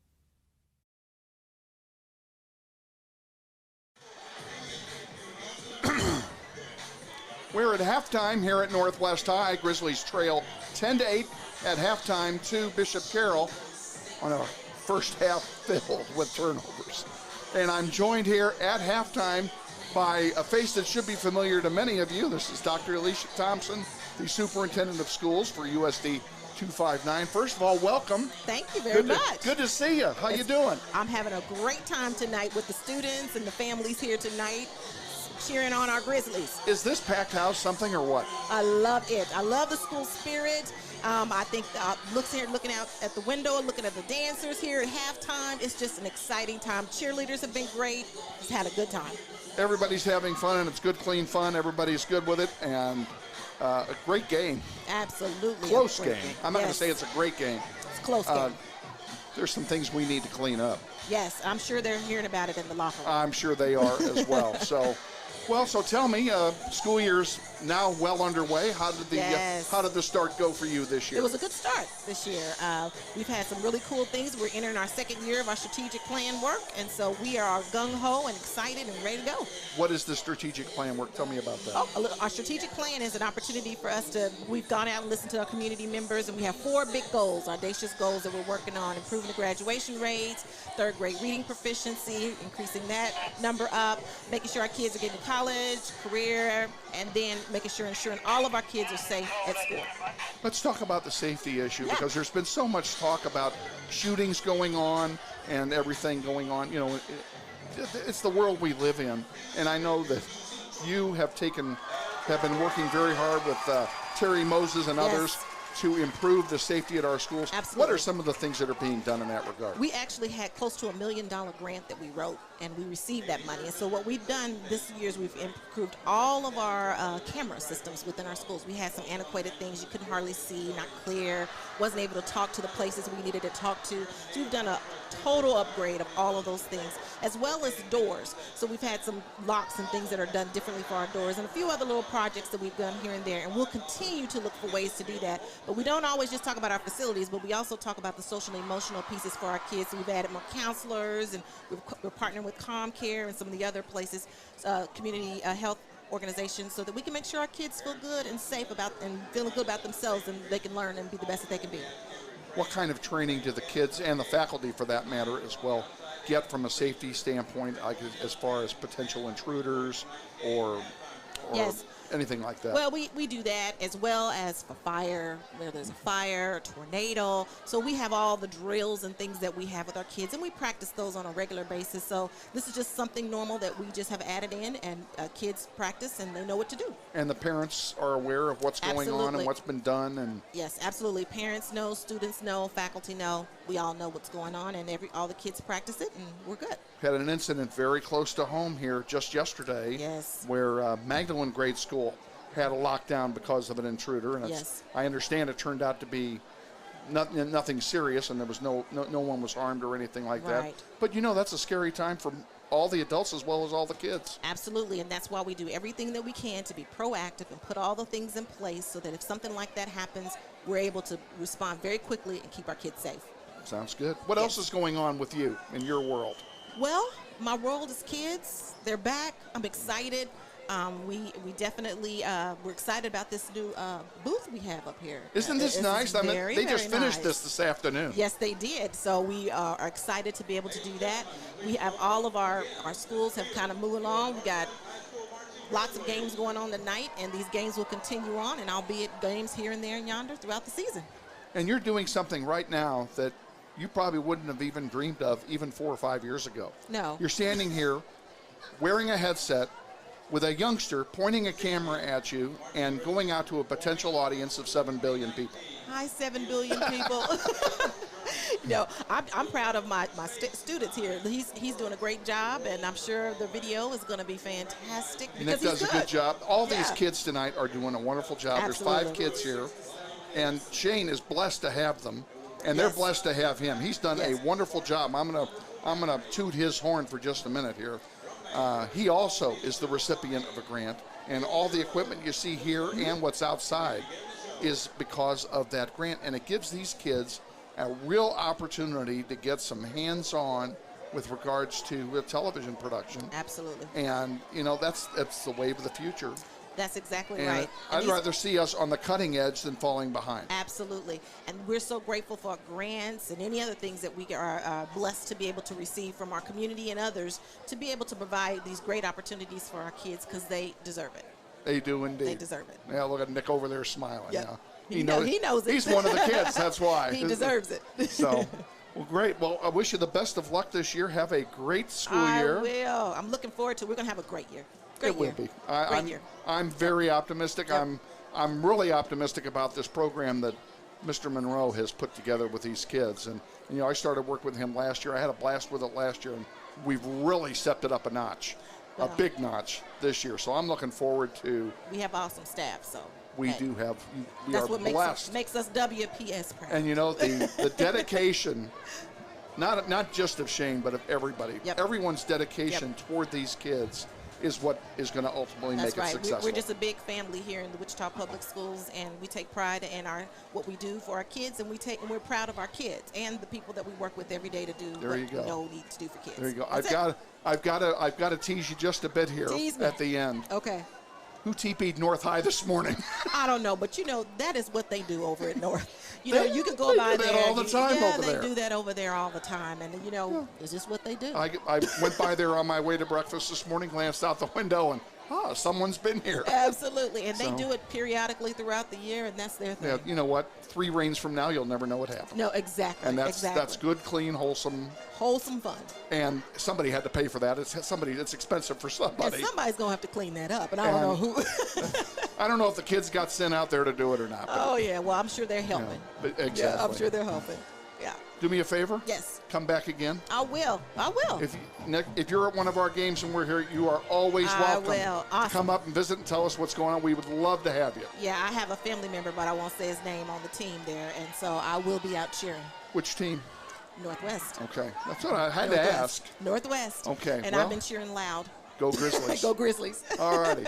We're at halftime here at Northwest High. Grizzlies trail 10-8 at halftime to Bishop Carroll on a first half filled with turnovers. And I'm joined here at halftime by a face that should be familiar to many of you. This is Dr. Alicia Thompson, the Superintendent of Schools for USD 259. First of all, welcome. Thank you very much. Good to see you. How you doing? I'm having a great time tonight with the students and the families here tonight. cheering on our Grizzlies. Is this packed house something or what? I love it. I love the school spirit. I think looking out at the window, looking at the dancers here at halftime, it's just an exciting time. Cheerleaders have been great. Just had a good time. Everybody's having fun, and it's good, clean fun. Everybody's good with it, and a great game. Absolutely. Close game. I'm not going to Yes. say it's a great game. It's a close game. There's some things we need to clean up. Yes, I'm sure they're hearing about it in the locker room. I'm sure they are as well. So tell me, school year's now well underway. How did the Yes. how did the start go for you this year? It was a good start this year. We've had some really cool things. We're entering our second year of our strategic plan work, and so we are gung-ho and excited and ready to go. What is the strategic plan work? Tell me about that. Our strategic plan is an opportunity for us we've gone out and listened to our community members, and we have 4 big goals, audacious goals that we're working on: improving the graduation rates, third grade reading proficiency, increasing that number up, making sure our kids are getting to college, career, and then ensuring all of our kids are safe at school. Let's talk about the safety issue, because there's been so much talk about shootings going on and everything going on. You know, it's the world we live in, and I know that you have been working very hard with Terry Moses and others to improve the safety at our schools. Absolutely. What are some of the things that are being done in that regard? We actually had close to $1 million grant that we wrote, and we received that money. And so what we've done this year is we've improved all of our camera systems within our schools. We had some antiquated things you couldn't hardly see, not clear, wasn't able to talk to the places we needed to talk to. So we've done a total upgrade of all of those things, as well as doors. So we've had some locks and things that are done differently for our doors, and a few other little projects that we've done here and there, and we'll continue to look for ways to do that. But we don't always just talk about our facilities, but we also talk about the social and emotional pieces for our kids. So we've added more counselors, and we're partnering with ComCare and some of the other places, community health organizations, so that we can make sure our kids feel good and safe and feeling good about themselves, and they can learn and be the best that they can be. What kind of training do the kids and the faculty, for that matter, as well, get from a safety standpoint, like as far as potential intruders or Yes. anything like that? Well, we do that, as well as for fire, where there's a fire, a tornado. So we have all the drills and things that we have with our kids, and we practice those on a regular basis. So this is just something normal that we just have added in, and kids practice and they know what to do. And the parents are aware of what's going on and Absolutely. what's been done. And Yes, absolutely. Parents know, students know, faculty know. We all know what's going on, and all the kids practice it, and we're good. had an incident very close to home here just yesterday. Yes. Where Magdalene Grade School had a lockdown because of an intruder, and Yes. I understand it turned out to be nothing serious, and there was no one was harmed or anything like that. Right. But that's a scary time for all the adults as well as all the kids. Absolutely, and that's why we do everything that we can to be proactive and put all the things in place so that if something like that happens, we're able to respond very quickly and keep our kids safe. Sounds good. What else is going on with you in your world? Well, my world is kids. They're back. I'm excited. We definitely we're excited about this new booth we have up here. Isn't this nice? I mean, very, they just very finished nice. this afternoon. Yes, they did. So we are excited to be able to do that. We have all of our schools have kind of moved along. We got lots of games going on tonight, and these games will continue on, and albeit games here and there and yonder throughout the season. And you're doing something right now that you probably wouldn't have even dreamed of even 4 or 5 years ago. No. You're standing here wearing a headset with a youngster pointing a camera at you and going out to a potential audience of 7 billion people. Hi, 7 billion people. I'm proud of my students here. He's doing a great job, and I'm sure the video is going to be fantastic. Nick does a good job. All these kids tonight are doing a wonderful job. Absolutely. There's 5 kids here, and Shane is blessed to have them, and they're blessed to have him. He's done a wonderful job. I'm gonna toot his horn for just a minute here. He also is the recipient of a grant, and all the equipment you see here and what's outside is because of that grant, and it gives these kids a real opportunity to get some hands-on with regards to television production. Absolutely. And that's the wave of the future. That's exactly And right. I'd rather see us on the cutting edge than falling behind. Absolutely. And we're so grateful for grants and any other things that we are blessed to be able to receive from our community and others to be able to provide these great opportunities for our kids, because they deserve it. They do indeed. They deserve it. Yeah, look at Nick over there smiling. Yeah. Yeah. He knows it. He's one of the kids, that's why. He deserves it. So, well, great. Well, I wish you the best of luck this year. Have a great school year. I will. I'm looking forward to it. We're going to have a great year. Great It will year. be. Great year. I'm very optimistic. Yep. I'm really optimistic about this program that Mr. Monroe has put together with these kids. And I started work with him last year. I had a blast with it last year, and we've really stepped it up a notch, a big notch this year. So I'm looking forward to. We have awesome staff, so. We do have. We That's are what blessed. makes us WPS proud. And the dedication, not just of Shane, but of everybody. Yep. Everyone's dedication toward these kids is what is going to ultimately That's make it right. successful. We're just a big family here in the Wichita Public Schools, and we take pride in what we do for our kids, and we're proud of our kids and the people that we work with every day to do what we know we need to do for kids. There you go. That's I've got to tease you just a bit here at the end. Okay. Who TP'd North High this morning? I don't know, but that is what they do over at North. You can go they by do there. that all the time over there. They do that over there all the time, and it's just what they do. I went by there on my way to breakfast this morning, glanced out the window, and someone's been here. Absolutely, and they do it periodically throughout the year, and that's their thing. Yeah, you know what? 3 rains from now, you'll never know what happened. No, exactly. And that's good, clean, wholesome fun. And somebody had to pay for that. It's expensive for somebody. And somebody's gonna have to clean that up, and I don't know who. I don't know if the kids got sent out there to do it or not. Oh yeah, well I'm sure they're helping. Exactly. Yeah, I'm sure they're helping. Yeah. Do me a favor. Yes. Come back again. I will. If you're at one of our games and we're here, you are always welcome. I will. Awesome. Come up and visit and tell us what's going on. We would love to have you. Yeah, I have a family member, but I won't say his name on the team there, and so I will be out cheering. Which team? Northwest. Okay, that's what I had to ask. Northwest. Okay, and I've been cheering loud. Go Grizzlies. Go Grizzlies. All righty.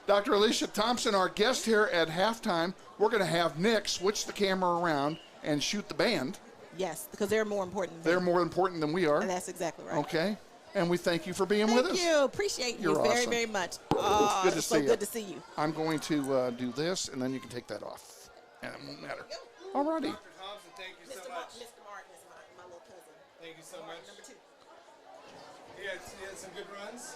Dr. Alicia Thompson, our guest here at halftime. We're going to have Nick switch the camera around and shoot the band. Yes, because they're more important. They're more important than we are. And that's exactly right. Okay. And we thank you for being with us. Thank you. Appreciate you You're very, awesome. very much. Oh, it's so good to see you. I'm going to do this, and then you can take that off. And it won't matter. All righty. Dr. Thompson, thank you so much. Mr. Martin is my little cousin. Thank you so much. Number 2. He had some good runs.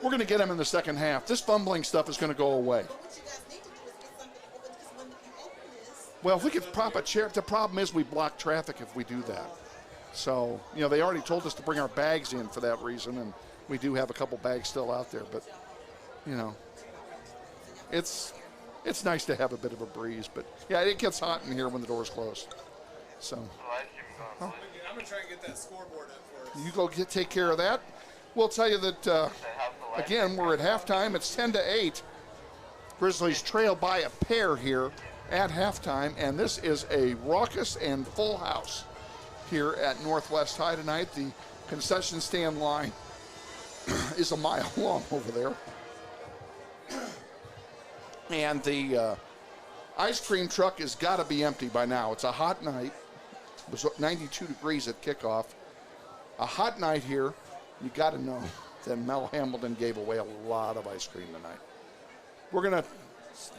We're going to get him in the second half. This fumbling stuff is going to go away. But what you guys need to do is get something open, because when you open this. Well, if we could prop a chair, the problem is we block traffic if we do that. So, they already told us to bring our bags in for that reason, and we do have a couple bags still out there. But, it's nice to have a bit of a breeze. But, yeah, it gets hot in here when the door's closed. So, I'm going to try and get that scoreboard up for us. you go take care of that. We'll tell you that, again, we're at halftime. It's 10-8. Grizzlies trail by a pair here at halftime, and this is a raucous and full house here at Northwest High tonight. The concession stand line is a mile long over there. And the ice cream truck has got to be empty by now. It's a hot night. It was 92 degrees at kickoff. A hot night here. You got to know that Mel Hamilton gave away a lot of ice cream tonight. We're going to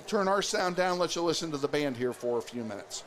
turn our sound down, let you listen to the band here for a few minutes.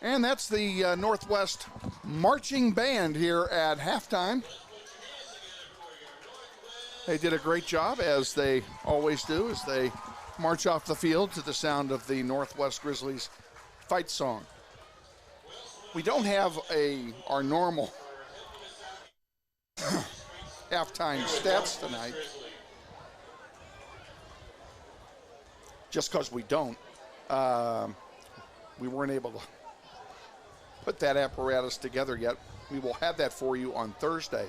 And that's the Northwest Marching Band here at halftime. They did a great job, as they always do, as they march off the field to the sound of the Northwest Grizzlies fight song. We don't have our normal halftime stats tonight, just because we don't. We weren't able to put that apparatus together yet. We will have that for you on Thursday.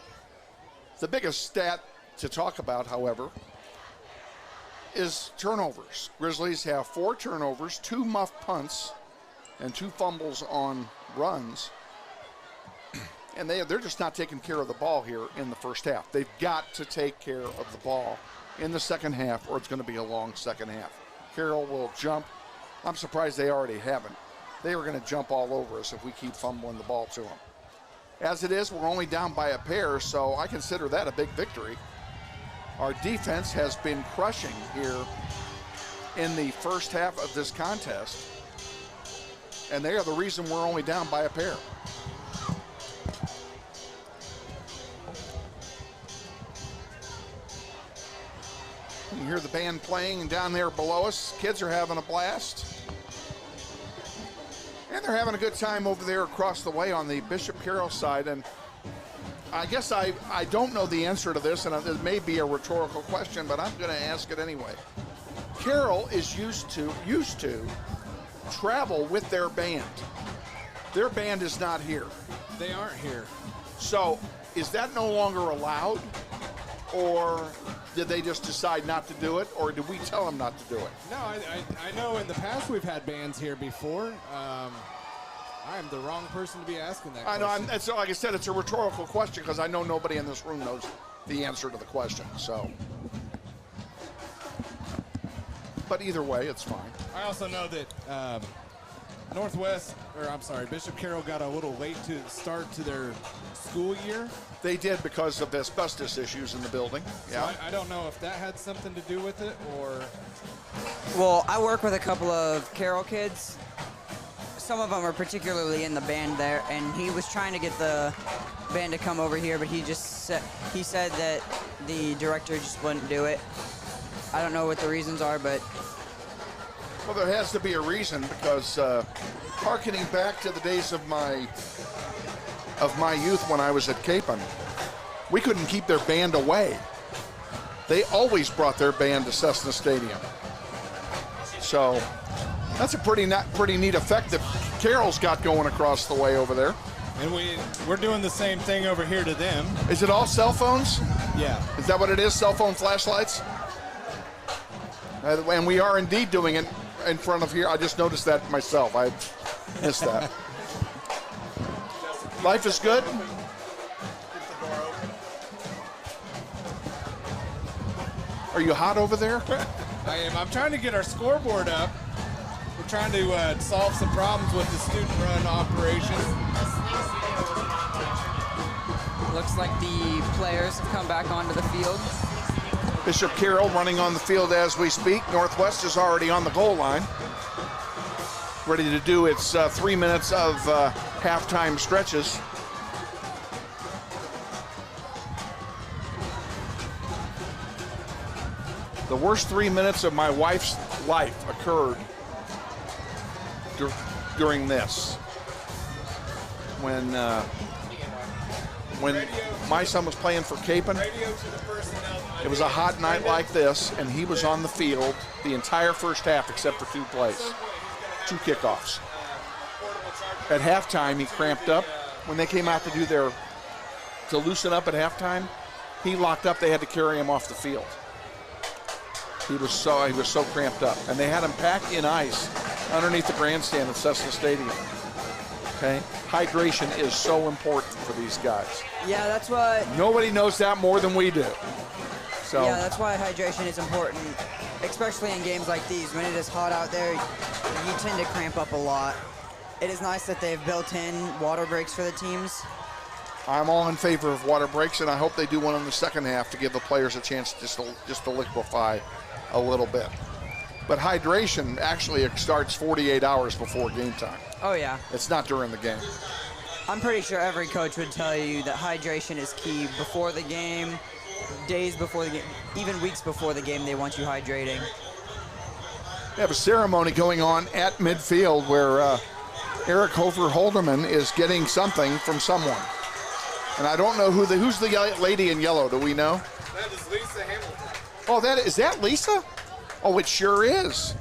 The biggest stat to talk about, however, is turnovers. Grizzlies have 4 turnovers, 2 muffed punts, and 2 fumbles on runs. And they're just not taking care of the ball here in the first half. They've got to take care of the ball in the second half, or it's going to be a long second half. Carroll will jump. I'm surprised they already haven't. They are going to jump all over us if we keep fumbling the ball to them. As it is, we're only down by a pair, so I consider that a big victory. Our defense has been crushing here in the first half of this contest, and they are the reason we're only down by a pair. You hear the band playing down there below us. Kids are having a blast. And they're having a good time over there across the way on the Bishop Carroll side. And I guess I don't know the answer to this, and it may be a rhetorical question, but I'm going to ask it anyway. Carroll is used to travel with their band. Their band is not here. They aren't here. So is that no longer allowed? Or did they just decide not to do it, or did we tell them not to do it? No, I know in the past we've had bands here before. I am the wrong person to be asking that question. I know, so like I said, it's a rhetorical question because I know nobody in this room knows the answer to the question. So, but either way, it's fine. I also know that Bishop Carroll got a little late to start to their school year. They did because of asbestos issues in the building. Yeah. So I don't know if that had something to do with it or. Well, I work with a couple of Carroll kids. Some of them are particularly in the band there, and he was trying to get the band to come over here, but he said that the director just wouldn't do it. I don't know what the reasons are, but. Well, there has to be a reason, because harkening back to the days of my youth when I was at Capon, we couldn't keep their band away. They always brought their band to Cessna Stadium. So that's a pretty neat effect that Carroll's got going across the way over there. And we're doing the same thing over here to them. Is it all cell phones? Yeah. Is that what it is, cell phone flashlights? And we are indeed doing it in front of here. I just noticed that myself. I missed that. Life is good. Are you hot over there? I am. I'm trying to get our scoreboard up. We're trying to solve some problems with the student-run operation. Looks like the players have come back onto the field. Bishop Carroll running on the field as we speak. Northwest is already on the goal line, ready to do its 3 minutes of halftime stretches. The worst 3 minutes of my wife's life occurred during this. When my son was playing for Capon, it was a hot night like this, and he was on the field the entire first half except for 2 plays, 2 kickoffs. At halftime, he cramped up. When they came out to loosen up at halftime, he locked up. They had to carry him off the field. He was so cramped up, and they had him packed in ice underneath the grandstand at Cessna Stadium. Okay, hydration is so important for these guys. Yeah, that's what. Nobody knows that more than we do. So. Yeah, that's why hydration is important, especially in games like these. When it is hot out there, you tend to cramp up a lot. It is nice that they've built in water breaks for the teams. I'm all in favor of water breaks, and I hope they do one in the second half to give the players a chance just to liquefy a little bit. But hydration actually starts 48 hours before game time. Oh, yeah. It's not during the game. I'm pretty sure every coach would tell you that hydration is key before the game, days before the game, even weeks before the game. They want you hydrating. We have a ceremony going on at midfield where Eric Hofer Holderman is getting something from someone. And I don't know who's the lady in yellow. Do we know? That is Lisa Hamilton. Oh, is that Lisa? Oh, it sure is.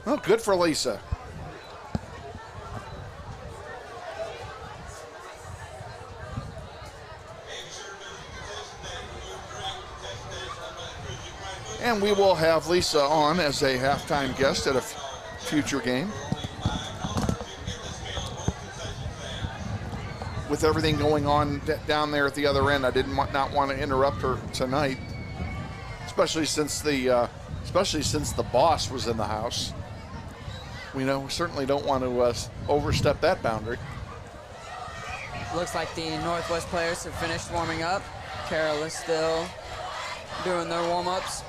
Oh, good for Lisa. And we will have Lisa on as a halftime guest at a future game. With everything going on down there at the other end, I did not want to interrupt her tonight, especially since the boss was in the house. We certainly don't want to overstep that boundary. Looks like the Northwest players have finished warming up. Carroll is still doing their warm-ups.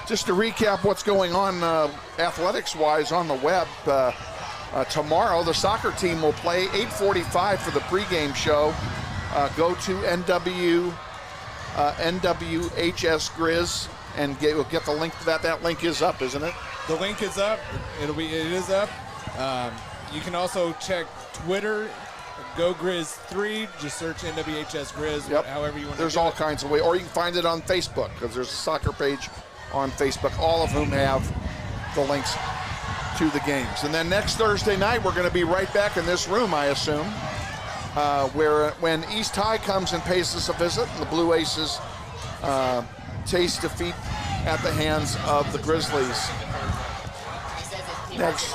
Just to recap what's going on athletics-wise on the web, tomorrow the soccer team will play 8:45 for the pregame show. Go to NWHS Grizz and you'll get the link to that. That link is up, isn't it? The link is up. It is up. You can also check Twitter, Go Grizz 3. Just search NWHS Grizz. Yep. However you want. There's all kinds of ways, or you can find it on Facebook because there's a soccer page on Facebook, all of whom have the links to the games. And then next Thursday night, we're going to be right back in this room, I assume, when East High comes and pays us a visit, and the Blue Aces taste defeat at the hands of the Grizzlies next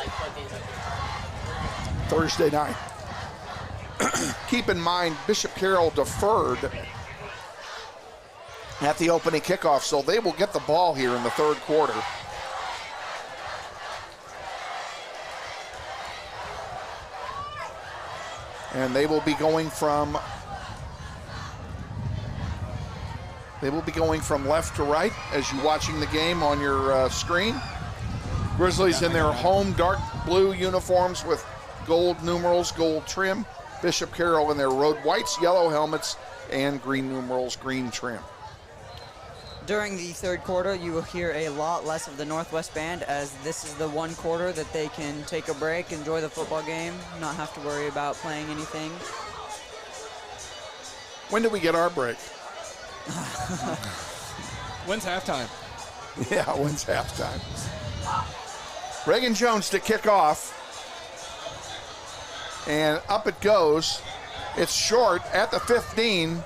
Thursday night. Keep in mind, Bishop Carroll deferred at the opening kickoff, so they will get the ball here in the third quarter. And they will be going from left to right as you're watching the game on your screen. Grizzlies in their home dark blue uniforms with gold numerals, gold trim. Bishop Carroll in their road whites, yellow helmets, and green numerals, green trim. During the third quarter, you will hear a lot less of the Northwest Band, as this is the one quarter that they can take a break, enjoy the football game, not have to worry about playing anything. When do we get our break? When's halftime? Yeah, when's halftime? Reagan Jones to kick off. And up it goes. It's short at the 15.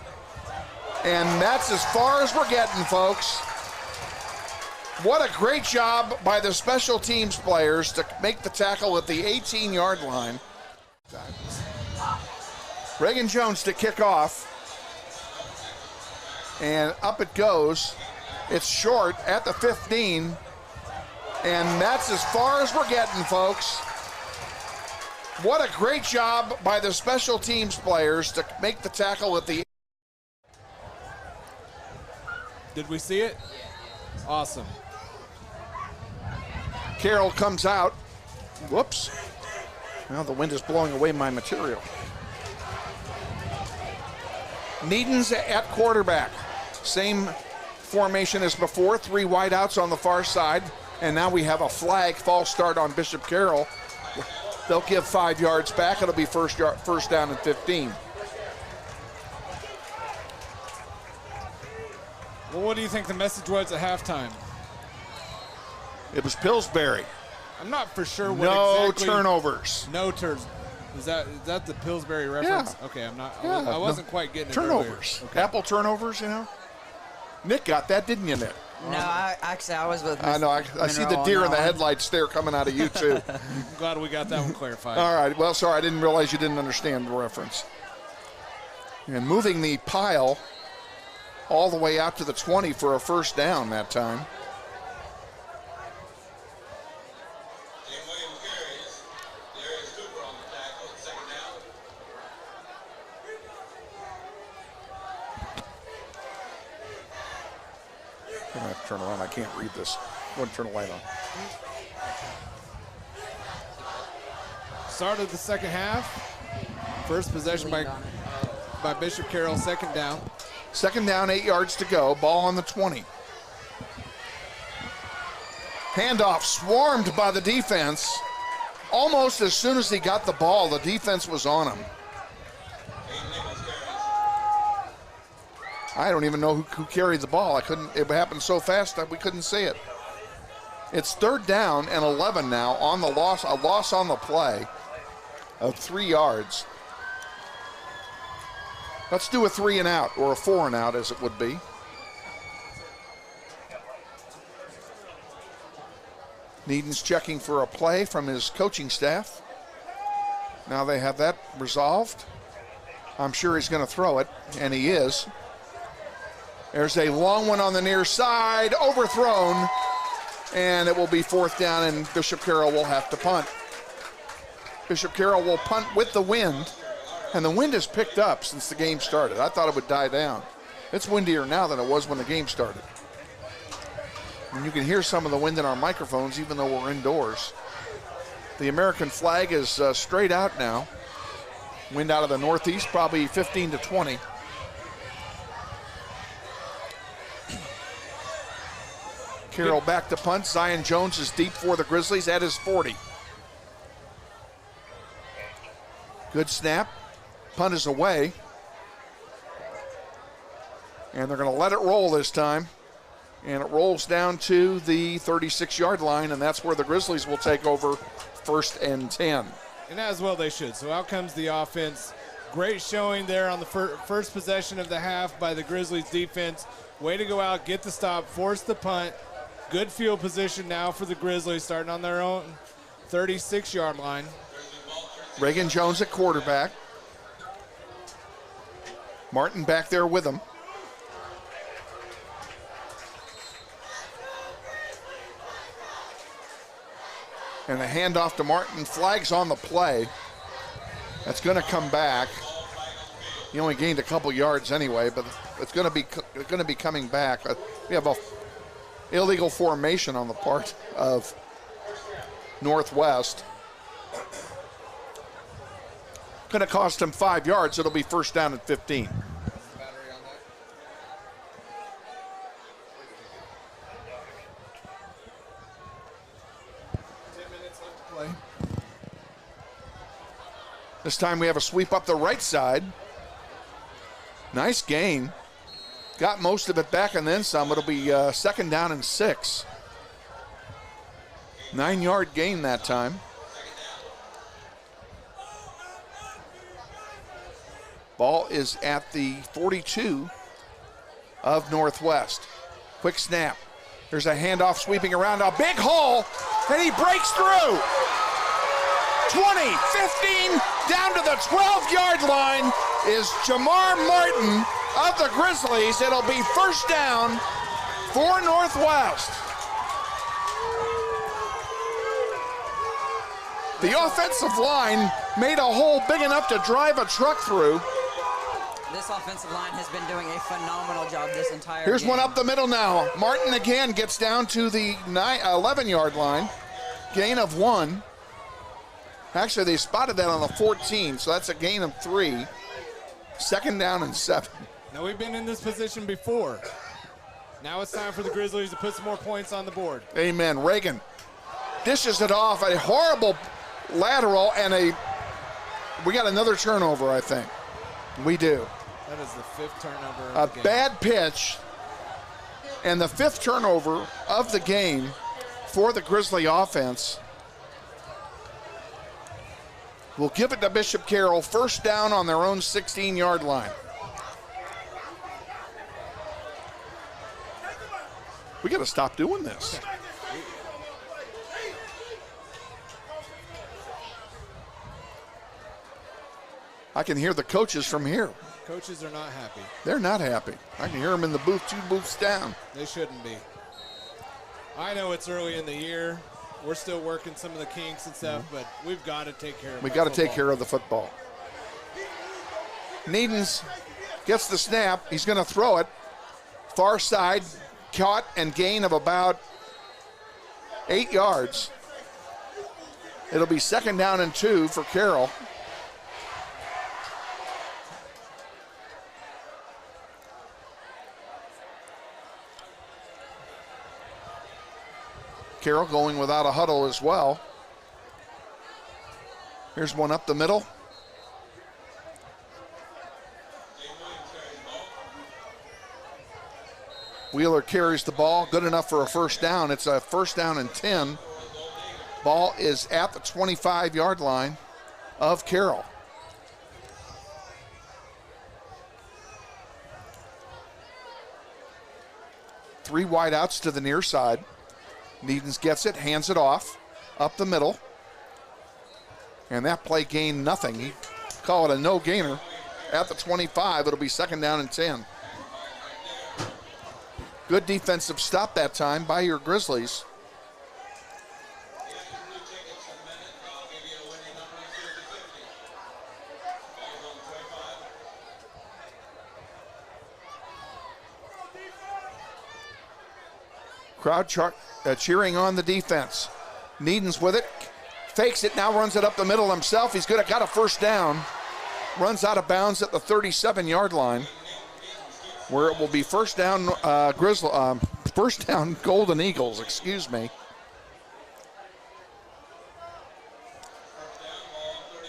And that's as far as we're getting, folks. What a great job by the special teams players to make the tackle at the 18-yard line. Reagan Jones to kick off. And up it goes. It's short at the 15. And that's as far as we're getting, folks. What a great job by the special teams players to make the tackle at the... Did we see it? Awesome. Carroll comes out. Whoops. Well, the wind is blowing away my material. Needon's at quarterback. Same formation as before. 3 wideouts on the far side. And now we have a flag, false start on Bishop Carroll. They'll give 5 yards back. It'll be first down and 15. Well, what do you think the message was at halftime? It was Pillsbury. I'm not for sure what No exactly. turnovers. No turns. Is that the Pillsbury reference? Yeah. Okay, I'm not. Yeah, I wasn't quite getting it. Turnovers. Earlier. Okay. Apple turnovers, you know. Nick got that, didn't you, Nick? No, I was with Mr. I know. I see the deer in the headlights there coming out of you, too. I'm glad we got that one clarified. All right. Well, sorry. I didn't realize you didn't understand the reference. And moving the pile all the way out to the 20 for a first down that time. turn around. I can't read this. Go ahead and turn the light on. Start of the second half. First possession by Bishop Carroll, second down. Second down, 8 yards to go. Ball on the 20. Handoff swarmed by the defense. Almost as soon as he got the ball, the defense was on him. I don't even know who carried the ball. It happened so fast that we couldn't see it. It's third down and 11 now on the loss, a loss on the play of 3 yards. Let's do a 3 and out, or a 4 and out as it would be. Needon's checking for a play from his coaching staff. Now they have that resolved. I'm sure he's going to throw it, and he is. There's a long one on the near side, overthrown, and it will be fourth down, and Bishop Carroll will have to punt. Bishop Carroll will punt with the wind, and the wind has picked up since the game started. I thought it would die down. It's windier now than it was when the game started. And you can hear some of the wind in our microphones even though we're indoors. The American flag is straight out now. Wind out of the northeast, probably 15 to 20. Carroll back to punt. Zion Jones is deep for the Grizzlies at his 40. Good snap. Punt is away. And they're going to let it roll this time. And it rolls down to the 36-yard line, and that's where the Grizzlies will take over, first and 10. And as well they should. So out comes the offense. Great showing there on the first possession of the half by the Grizzlies defense. Way to go out, get the stop, force the punt. Good field position now for the Grizzlies, starting on their own 36-yard line. Reagan Jones at quarterback. Martin back there with him. And the handoff to Martin. Flags on the play. That's going to come back. He only gained a couple yards anyway, but it's going to be coming back. We have a illegal formation on the part of Northwest. Going to cost him 5 yards. It'll be first down at 15. This time we have a sweep up the right side. Nice gain. Got most of it back and then some. It'll be second down and 6. 9-yard gain that time. Ball is at the 42 of Northwest. Quick snap. There's a handoff sweeping around. A big hole, and he breaks through. 20, 15, down to the 12-yard line is Jamar Martin of the Grizzlies. It'll be first down for Northwest. The offensive line made a hole big enough to drive a truck through. This offensive line has been doing a phenomenal job this entire Here's game. one up the middle now. Martin again gets down to the 11-yard line. Gain of 1. Actually, they spotted that on the 14, so that's a gain of 3. Second down and 7. Now, we've been in this position before. Now it's time for the Grizzlies to put some more points on the board. Amen. Reagan dishes it off. A horrible lateral, and we got another turnover, I think. We do. That is the 5th turnover of the game. A bad pitch, and the 5th turnover of the game for the Grizzly offense. We'll give it to Bishop Carroll. First down on their own 16-yard line. We got to stop doing this. I can hear the coaches from here. Coaches are not happy. They're not happy. I can hear them in the booth 2 booths down. They shouldn't be. I know it's early in the year. We're still working some of the kinks and stuff, but we've got to take care of it. We've got to take care of the football. Needens gets the snap. He's going to throw it. Far side. caught and gain of about 8 yards. It'll be 2nd down and 2 for Carroll. Carroll going without a huddle as well. Here's one up the middle. Wheeler carries the ball, good enough for a 1st down. It's a 1st down and 10. Ball is at the 25-yard line of Carroll. Three wideouts to the near side. Needens gets it, hands it off, up the middle. And that play gained nothing. He call it a no-gainer at the 25. It'll be 2nd down and 10. Good defensive stop that time by your Grizzlies. Crowd cheering on the defense. Needens with it, fakes it, now runs it up the middle himself. He's got a 1st down. Runs out of bounds at the 37-yard line, where it will be 1st down 1st down Golden Eagles, excuse me.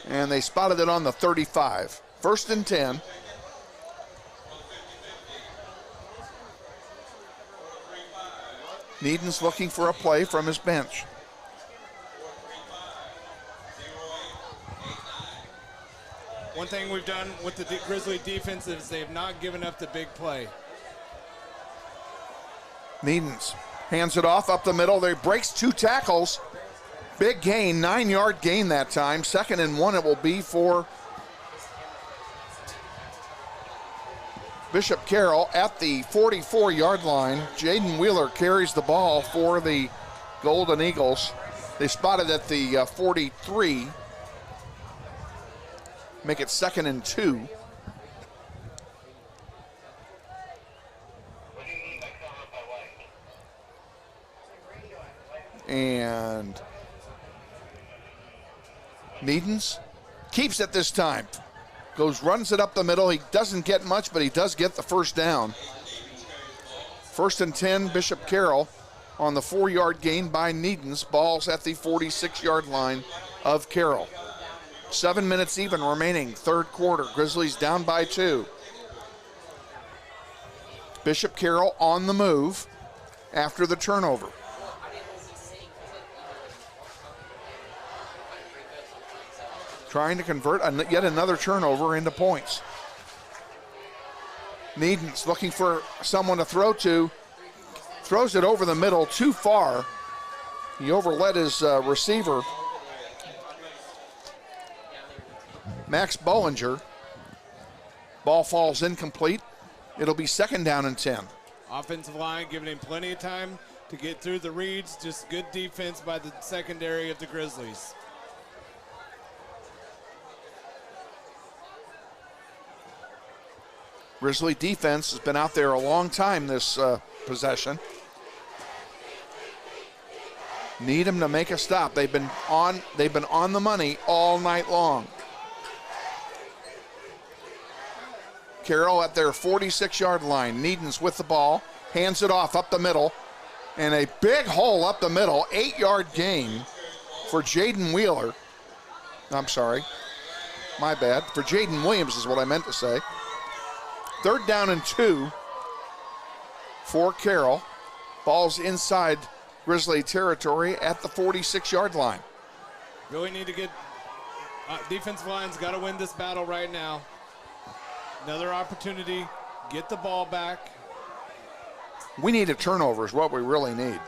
And they spotted it on the 35. 1st and 10. Needens looking for a play from his bench. One thing we've done with the Grizzly defense is they've not given up the big play. Needens hands it off up the middle. They breaks 2 tackles. Big gain, 9-yard gain that time. 2nd and 1 it will be for Bishop Carroll at the 44-yard line. Jaden Wheeler carries the ball for the Golden Eagles. They spotted at the 43. Make it 2nd and 2. And Needens keeps it this time. Runs it up the middle. He doesn't get much, but he does get the 1st down. 1st and 10, Bishop Carroll on the 4-yard gain by Needens. Ball's at the 46-yard line of Carroll. 7 minutes even remaining, 3rd quarter. Grizzlies down by 2. Bishop Carroll on the move after the turnover. Trying to convert yet another turnover into points. Needens looking for someone to throw to. Throws it over the middle too far. He overled his receiver, Max Bollinger. Ball falls incomplete. It'll be 2nd down and 10. Offensive line giving him plenty of time to get through the reads. Just good defense by the secondary of the Grizzlies. Grizzly defense has been out there a long time this possession. Need them to make a stop. They've been on the money all night long. Carroll at their 46-yard line. Needens with the ball, hands it off up the middle, and a big hole up the middle. 8-yard gain for Jaden Wheeler. I'm sorry, my bad. For Jaden Williams is what I meant to say. 3rd down and 2 for Carroll. Ball's inside Grizzly territory at the 46-yard line. Really need to get defensive line's got to win this battle right now. Another opportunity, get the ball back. We need a turnover is what we really need.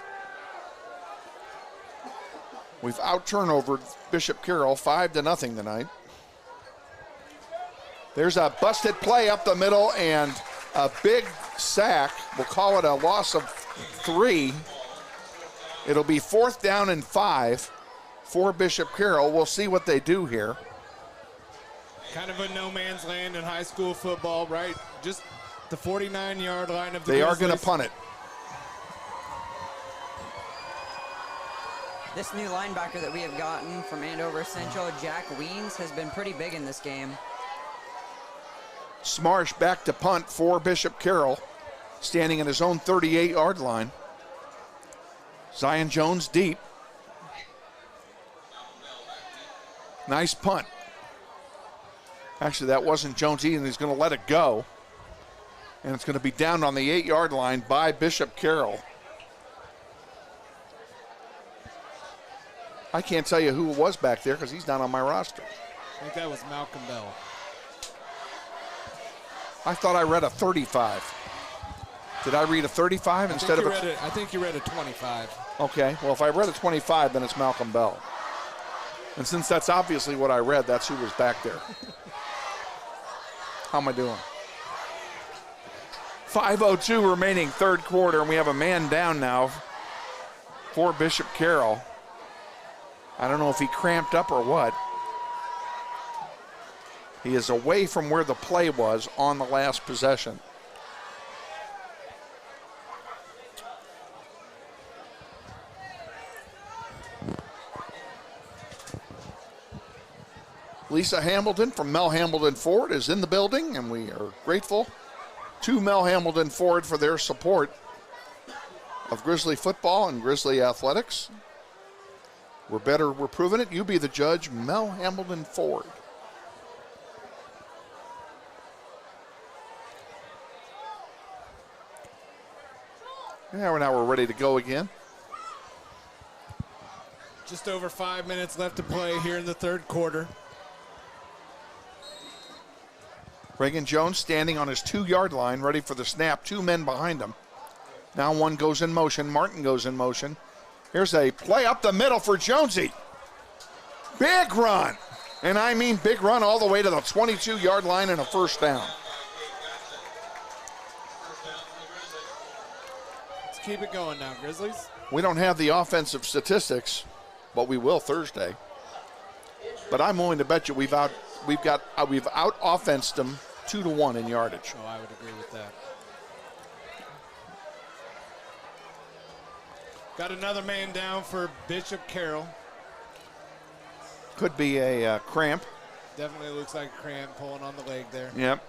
We've out-turnovered Bishop Carroll 5-0 tonight. There's a busted play up the middle and a big sack. We'll call it a loss of 3. It'll be 4th down and 5 for Bishop Carroll. We'll see what they do here. Kind of a no man's land in high school football, right? Just the 49-yard line of the They Grizzlies. are going to punt it. This new linebacker that we have gotten from Andover Central, Jack Weens, has been pretty big in this game. Smarsh back to punt for Bishop Carroll, standing in his own 38-yard line. Zion Jones deep. Nice punt. Actually, that wasn't Jones either. He's going to let it go. And it's going to be down on the 8-yard line by Bishop Carroll. I can't tell you who it was back there because he's not on my roster. I think that was Malcolm Bell. I thought I read a 35. Did I read a 35 instead of a... I think you read a 25. Okay, well, if I read a 25, then it's Malcolm Bell. And since that's obviously what I read, that's who was back there. How am I doing? 5:02 remaining, third quarter, and we have a man down now for Bishop Carroll. I don't know if he cramped up or what. He is away from where the play was on the last possession. Lisa Hamilton from Mel Hamilton Ford is in the building, and we are grateful to Mel Hamilton Ford for their support of Grizzly football and Grizzly athletics. We're better, we're proving it. You be the judge, Mel Hamilton Ford. Now we're ready to go again. Just over 5 minutes left to play here in the third quarter. Reagan Jones standing on his 2-yard line, ready for the snap. 2 men behind him. Now one goes in motion. Martin goes in motion. Here's a play up the middle for Jonesy. Big run. And I mean big run all the way to the 22-yard line and a first down. Let's keep it going now, Grizzlies. We don't have the offensive statistics, but we will Thursday. But I'm willing to bet you we've out-offensed them 2-1 in yardage. Oh, I would agree with that. Got another man down for Bishop Carroll. Could be a cramp. Definitely looks like a cramp pulling on the leg there. Yep.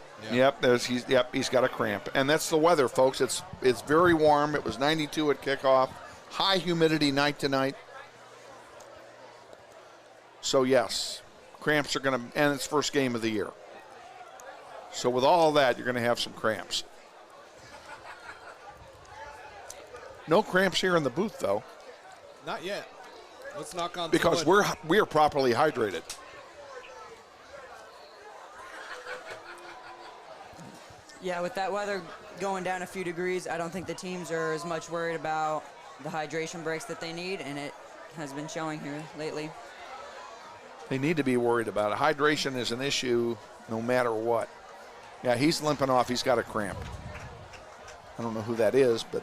He's got a cramp, and that's the weather, folks. It's very warm. It was 92 at kickoff. High humidity night tonight. So yes, cramps are going to end its first game of the year. So with all that, you're going to have some cramps. No cramps here in the booth, though. Not yet. Let's knock on because wood. we're properly hydrated. Yeah, with that weather going down a few degrees, I don't think the teams are as much worried about the hydration breaks that they need, and it has been showing here lately. They need to be worried about it. Hydration is an issue no matter what. Yeah, he's limping off. He's got a cramp. I don't know who that is, but...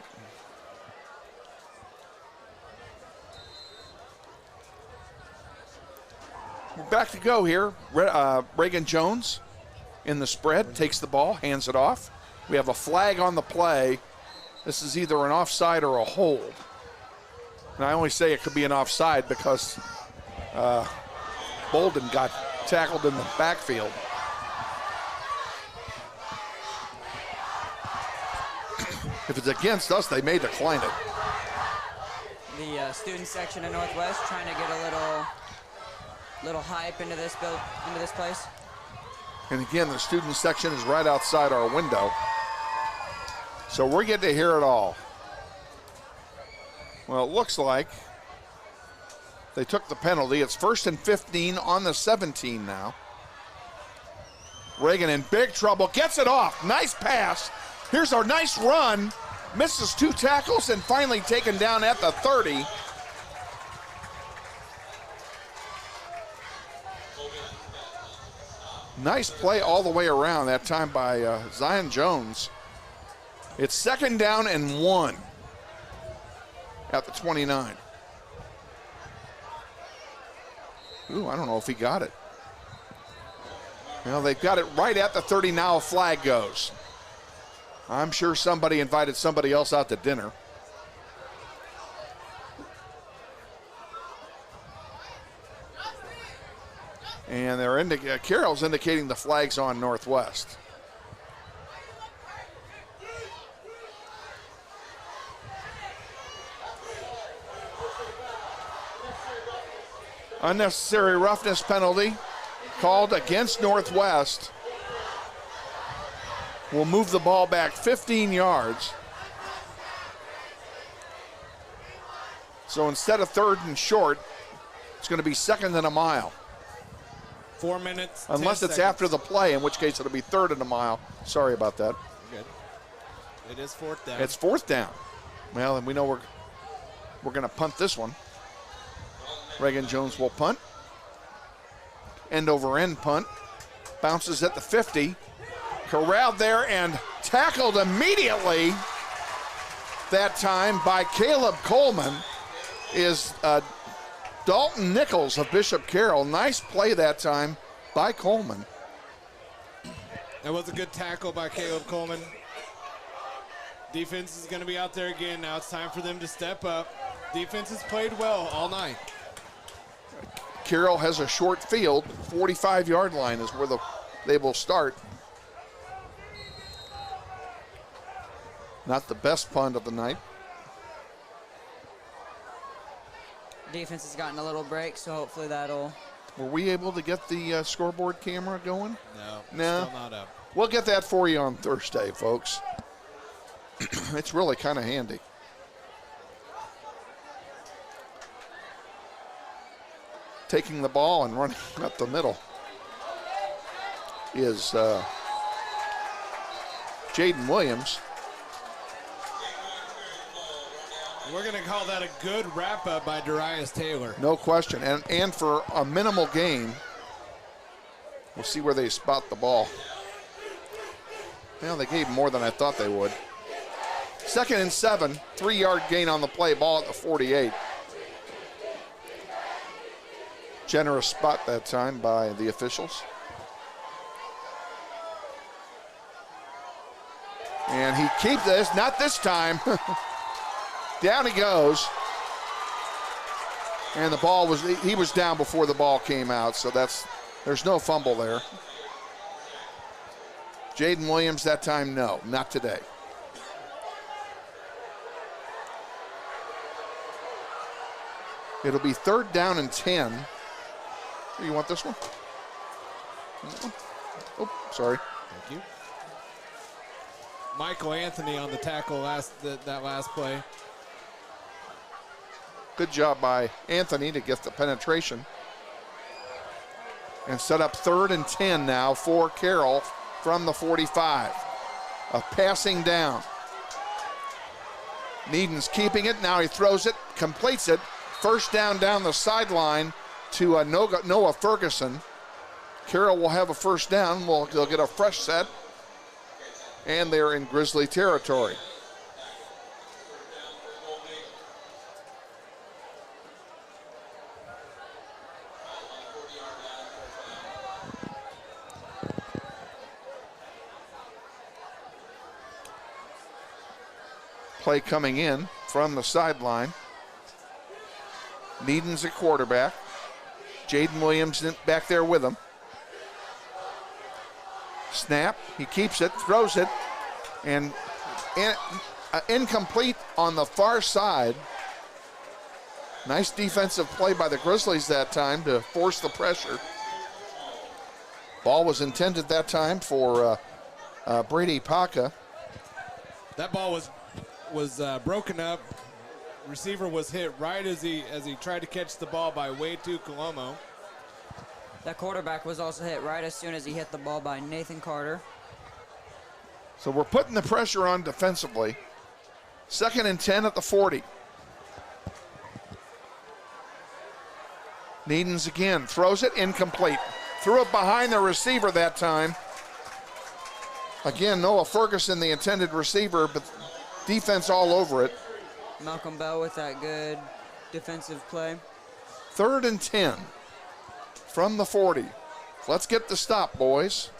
We're back to go here. Reagan Jones in the spread, takes the ball, hands it off. We have a flag on the play. This is either an offside or a hold. And I only say it could be an offside because Bolden got tackled in the backfield. If it's against us, they may decline it. The student section of Northwest trying to get a little hype into this place. And again, the student section is right outside our window. So we're getting to hear it all. Well, it looks like they took the penalty. It's 1st and 15 on the 17 now. Reagan in big trouble, gets it off. Nice pass. Here's our nice run. Misses 2 tackles and finally taken down at the 30. Nice play all the way around, that time by Zion Jones. It's 2nd down and 1 at the 29. Ooh, I don't know if he got it. Well, they've got it right at the 30 now. A flag goes. I'm sure somebody invited somebody else out to dinner. And they're Carroll's indicating the flag's on Northwest. Unnecessary roughness penalty called against Northwest. Will move the ball back 15 yards. So instead of 3rd and short, it's going to be 2nd and a mile. 4 minutes. Unless it's after the play, in which case it'll be 3rd and a mile. Sorry about that. Good. It is 4th down. It's 4th down. Well, and we know we're going to punt this one. Reagan Jones will punt. End over end punt. Bounces at the 50. Corralled there and tackled immediately that time by Caleb Coleman is Dalton Nichols of Bishop Carroll. Nice play that time by Coleman. That was a good tackle by Caleb Coleman. Defense is going to be out there again. Now it's time for them to step up. Defense has played well all night. Carroll has a short field. 45-yard line is where they will start. Not the best punt of the night. Defense has gotten a little break, so hopefully that'll... Were we able to get the scoreboard camera going? No, still not up. We'll get that for you on Thursday, folks. It's really kind of handy. Taking the ball and running up the middle is Jaden Williams. We're going to call that a good wrap-up by Darius Taylor. No question. And for a minimal gain, we'll see where they spot the ball. Well, they gave more than I thought they would. 2nd and 7, 3-yard gain on the play, ball at the 48. Generous spot that time by the officials. And he keeps this, not this time. Down he goes. And the ball he was down before the ball came out, so there's no fumble there. Jaden Williams that time, no, not today. It'll be 3rd down and 10. You want this one? Oh, sorry. Thank you. Michael Anthony on the tackle that last play. Good job by Anthony to get the penetration. And set up 3rd and 10 now for Carroll from the 45. A passing down. Needon's keeping it. Now he throws it, completes it. 1st down the sideline to Noah Ferguson. Carroll will have a 1st down. They'll get a fresh set. And they're in Grizzly territory. Play coming in from the sideline. Needon's at quarterback. Jaden Williams back there with him. Snap, he keeps it, throws it, and incomplete on the far side. Nice defensive play by the Grizzlies that time to force the pressure. Ball was intended that time for Brady Paca. That ball was broken up. Receiver was hit right as he tried to catch the ball by Waitu Colomo. That quarterback was also hit right as soon as he hit the ball by Nathan Carter. So we're putting the pressure on defensively. 2nd and 10 at the 40. Needon's again, throws it, incomplete. Threw it behind the receiver that time. Again, Noah Ferguson, the intended receiver, but defense all over it. Malcolm Bell with that good defensive play. 3rd and 10 from the 40. Let's get the stop, boys.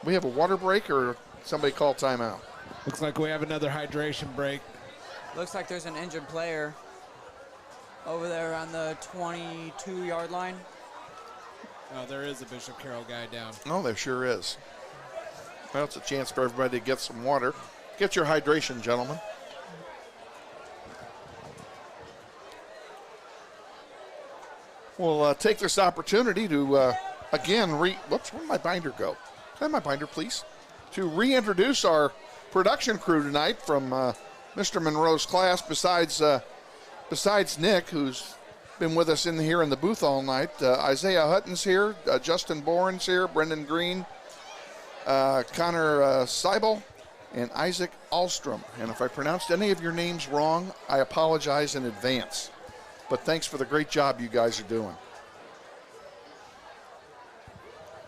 We have a water break or somebody call timeout? Looks like we have another hydration break. Looks like there's an injured player. Over there on the 22-yard line. Oh, there is a Bishop Carroll guy down. Oh, there sure is. Well, it's a chance for everybody to get some water. Get your hydration, gentlemen. We'll take this opportunity to, again, whoops, where'd my binder go? Can I have my binder, please? To reintroduce our production crew tonight from Mr. Monroe's class, besides Nick, who's been with us here in the booth all night. Isaiah Hutton's here, Justin Boren's here, Brendan Green, Connor Seibel, and Isaac Alstrom. And if I pronounced any of your names wrong, I apologize in advance. But thanks for the great job you guys are doing.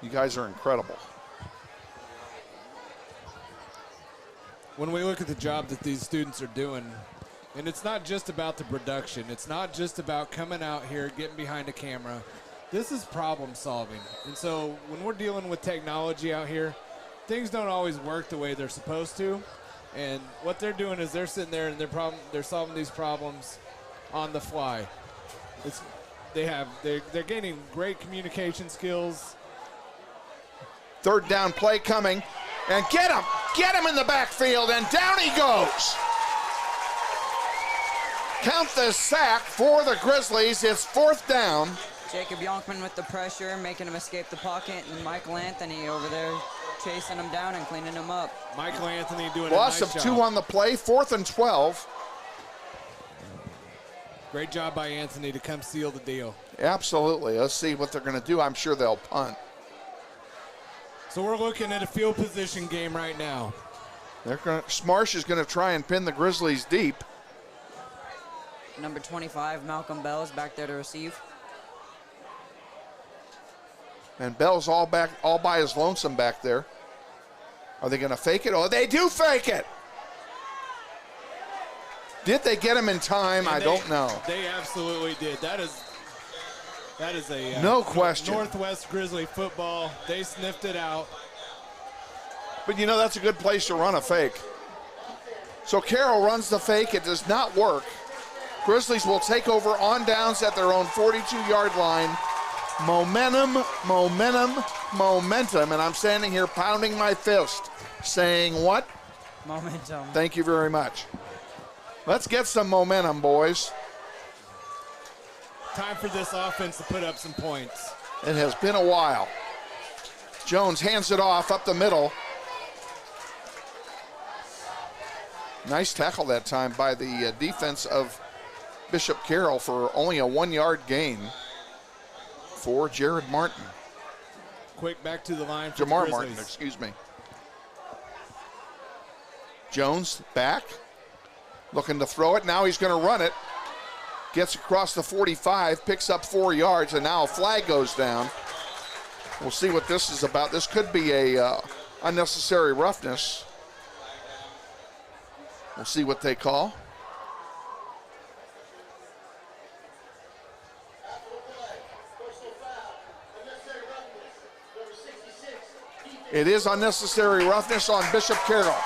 You guys are incredible. When we look at the job that these students are doing, and it's not just about the production, it's not just about coming out here, getting behind a camera. This is problem solving. And so when we're dealing with technology out here, things don't always work the way they're supposed to. And what they're doing is they're sitting there and they're solving these problems on the fly. They're gaining great communication skills. Third down play coming, and get him in the backfield, and down he goes. Count the sack for the Grizzlies. It's fourth down. Jacob Yonkman with the pressure, making him escape the pocket, and Michael Anthony over there chasing him down and cleaning him up. Michael Anthony doing Loss a nice of job. 2 on the play, 4th and 12. Great job by Anthony to come seal the deal. Absolutely. Let's see what they're going to do. I'm sure they'll punt. So we're looking at a field position game right now. Smarsh is going to try and pin the Grizzlies deep. Number 25, Malcolm Bell's back there to receive. And Bell's all by his lonesome back there. Are they going to fake it? Oh, they do fake it. Did they get him in time? I don't know. They absolutely did. That is a no question. Northwest Grizzly football. They sniffed it out. But you know, that's a good place to run a fake. So Carroll runs the fake. It does not work. Grizzlies will take over on downs at their own 42-yard line. Momentum, momentum, momentum. And I'm standing here pounding my fist, saying what? Momentum. Thank you very much. Let's get some momentum, boys. Time for this offense to put up some points. It has been a while. Jones hands it off up the middle. Nice tackle that time by the defense of Bishop Carroll for only a 1-yard gain for Jared Martin. Quick back to the line for Jamar the Martin, excuse me. Jones back, looking to throw it. Now he's going to run it. Gets across the 45, picks up 4 yards, and now a flag goes down. We'll see what this is about. This could be a unnecessary roughness. We'll see what they call. It is unnecessary roughness on Bishop Carroll.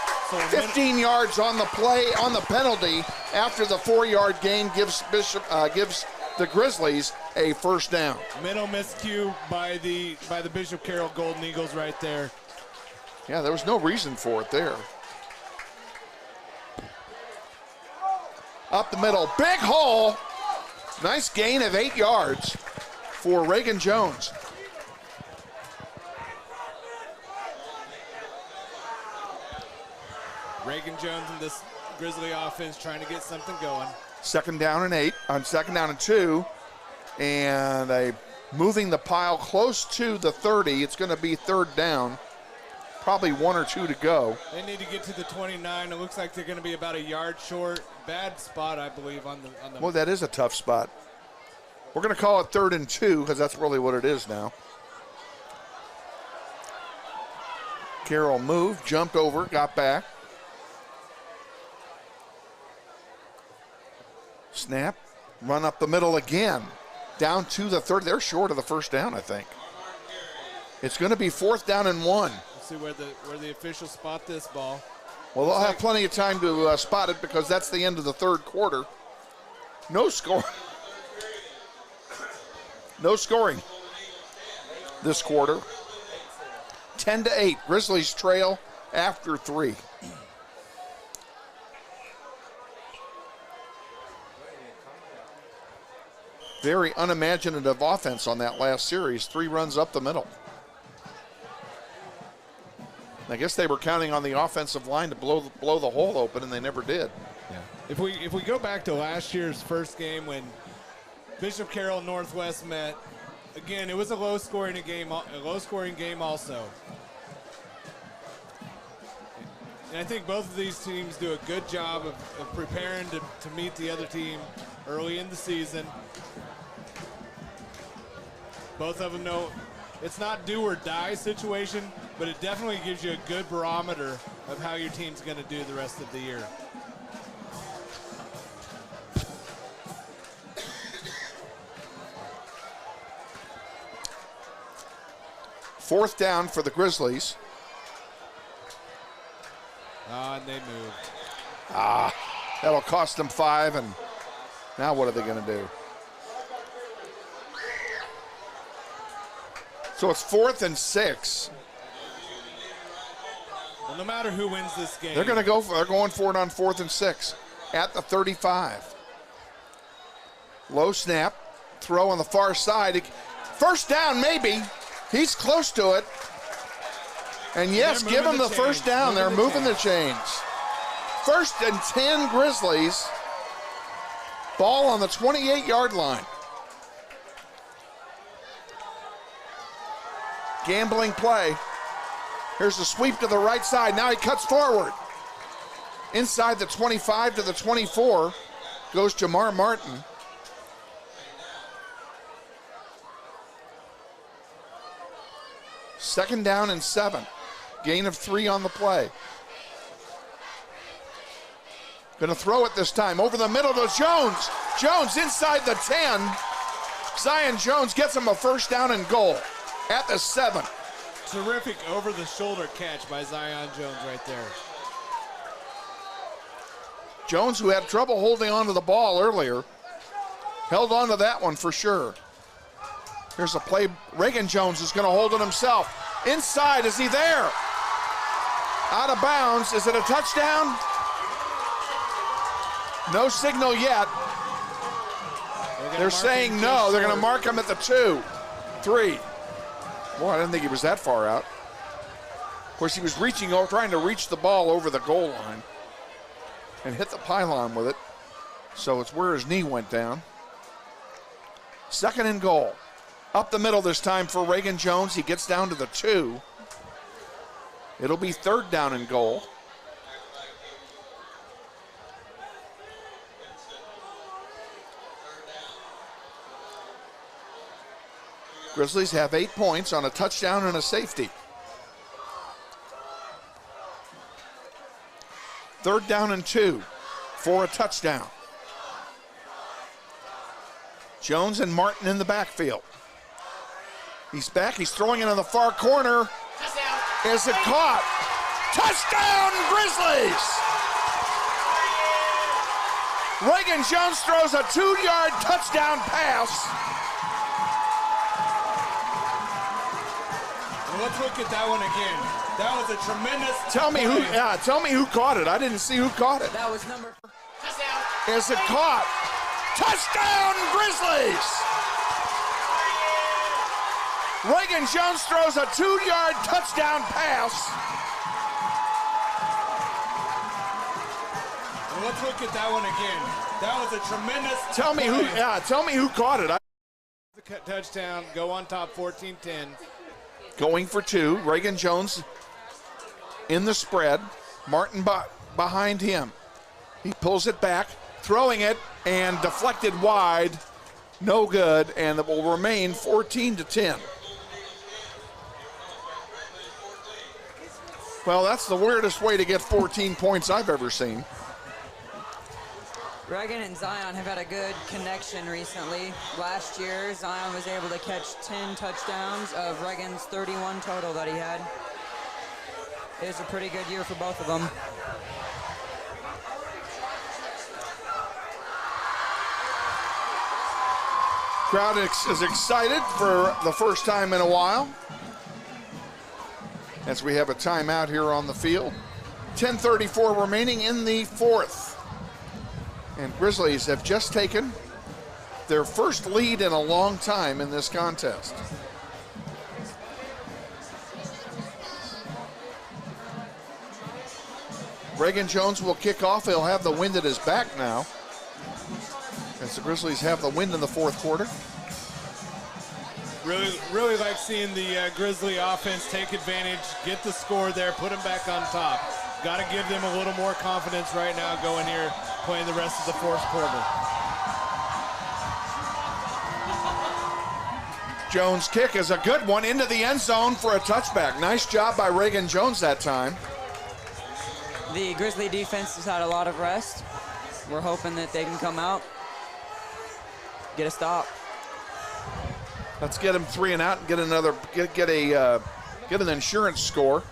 15 yards on the play, on the penalty, after the 4-yard gain gives the Grizzlies a first down. Mental miscue by the Bishop Carroll Golden Eagles right there. Yeah, there was no reason for it there. Up the middle, big hole. Nice gain of 8 yards for Reagan Jones. Reagan Jones and this Grizzly offense trying to get something going. 2nd down and 2. And moving the pile close to the 30. It's going to be 3rd down. Probably 1 or 2 to go. They need to get to the 29. It looks like they're going to be about a yard short. Bad spot, I believe, on the. Well, that is a tough spot. We're going to call it 3rd and 2 because that's really what it is now. Carroll moved, jumped over, got back. Snap, run up the middle again. Down to the 30. They're short of the first down, I think. It's going to be 4th down and 1. Let's see where the officials spot this ball. Well, they'll have plenty of time to spot it because that's the end of the 3rd quarter. No score. No scoring this quarter. 10-8. Grizzlies trail after 3. Very unimaginative offense on that last series. 3 runs up the middle. I guess they were counting on the offensive line to blow the hole open, and they never did. Yeah. If we go back to last year's first game when Bishop Carroll and Northwest met, again, it was a low-scoring game also. And I think both of these teams do a good job of preparing to meet the other team early in the season. Both of them know it's not do or die situation, but it definitely gives you a good barometer of how your team's going to do the rest of the year. Fourth down for the Grizzlies. And they moved. That'll cost them 5, and now what are they going to do? So it's 4th and 6. Well, no matter who wins this game, They're going for it on 4th and 6 at the 35. Low snap, throw on the far side. First down, maybe. He's close to it. And yes, give him the first down. They're moving the chains. 1st and 10 Grizzlies. Ball on the 28-yard line. Gambling play. Here's the sweep to the right side. Now he cuts forward. Inside the 25 to the 24 goes Jamar Martin. Second down and 7. Gain of 3 on the play. Gonna throw it this time. Over the middle to Jones. Jones inside the 10. Zion Jones gets him a first down and goal at the 7. Terrific over-the-shoulder catch by Zion Jones right there. Jones, who had trouble holding on to the ball earlier, held on to that one for sure. Here's a play. Reagan Jones is going to hold it himself. Inside, is he there? Out of bounds. Is it a touchdown? No signal yet. They're saying no. They're going to mark him at the 2, 3. Boy, I didn't think he was that far out. Of course, he was trying to reach the ball over the goal line and hit the pylon with it. So it's where his knee went down. 2nd and goal. Up the middle this time for Reagan Jones. He gets down to the 2. It'll be 3rd down and goal. Grizzlies have 8 points on a touchdown and a safety. 3rd down and 2 for a touchdown. Jones and Martin in the backfield. He's back. He's throwing it in the far corner. Touchdown. Is it caught? Touchdown, Grizzlies! Reagan Jones throws a 2-yard touchdown pass. Well, let's look at that one again. That was a tremendous Tell me who caught it. I didn't see who caught it. That was number. Touchdown. Is it caught? Touchdown, Grizzlies! Reagan Jones throws a 2-yard touchdown pass. Well, let's look at that one again. That was a tremendous Tell me who caught it. Touchdown, go on top 14-10. Going for 2. Reagan Jones in the spread. Martin behind him. He pulls it back, throwing it, and deflected wide. No good, and it will remain 14-10. Well, that's the weirdest way to get 14 points I've ever seen. Reagan and Zion have had a good connection recently. Last year, Zion was able to catch 10 touchdowns of Reagan's 31 total that he had. It was a pretty good year for both of them. Crowd is excited for the first time in a while as we have a timeout here on the field. 10:34 remaining in the fourth. And Grizzlies have just taken their first lead in a long time in this contest. Reagan Jones will kick off. He'll have the wind at his back now, as the Grizzlies have the wind in the fourth quarter. Really like seeing the Grizzly offense take advantage, get the score there, put them back on top. Got to give them a little more confidence right now going here, playing the rest of the fourth quarter. Jones' kick is a good one into the end zone for a touchback. Nice job by Reagan Jones that time. The Grizzly defense has had a lot of rest. We're hoping that they can come out, get a stop. Let's get them 3 and out and get another, get an insurance score.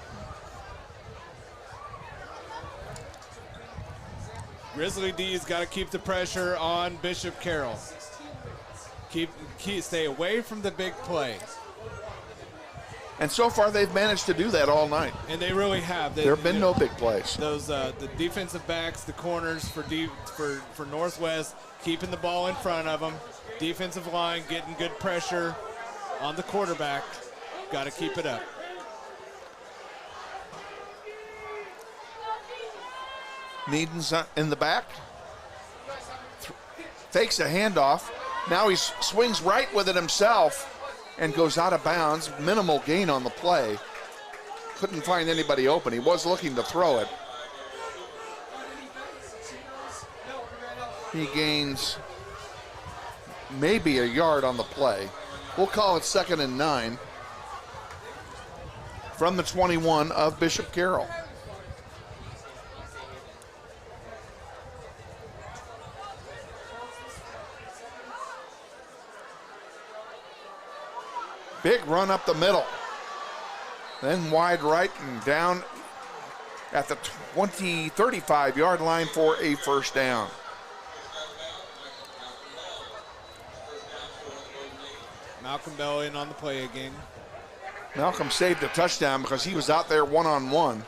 Grizzly D's got to keep the pressure on Bishop Carroll. Stay away from the big play. And so far they've managed to do that all night. And they really have. There have been no big plays. Those the defensive backs, the corners for Northwest, keeping the ball in front of them. Defensive line getting good pressure on the quarterback. Got to keep it up. Needon's in the back. Fakes a handoff. Now he swings right with it himself and goes out of bounds. Minimal gain on the play. Couldn't find anybody open. He was looking to throw it. He gains maybe a yard on the play. We'll call it 2nd and 9 from the 21 of Bishop Carroll. Big run up the middle. Then wide right and down at the 35-yard line for a first down. Malcolm Bell in on the play again. Malcolm saved a touchdown because he was out there one-on-one.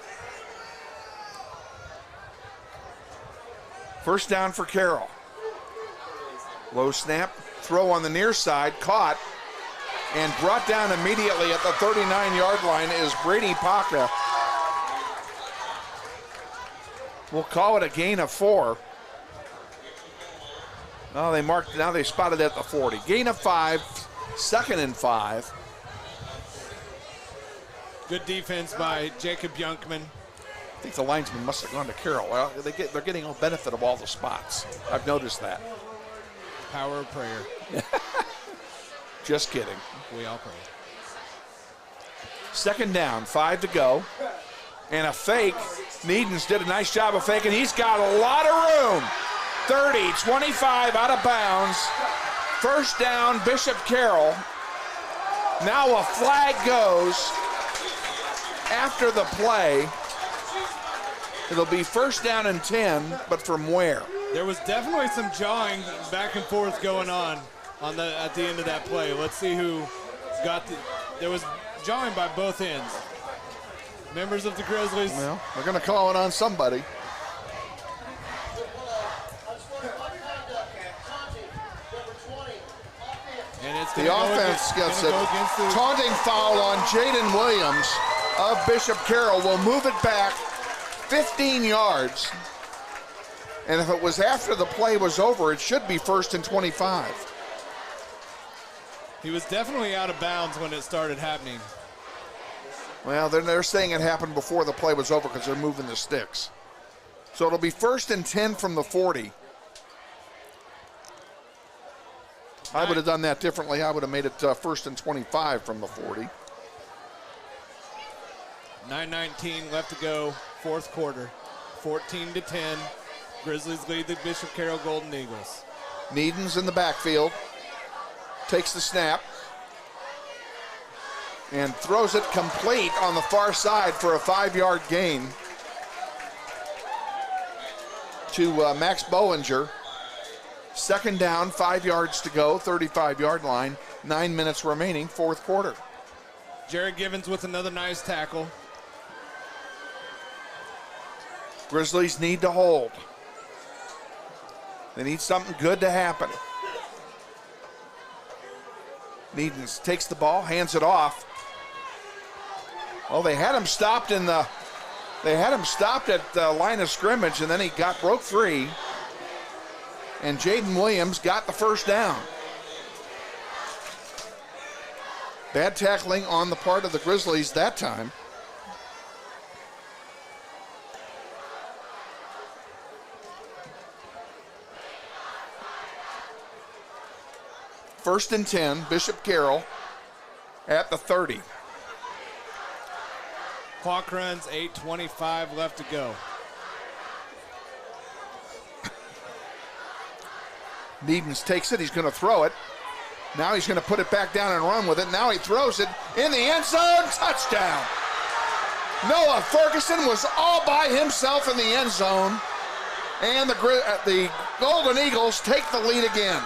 First down for Carroll. Low snap, throw on the near side, caught, and brought down immediately at the 39-yard line is Brady Paca. We'll call it a gain of 4. Oh, now they spotted at the 40. Gain of 5, 2nd and 5. Good defense by Jacob Yunkman. I think the linesman must have gone to Carroll. Well, they're getting a benefit of all the spots. I've noticed that. Power of prayer. Just kidding. We all pray. Second down, 5 to go. And a fake. Needons did a nice job of faking. He's got a lot of room. 30, 25 out of bounds. First down, Bishop Carroll. Now a flag goes after the play. It'll be first down and 10, but from where? There was definitely some jawing back and forth going on at the end of that play. Let's see who got there was jawing by both ends. Members of the Grizzlies. Well, they're going to call it on somebody. And it's the offense gets a taunting foul on Jaden Williams of Bishop Carroll. Will move it back 15 yards. And if it was after the play was over, it should be 1st and 25. He was definitely out of bounds when it started happening. Well, they're saying it happened before the play was over because they're moving the sticks. So it'll be 1st and 10 from the 40. I would have done that differently. I would have made it 1st and 25 from the 40. 9:19 left to go, fourth quarter. 14-10. Grizzlies lead the Bishop Carroll Golden Eagles. Needon's in the backfield. Takes the snap. And throws it complete on the far side for a 5-yard gain to Max Bowinger. Second down, 5 yards to go, 35-yard line, 9 minutes remaining, fourth quarter. Jared Givens with another nice tackle. Grizzlies need to hold. They need something good to happen. Needens takes the ball, hands it off. Well, they had him stopped at the line of scrimmage, and then he broke free. And Jaden Williams got the first down. Bad tackling on the part of the Grizzlies that time. First and 10, Bishop Carroll at the 30. Clock runs, 8:25 left to go. Needens takes it, he's going to throw it. Now he's going to put it back down and run with it. Now he throws it in the end zone, touchdown. Noah Ferguson was all by himself in the end zone, and the Golden Eagles take the lead again.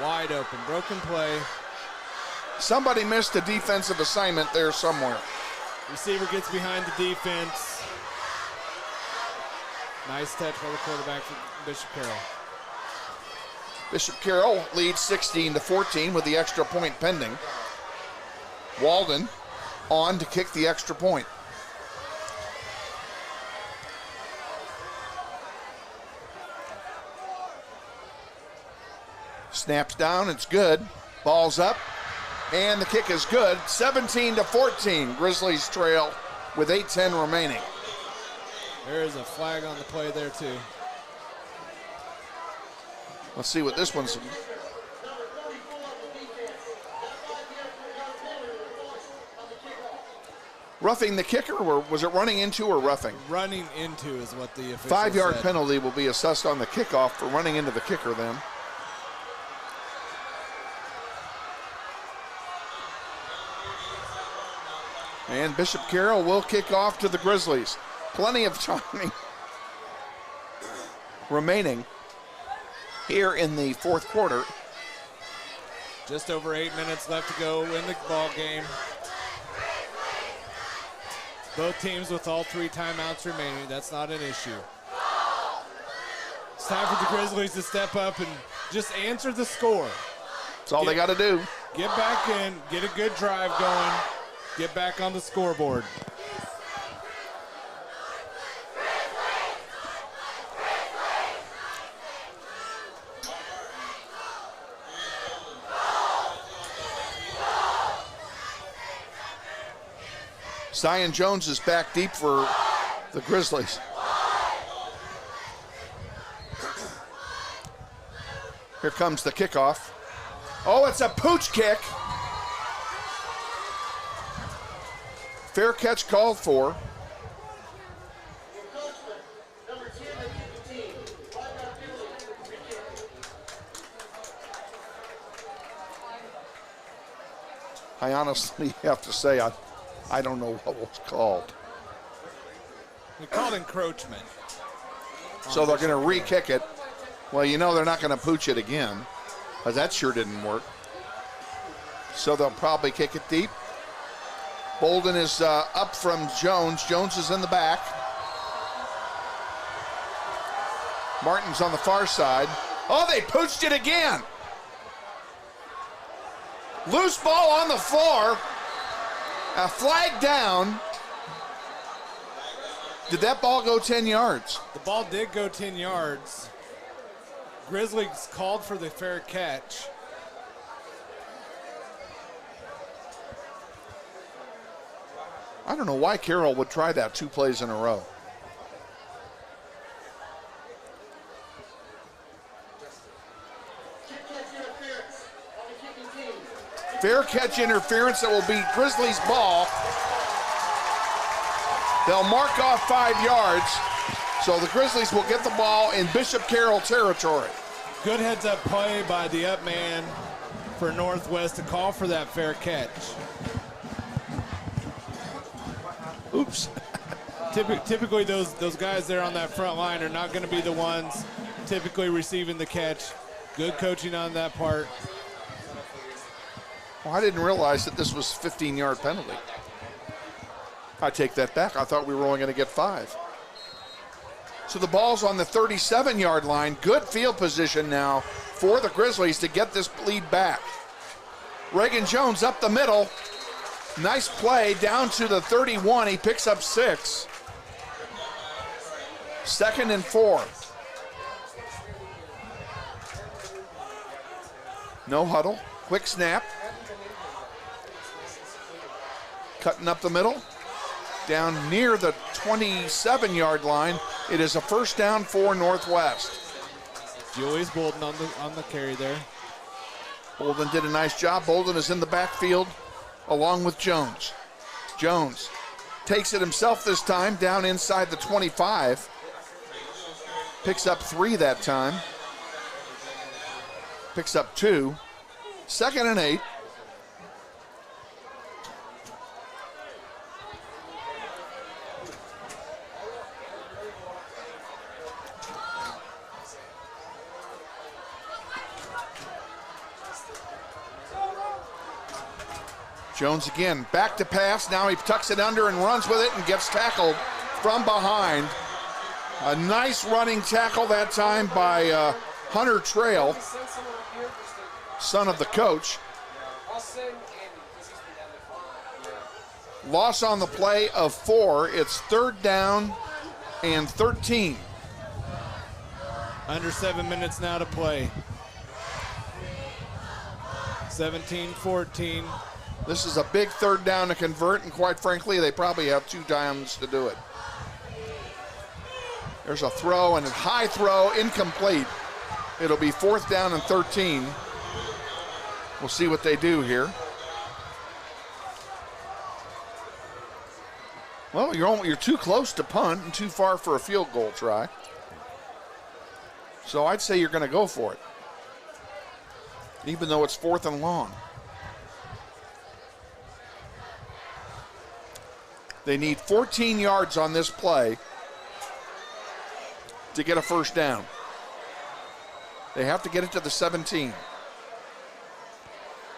Wide open, broken play. Somebody missed a defensive assignment there somewhere. Receiver gets behind the defense. Nice catch by the quarterback for Bishop Carroll. Bishop Carroll leads 16-14 with the extra point pending. Walden on to kick the extra point. Snaps down, it's good. Ball's up, and the kick is good. 17-14, Grizzlies trail with 8:10 remaining. There is a flag on the play there too. Let's see what this one's. Roughing the kicker, or was it running into or roughing? Running into is what the official 5-yard said. penalty will be assessed on the kickoff for running into the kicker then. And Bishop Carroll will kick off to the Grizzlies. Plenty of time remaining here in the fourth quarter. Just over 8 minutes left to go in the ball game. Both teams with all 3 timeouts remaining. That's not an issue. It's time for the Grizzlies to step up and just answer the score. That's all they got to do. Get back in, get a good drive going, get back on the scoreboard. Zion Jones is back deep for the Grizzlies. Here comes the kickoff. Oh, it's a pooch kick. Fair catch called for. I honestly have to say I don't know what was called. We called encroachment. So they're going to re-kick it. Well, you know they're not going to pooch it again, because that sure didn't work. So they'll probably kick it deep. Bolden is up from Jones. Jones is in the back. Martin's on the far side. Oh, they pooched it again. Loose ball on the floor. A flag down. Did that ball go 10 yards? The ball did go 10 yards. Grizzlies called for the fair catch. I don't know why Carroll would try that 2 plays in a row. Fair catch interference. That will be Grizzlies' ball. They'll mark off 5 yards. So the Grizzlies will get the ball in Bishop Carroll territory. Good heads-up play by the up man for Northwest to call for that fair catch. Oops. Typically, those guys there on that front line are not going to be the ones typically receiving the catch. Good coaching on that part. Well, I didn't realize that this was 15-yard penalty. I take that back. I thought we were only going to get 5. So the ball's on the 37-yard line. Good field position now for the Grizzlies to get this lead back. Reagan Jones up the middle. Nice play down to the 31. He picks up 6. 2nd and 4. No huddle. Quick snap. Cutting up the middle. Down near the 27-yard line. It is a first down for Northwest. Julius Bolden on the carry there. Bolden did a nice job. Bolden is in the backfield along with Jones. Jones takes it himself this time down inside the 25. Picks up 3 that time. Picks up 2. 2nd and 8. Jones again, back to pass. Now he tucks it under and runs with it and gets tackled from behind. A nice running tackle that time by Hunter Trail, son of the coach. Loss on the play of 4. It's 3rd down and 13. Under 7 minutes now to play. 17-14. This is a big 3rd down to convert, and quite frankly, they probably have 2 times to do it. There's a throw, and a high throw, incomplete. It'll be 4th down and 13. We'll see what they do here. Well, you're too close to punt and too far for a field goal try. So I'd say you're going to go for it, even though it's 4th and long. They need 14 yards on this play to get a first down. They have to get it to the 17.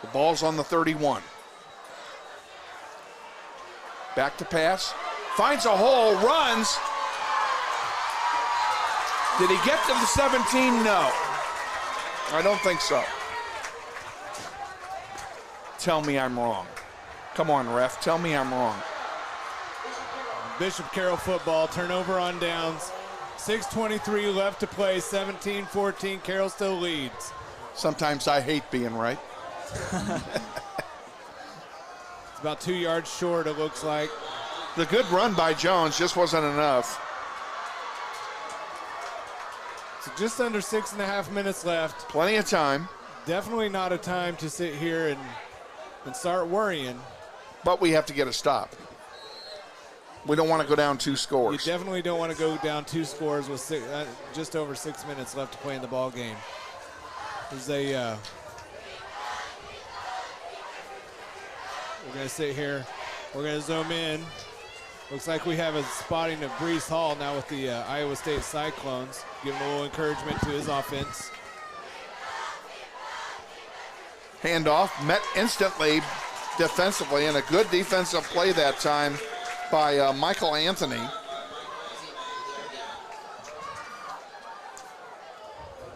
The ball's on the 31. Back to pass. Finds a hole, runs. Did he get to the 17? No. I don't think so. Tell me I'm wrong. Come on, ref. Tell me I'm wrong. Bishop Carroll football, turnover on downs. 6:23 left to play, 17-14. Carroll still leads. Sometimes I hate being right. It's about 2 yards short, it looks like. The good run by Jones just wasn't enough. So just under 6.5 minutes left. Plenty of time. Definitely not a time to sit here and start worrying. But we have to get a stop. We don't want to go down 2 scores. You definitely don't want to go down 2 scores with just over 6 minutes left to play in the ball game. We're going to sit here. We're going to zoom in. Looks like we have a spotting of Brees Hall now with the Iowa State Cyclones. Giving a little encouragement to his offense. Handoff met instantly defensively, and a good defensive play that time by Michael Anthony.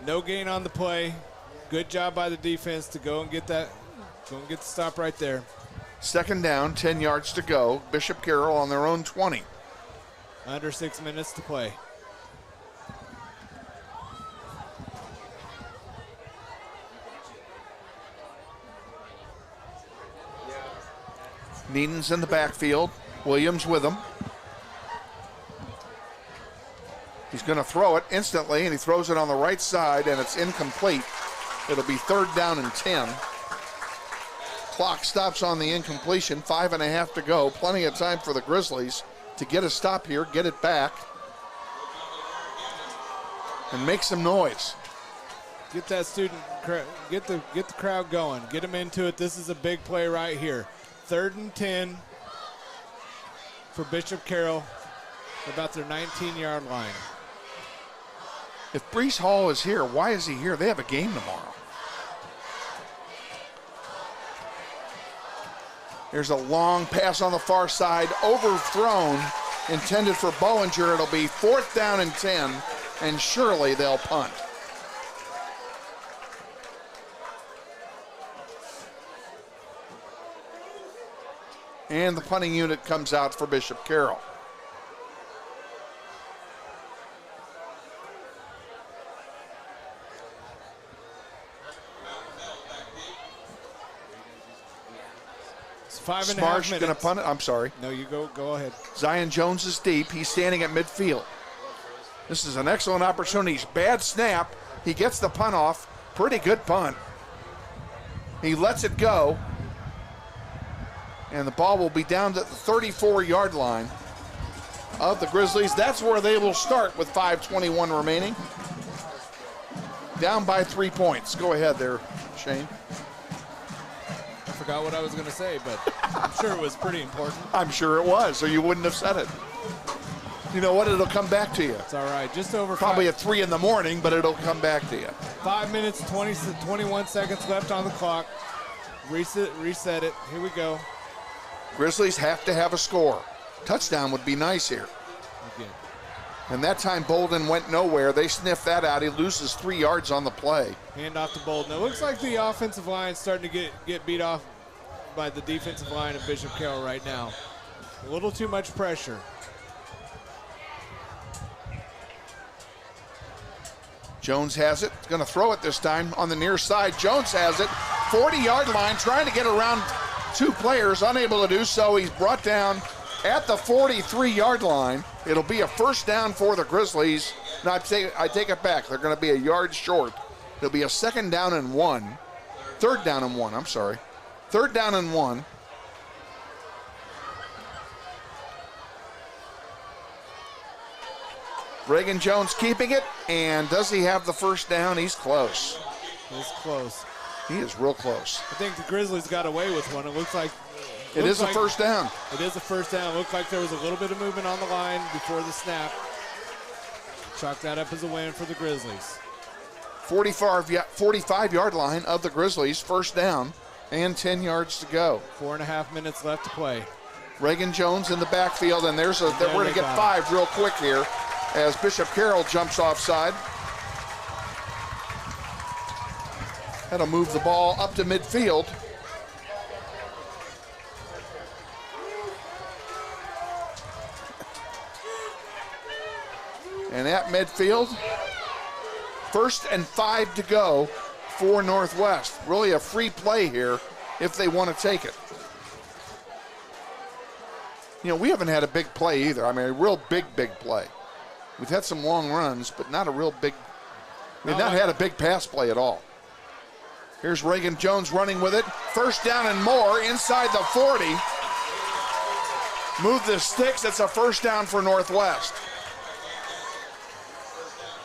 No gain on the play. Good job by the defense to go and get the stop right there. 2nd down, 10 yards to go. Bishop Carroll on their own 20. Under 6 minutes to play. Needon's in the backfield. Williams with him. He's going to throw it instantly, and he throws it on the right side, and it's incomplete. It'll be 3rd down and 10. Clock stops on the incompletion. 5.5 to go. Plenty of time for the Grizzlies to get a stop here, get it back, and make some noise. Get that get the crowd going. Get them into it. This is a big play right here. 3rd and 10 for Bishop Carroll, about their 19-yard line. If Brees Hall is here, why is he here? They have a game tomorrow. There's a long pass on the far side, overthrown, intended for Bollinger. It'll be 4th down and 10, and surely they'll punt. And the punting unit comes out for Bishop Carroll. It's 5.5 minutes. Smart's going to punt it. I'm sorry. No, you go ahead. Zion Jones is deep. He's standing at midfield. This is an excellent opportunity. Bad snap. He gets the punt off. Pretty good punt. He lets it go. And the ball will be down to the 34-yard line of the Grizzlies. That's where they will start with 5:21 remaining. Down by 3 points. Go ahead there, Shane. I forgot what I was going to say, but I'm sure it was pretty important. I'm sure it was, or you wouldn't have said it. You know what? It'll come back to you. It's all right. Just over Probably at 3 in the morning, but it'll come back to you. 5 minutes, 21 seconds left on the clock. Reset it. Here we go. Grizzlies have to have a score. Touchdown would be nice here. Again. And that time Bolden went nowhere. They sniffed that out. He loses 3 yards on the play. Hand off to Bolden. It looks like the offensive line is starting to get beat off by the defensive line of Bishop Carroll right now. A little too much pressure. Jones has it. He's going to throw it this time on the near side. Jones has it. 40-yard line, trying to get around 2 players, unable to do so. He's brought down at the 43-yard line. It'll be a 1st down for the Grizzlies. No, I take it back. They're going to be a yard short. It'll be a 2nd down and 1. 3rd down and 1, I'm sorry. 3rd down and 1. Reagan Jones keeping it, and does he have the 1st down? He's close. He's close. He is real close. I think the Grizzlies got away with one. It looks like it is a 1st down. It is a 1st down. It looked like there was a little bit of movement on the line before the snap. Chalk that up as a win for the Grizzlies. 45-yard line of the Grizzlies, 1st down, and 10 yards to go. 4.5 minutes left to play. Reagan Jones in the backfield, and we're going to get 5 real quick here as Bishop Carroll jumps offside. That'll move the ball up to midfield. And at midfield, 1st and 5 to go for Northwest. Really a free play here if they want to take it. You know, we haven't had a big play either. I mean, a real big play. We've had some long runs, but not a real big, we've not had a big pass play at all. Here's Reagan Jones running with it. 1st down and more inside the 40. Move the sticks. It's a 1st down for Northwest.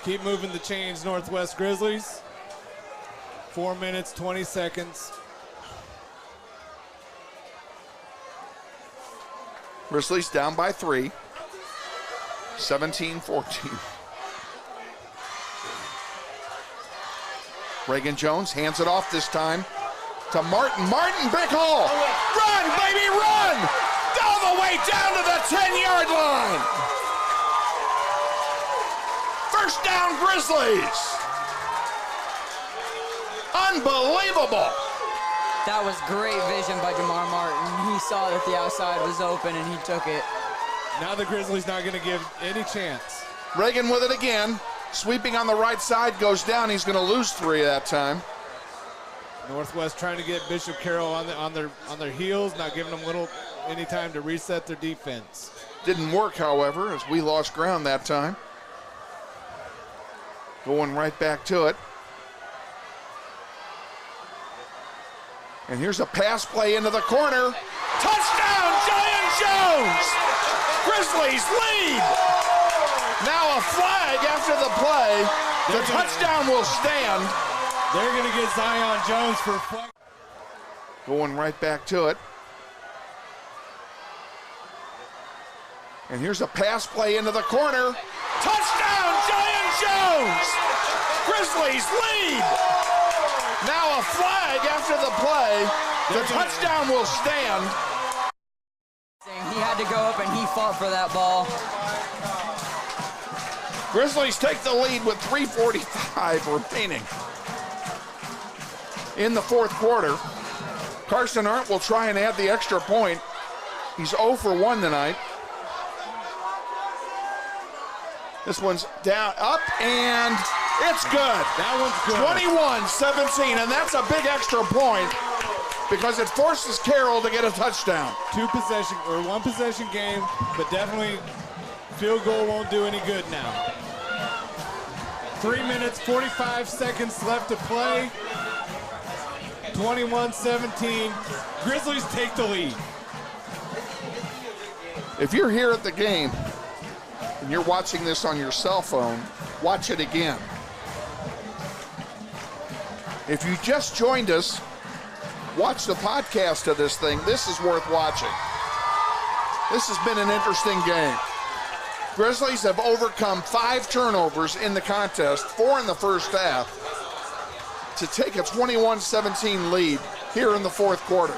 Keep moving the chains, Northwest Grizzlies. 4 minutes, 20 seconds. Grizzlies down by 3. 17-14. Reagan Jones hands it off this time to Martin. Martin, big hole. Run, baby, run! All the way down to the 10-yard line. 1st down, Grizzlies. Unbelievable. That was great vision by Jamar Martin. He saw that the outside was open and he took it. Now the Grizzlies not going to give any chance. Reagan with it again. Sweeping on the right side, goes down. He's going to lose 3 that time. Northwest trying to get Bishop Carroll on their heels, not giving them any time to reset their defense. Didn't work, however, as we lost ground that time. Going right back to it. And here's a pass play into the corner. Touchdown, Zion Jones! Grizzlies lead! Now a flag after the play. The touchdown will stand. They're going to get Zion Jones for a flag. Going right back to it. And here's a pass play into the corner. Touchdown, Giant Jones! Grizzlies lead. Now a flag after the play. The touchdown will stand. He had to go up and he fought for that ball. Grizzlies take the lead with 3:45 remaining in the fourth quarter. Carson Arndt will try and add the extra point. He's 0 for 1 tonight. This one's down, up, and it's good. That one's good. 21-17, and that's a big extra point because it forces Carroll to get a touchdown. One possession game, but definitely field goal won't do any good now. 3 minutes, 45 seconds left to play. 21-17. Grizzlies take the lead. If you're here at the game and you're watching this on your cell phone, watch it again. If you just joined us, watch the podcast of this thing. This is worth watching. This has been an interesting game. Grizzlies have overcome 5 turnovers in the contest, 4 in the first half, to take a 21-17 lead here in the fourth quarter.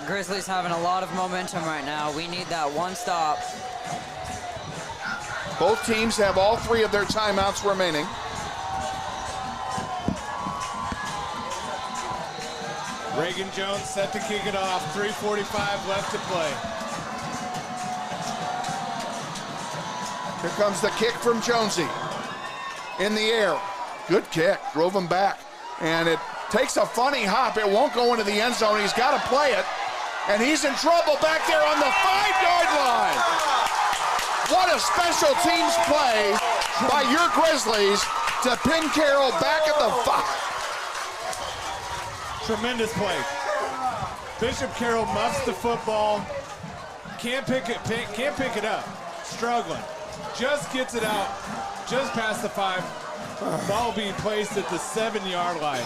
Grizzlies having a lot of momentum right now. We need that one stop. Both teams have all 3 of their timeouts remaining. Reagan Jones set to kick it off. 3:45 left to play. Here comes the kick from Jonesy. In the air. Good kick. Drove him back. And it takes a funny hop. It won't go into the end zone. He's got to play it. And he's in trouble back there on the 5-yard line. What a special teams play by your Grizzlies to pin Carroll back at the 5. Tremendous play. Bishop Carroll muffs the football. Can't pick it up. Struggling. Just gets it out. Just past the 5. Ball being placed at the 7-yard line.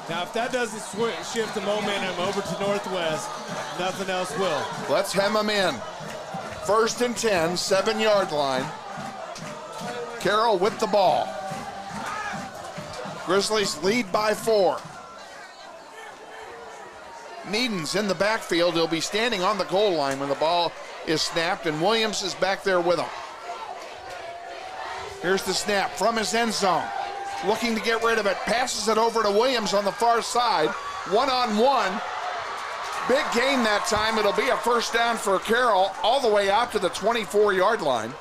Now, if that doesn't shift the momentum over to Northwest, nothing else will. Let's hem them in. 1st and 10, 7-yard line. Carroll with the ball. Grizzlies lead by 4. Needon's in the backfield. He'll be standing on the goal line when the ball is snapped, and Williams is back there with him. Here's the snap from his end zone. Looking to get rid of it. Passes it over to Williams on the far side. 1-on-1. Big gain that time. It'll be a first down for Carroll all the way out to the 24-yard line.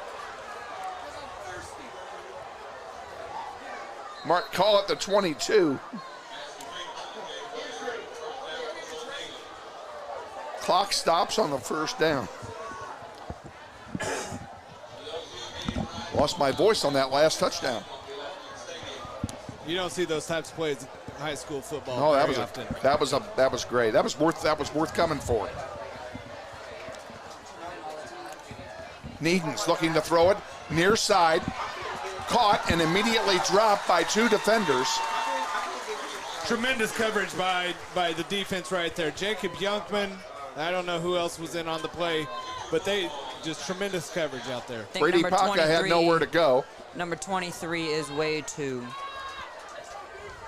Mark, call it the 22. Clock stops on the first down. Lost my voice on that last touchdown. You don't see those types of plays in high school football No, very often. that was great. That was worth coming for. Needon's looking to throw it near side, caught and immediately dropped by 2 defenders. Tremendous coverage by the defense right there. Jacob Youngman, I don't know who else was in on the play, but they just tremendous coverage out there. Brady Paca had nowhere to go. Number 23 is way 2.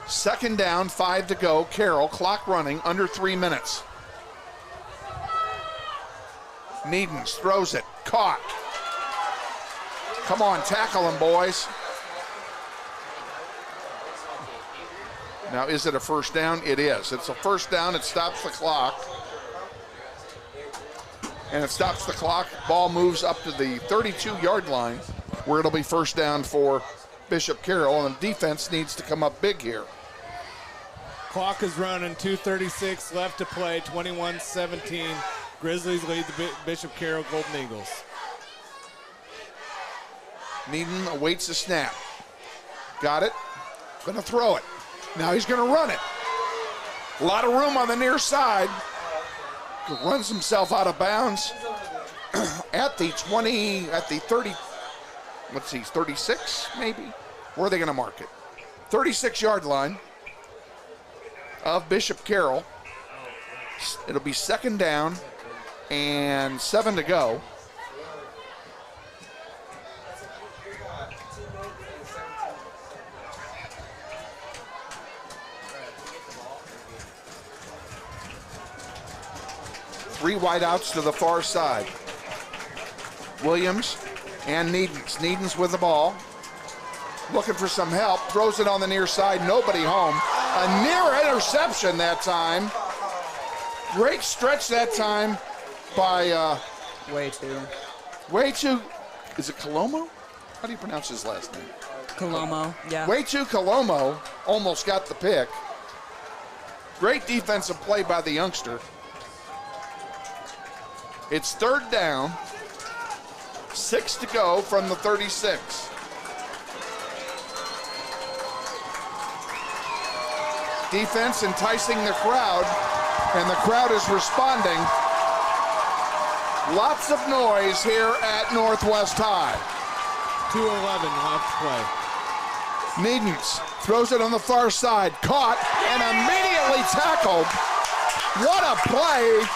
2nd down, 5 to go. Carroll, clock running, under 3 minutes. Needons throws it, caught. Come on, tackle him, boys. Now, is it a first down? It is. It's a first down. It stops the clock. And it stops the clock. Ball moves up to the 32-yard line, where it'll be first down for Bishop Carroll, and the defense needs to come up big here. Clock is running, 2:36 left to play, 21-17. Grizzlies lead the Bishop Carroll Golden Eagles. Needon awaits the snap. Got it. Gonna throw it. Now he's gonna run it. A lot of room on the near side. Runs himself out of bounds at the 30, let's see, 36 maybe? Where are they gonna mark it? 36-yard line of Bishop Carroll. It'll be 2nd down and 7 to go. Three wideouts to the far side. Williams and Needens. Needens with the ball. Looking for some help. Throws it on the near side. Nobody home. A near interception that time. Great stretch that time by Way too. Is it Colomo? How do you pronounce his last name? Colomo, yeah. Way too Colomo almost got the pick. Great defensive play by the youngster. It's third down. 6 to go from the 36. Defense enticing the crowd, and the crowd is responding. Lots of noise here at Northwest High. 2:11 left to play. Needens throws it on the far side, caught and immediately tackled. What a play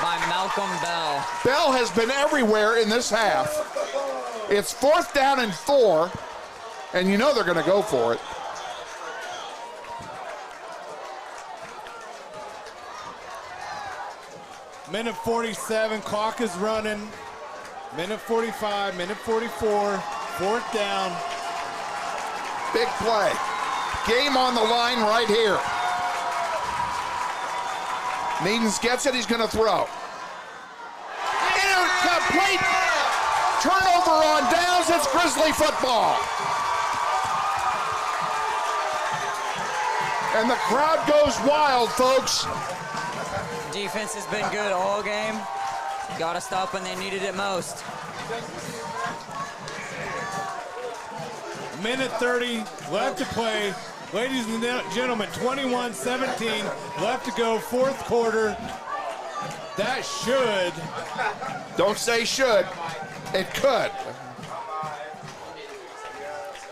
By Malcolm Bell. Bell has been everywhere in this half. It's 4th down and 4, and you know they're going to go for it. Minute 47, clock is running. Minute 45, minute 44, 4th down. Big play. Game on the line right here. Needens gets it, he's going to throw. Incomplete! Turnover on downs, it's Grizzly football. And the crowd goes wild, folks. Defense has been good all game. Got to stop when they needed it most. Minute 30 left to play. Ladies and gentlemen, 21-17 left to go, 4th quarter. That should. Don't say should. It could.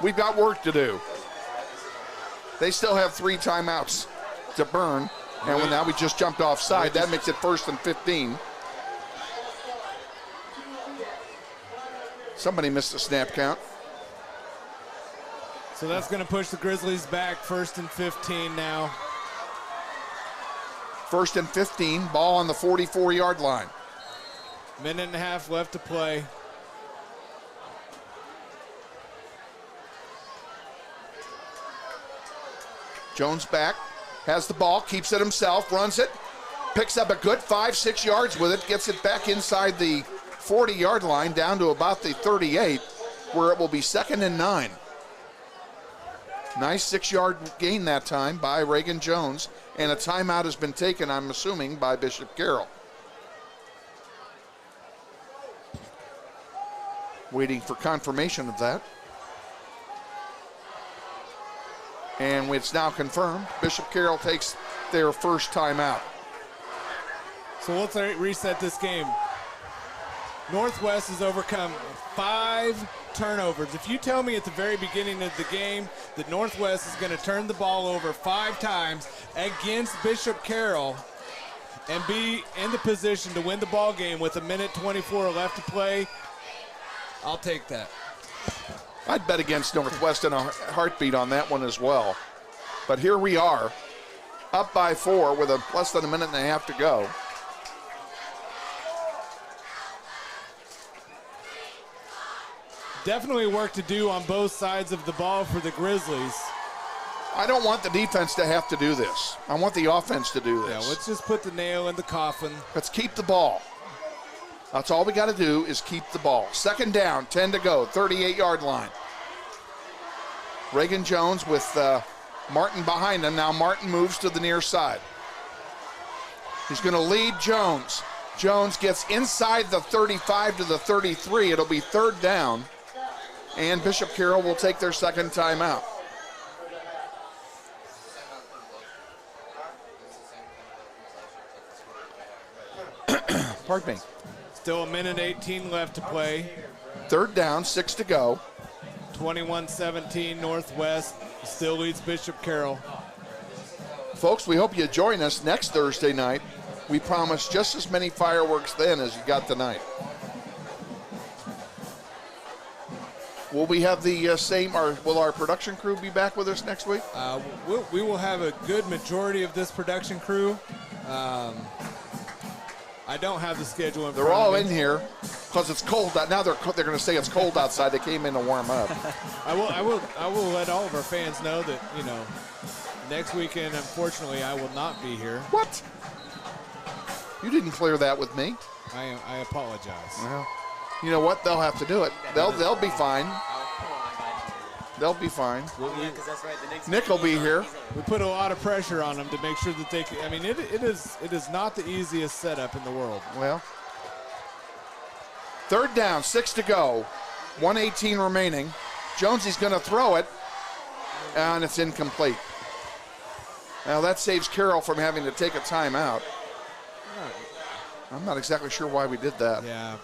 We've got work to do. They still have 3 timeouts to burn. And now we just jumped offside. That makes it 1st and 15. Somebody missed a snap count. So that's going to push the Grizzlies back, 1st and 15 now. 1st and 15, ball on the 44-yard line. Minute and a half left to play. Jones back, has the ball, keeps it himself, runs it, picks up a good 5-6 yards with it, gets it back inside the 40-yard line down to about the 38, where it will be 2nd and 9. Nice 6-yard gain that time by Reagan Jones, and a timeout has been taken, I'm assuming, by Bishop Carroll. Waiting for confirmation of that. And it's now confirmed. Bishop Carroll takes their first timeout. So let's reset this game. Northwest has overcome 5 turnovers. If you tell me at the very beginning of the game that Northwest is going to turn the ball over 5 times against Bishop Carroll and be in the position to win the ball game with a minute 24 left to play, I'll take that. I'd bet against Northwest in a heartbeat on that one as well. But here we are, up by 4 with less than a minute and a half to go. Definitely work to do on both sides of the ball for the Grizzlies. I don't want the defense to have to do this. I want the offense to do this. Yeah, let's just put the nail in the coffin. Let's keep the ball. That's all we got to do is keep the ball. 2nd down, 10 to go, 38-yard line. Reagan Jones with Martin behind him. Now Martin moves to the near side. He's going to lead Jones. Jones gets inside the 35 to the 33. It'll be 3rd down. And Bishop Carroll will take their 2nd timeout. Pardon me. Still a minute 18 left to play. 3rd down, 6 to go. 21-17 Northwest still leads Bishop Carroll. Folks, we hope you join us next Thursday night. We promise just as many fireworks then as you got tonight. Will we have the same, or will our production crew be back with us next week? We will have a good majority of this production crew. I don't have the schedule in front of me. They're all in here because it's cold. Now they're going to say it's cold outside. They came in to warm up. I will let all of our fans know that, you know, next weekend, unfortunately, I will not be here. What? You didn't clear that with me. I apologize. Well, you know what? They'll have to do it. They'll be fine. They'll be fine. Nick will be here. We put a lot of pressure on them to make sure that they can. I mean, it is not the easiest setup in the world. Well, 3rd down, 6 to go, 1:18 remaining. Jonesy's going to throw it, and it's incomplete. Now that saves Carroll from having to take a timeout. I'm not exactly sure why we did that. Yeah,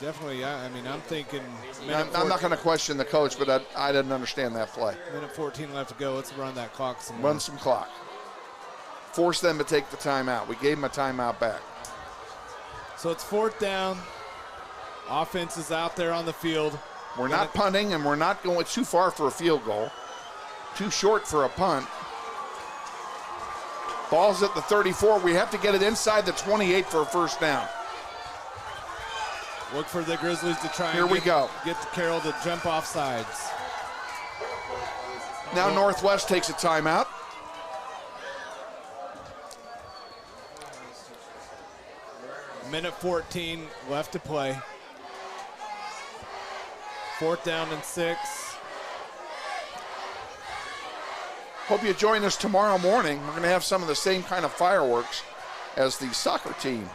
definitely. I mean, I'm thinking. I'm not going to question the coach, but I didn't understand that play. Minute 14 left to go. Let's run that clock some more. Run some clock. Force them to take the timeout. We gave them a timeout back. So it's 4th down. Offense is out there on the field. We're not punting, and we're not going too far for a field goal. Too short for a punt. Ball's at the 34. We have to get it inside the 28 for a 1st down. Look for the Grizzlies to try Here and we go. Get the Carroll to jump off sides. Now Northwest takes a timeout. Minute 14 left to play. 4th down and 6. Hope you join us tomorrow morning. We're going to have some of the same kind of fireworks as the soccer team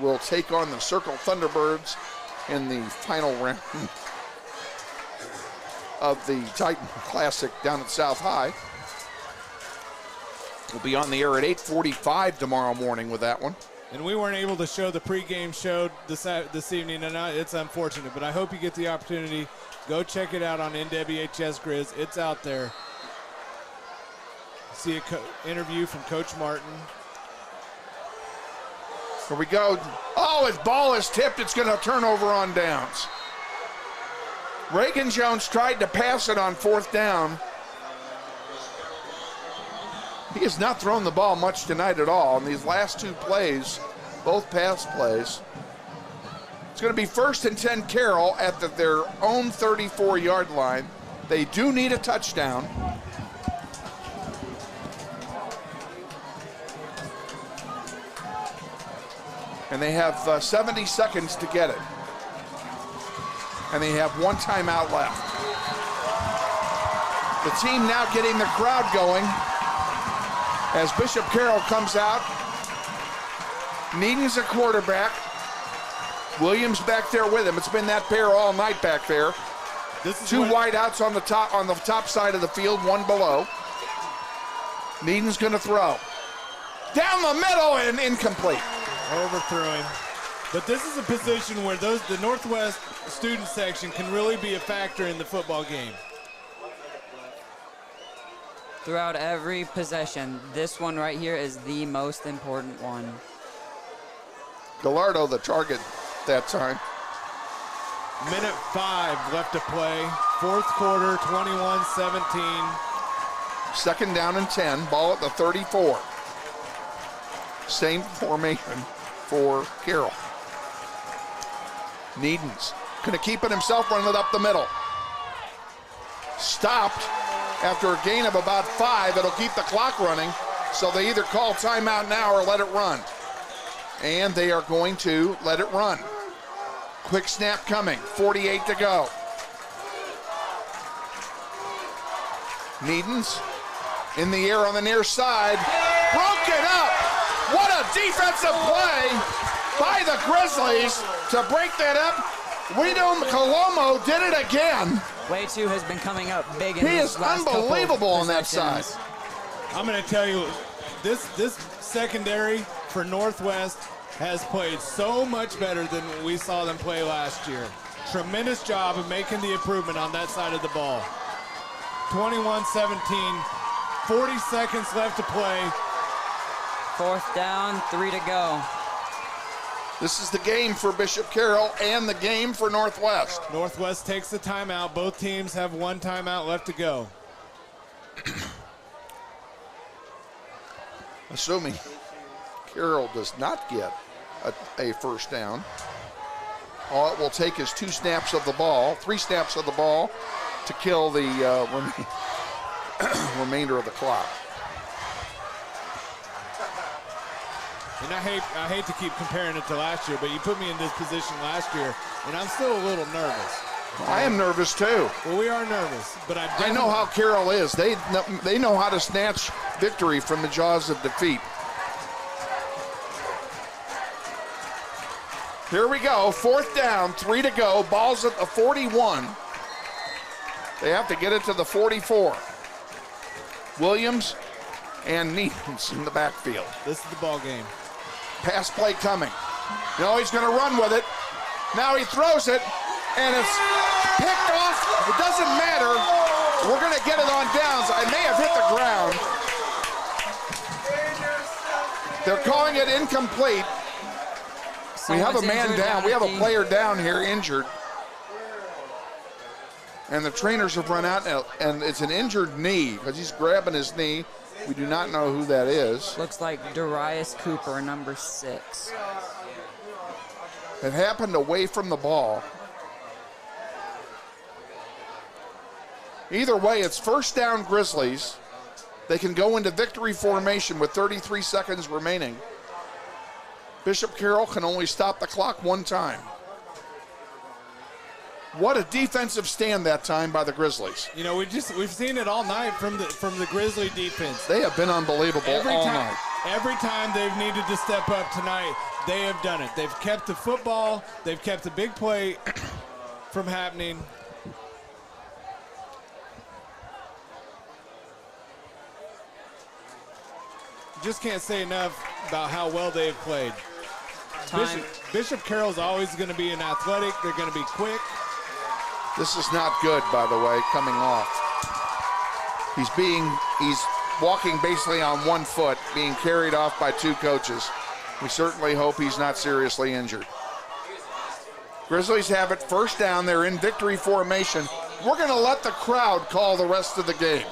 will take on the Circle Thunderbirds in the final round of the Titan Classic down at South High. We'll be on the air at 8:45 tomorrow morning with that one. And we weren't able to show the pregame show this evening, and it's unfortunate, but I hope you get the opportunity. Go check it out on NWHS Grizz. It's out there. See an interview from Coach Martin. Here we go. Oh, his ball is tipped. It's going to turn over on downs. Reagan Jones tried to pass it on 4th down. He has not thrown the ball much tonight at all. In these last 2 plays, both pass plays. It's going to be 1st and 10 Carroll at their own 34-yard line. They do need a touchdown. And they have 70 seconds to get it. And they have 1 timeout left. The team now getting the crowd going as Bishop Carroll comes out. Needon's a quarterback. Williams back there with him. It's been that pair all night back there. This is 2 wideouts on the top side of the field, 1 below. Needon's going to throw. Down the middle and incomplete. Overthrowing. But this is a position where the Northwest student section can really be a factor in the football game. Throughout every possession, this one right here is the most important one. Gallardo the target that time. Minute 5 left to play. 4th quarter, 21-17. 2nd down and 10. Ball at the 34. Same formation for Carroll. Needon's going to keep it himself, running it up the middle. Stopped after a gain of about 5. It'll keep the clock running, so they either call timeout now or let it run. And they are going to let it run. Quick snap coming, 48 to go. Needon's in the air on the near side. Broken up. What a defensive play by the Grizzlies to break that up. Guido Colomo did it again. Way 2 has been coming up big in He is unbelievable on that side. I'm going to tell you, this secondary for Northwest has played so much better than we saw them play last year. Tremendous job of making the improvement on that side of the ball. 21-17, 40 seconds left to play. 4th down, 3 to go. This is the game for Bishop Carroll and the game for Northwest. Northwest takes the timeout. Both teams have one timeout left to go. Assuming Carroll does not get a first down, all it will take is 3 snaps of the ball to kill the remainder of the clock. And I hate to keep comparing it to last year, but you put me in this position last year, and I'm still a little nervous. I am nervous too. Well, we are nervous, but I know how Carroll is. They know how to snatch victory from the jaws of defeat. Here we go, 4th down, 3 to go. Ball's at the 41. They have to get it to the 44. Williams and Needhams in the backfield. This is the ball game. Pass play coming. No, he's going to run with it. Now he throws it, and it's picked off. It doesn't matter. We're going to get it on downs. I may have hit the ground. They're calling it incomplete. We have a man down. We have a player down here injured. And the trainers have run out, and it's an injured knee because he's grabbing his knee. We do not know who that is. Looks like Darius Cooper, number 6. It happened away from the ball. Either way, it's first down Grizzlies. They can go into victory formation with 33 seconds remaining. Bishop Carroll can only stop the clock one time. What a defensive stand that time by the Grizzlies. You know, we've seen it all night from the Grizzly defense. They have been unbelievable all night. Every time they've needed to step up tonight, they have done it. They've kept the football. They've kept the big play from happening. Just can't say enough about how well they've played. Bishop Carroll's always going to be an athletic. They're going to be quick. This is not good, by the way, coming off. He's walking basically on one foot, being carried off by 2 coaches. We certainly hope he's not seriously injured. Grizzlies have it, first down. They're in victory formation. We're going to let the crowd call the rest of the game.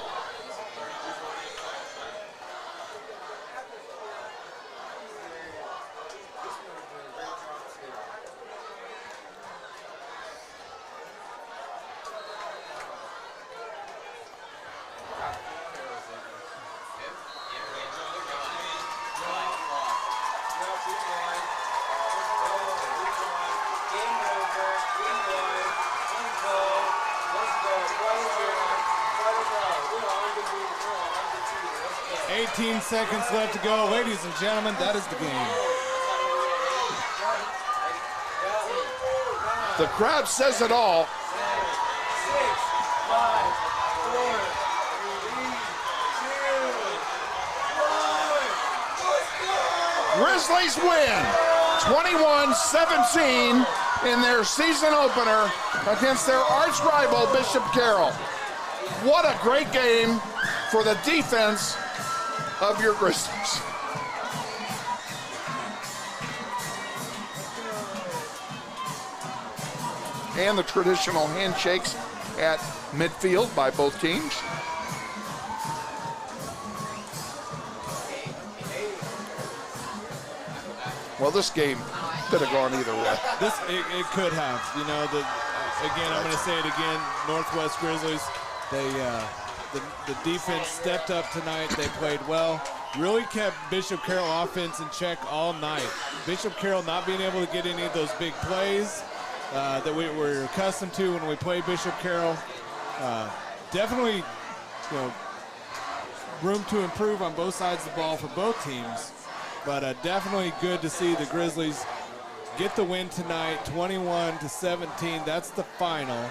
Seconds left to go. Ladies and gentlemen, that is the game. The crowd says it all. 6, 5, 4, 3, 2, 1. Grizzlies win 21-17 in their season opener against their arch rival Bishop Carroll. What a great game for the defense of your Grizzlies. And the traditional handshakes at midfield by both teams. Well, this game could have gone either way. It could have. You know, again, I'm going to say it again. Northwest Grizzlies, the defense stepped up tonight. They played well. Really kept Bishop Carroll offense in check all night. Bishop Carroll not being able to get any of those big plays that we were accustomed to when we played Bishop Carroll. Definitely, you know, room to improve on both sides of the ball for both teams. But definitely good to see the Grizzlies get the win tonight, 21-17. That's the final.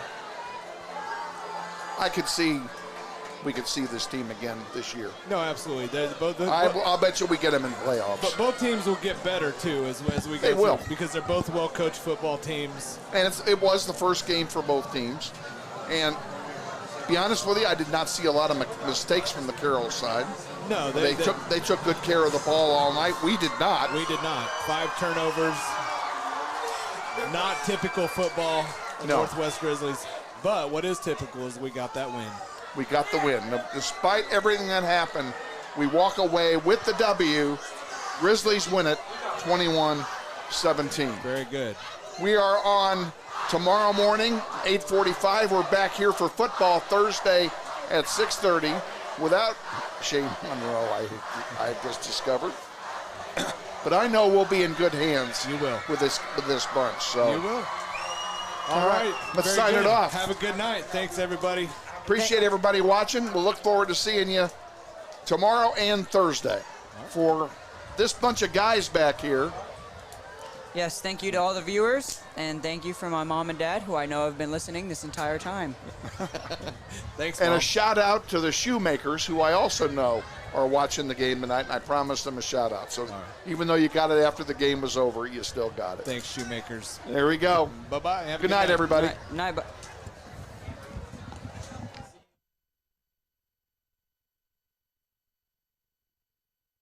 We could see this team again this year. No, absolutely. I'll bet you we get them in playoffs. But both teams will get better, too, as we go. They will. Because they're both well-coached football teams. And it was the first game for both teams. And to be honest with you, I did not see a lot of mistakes from the Carroll side. No, they took good care of the ball all night. We did not. We did not. 5 turnovers. not typical football, the No. Northwest Grizzlies. But what is typical is we got that win. We got the win. Despite everything that happened, we walk away with the W. Grizzlies win it 21-17. Very good. We are on tomorrow morning, 8:45. We're back here for football Thursday at 6:30 without Shane Monroe, I just discovered. But I know we'll be in good hands. You will. With this bunch. So. You will. All right. Let's Very sign good. it off. Have a good night. Thanks, everybody. Appreciate everybody watching. We'll look forward to seeing you tomorrow and Thursday. For this bunch of guys back here, Yes, thank you to all the viewers, and thank you for my mom and dad, who I know have been listening this entire time. Thanks, and Mom. a shout out to the shoemakers, who I also know are watching the game tonight, and I promised them a shout out. So even though you got it after the game was over, you still got it. Thanks, Shoemakers. There we go. Bye-bye. Have a Good night, everybody. Night, bye.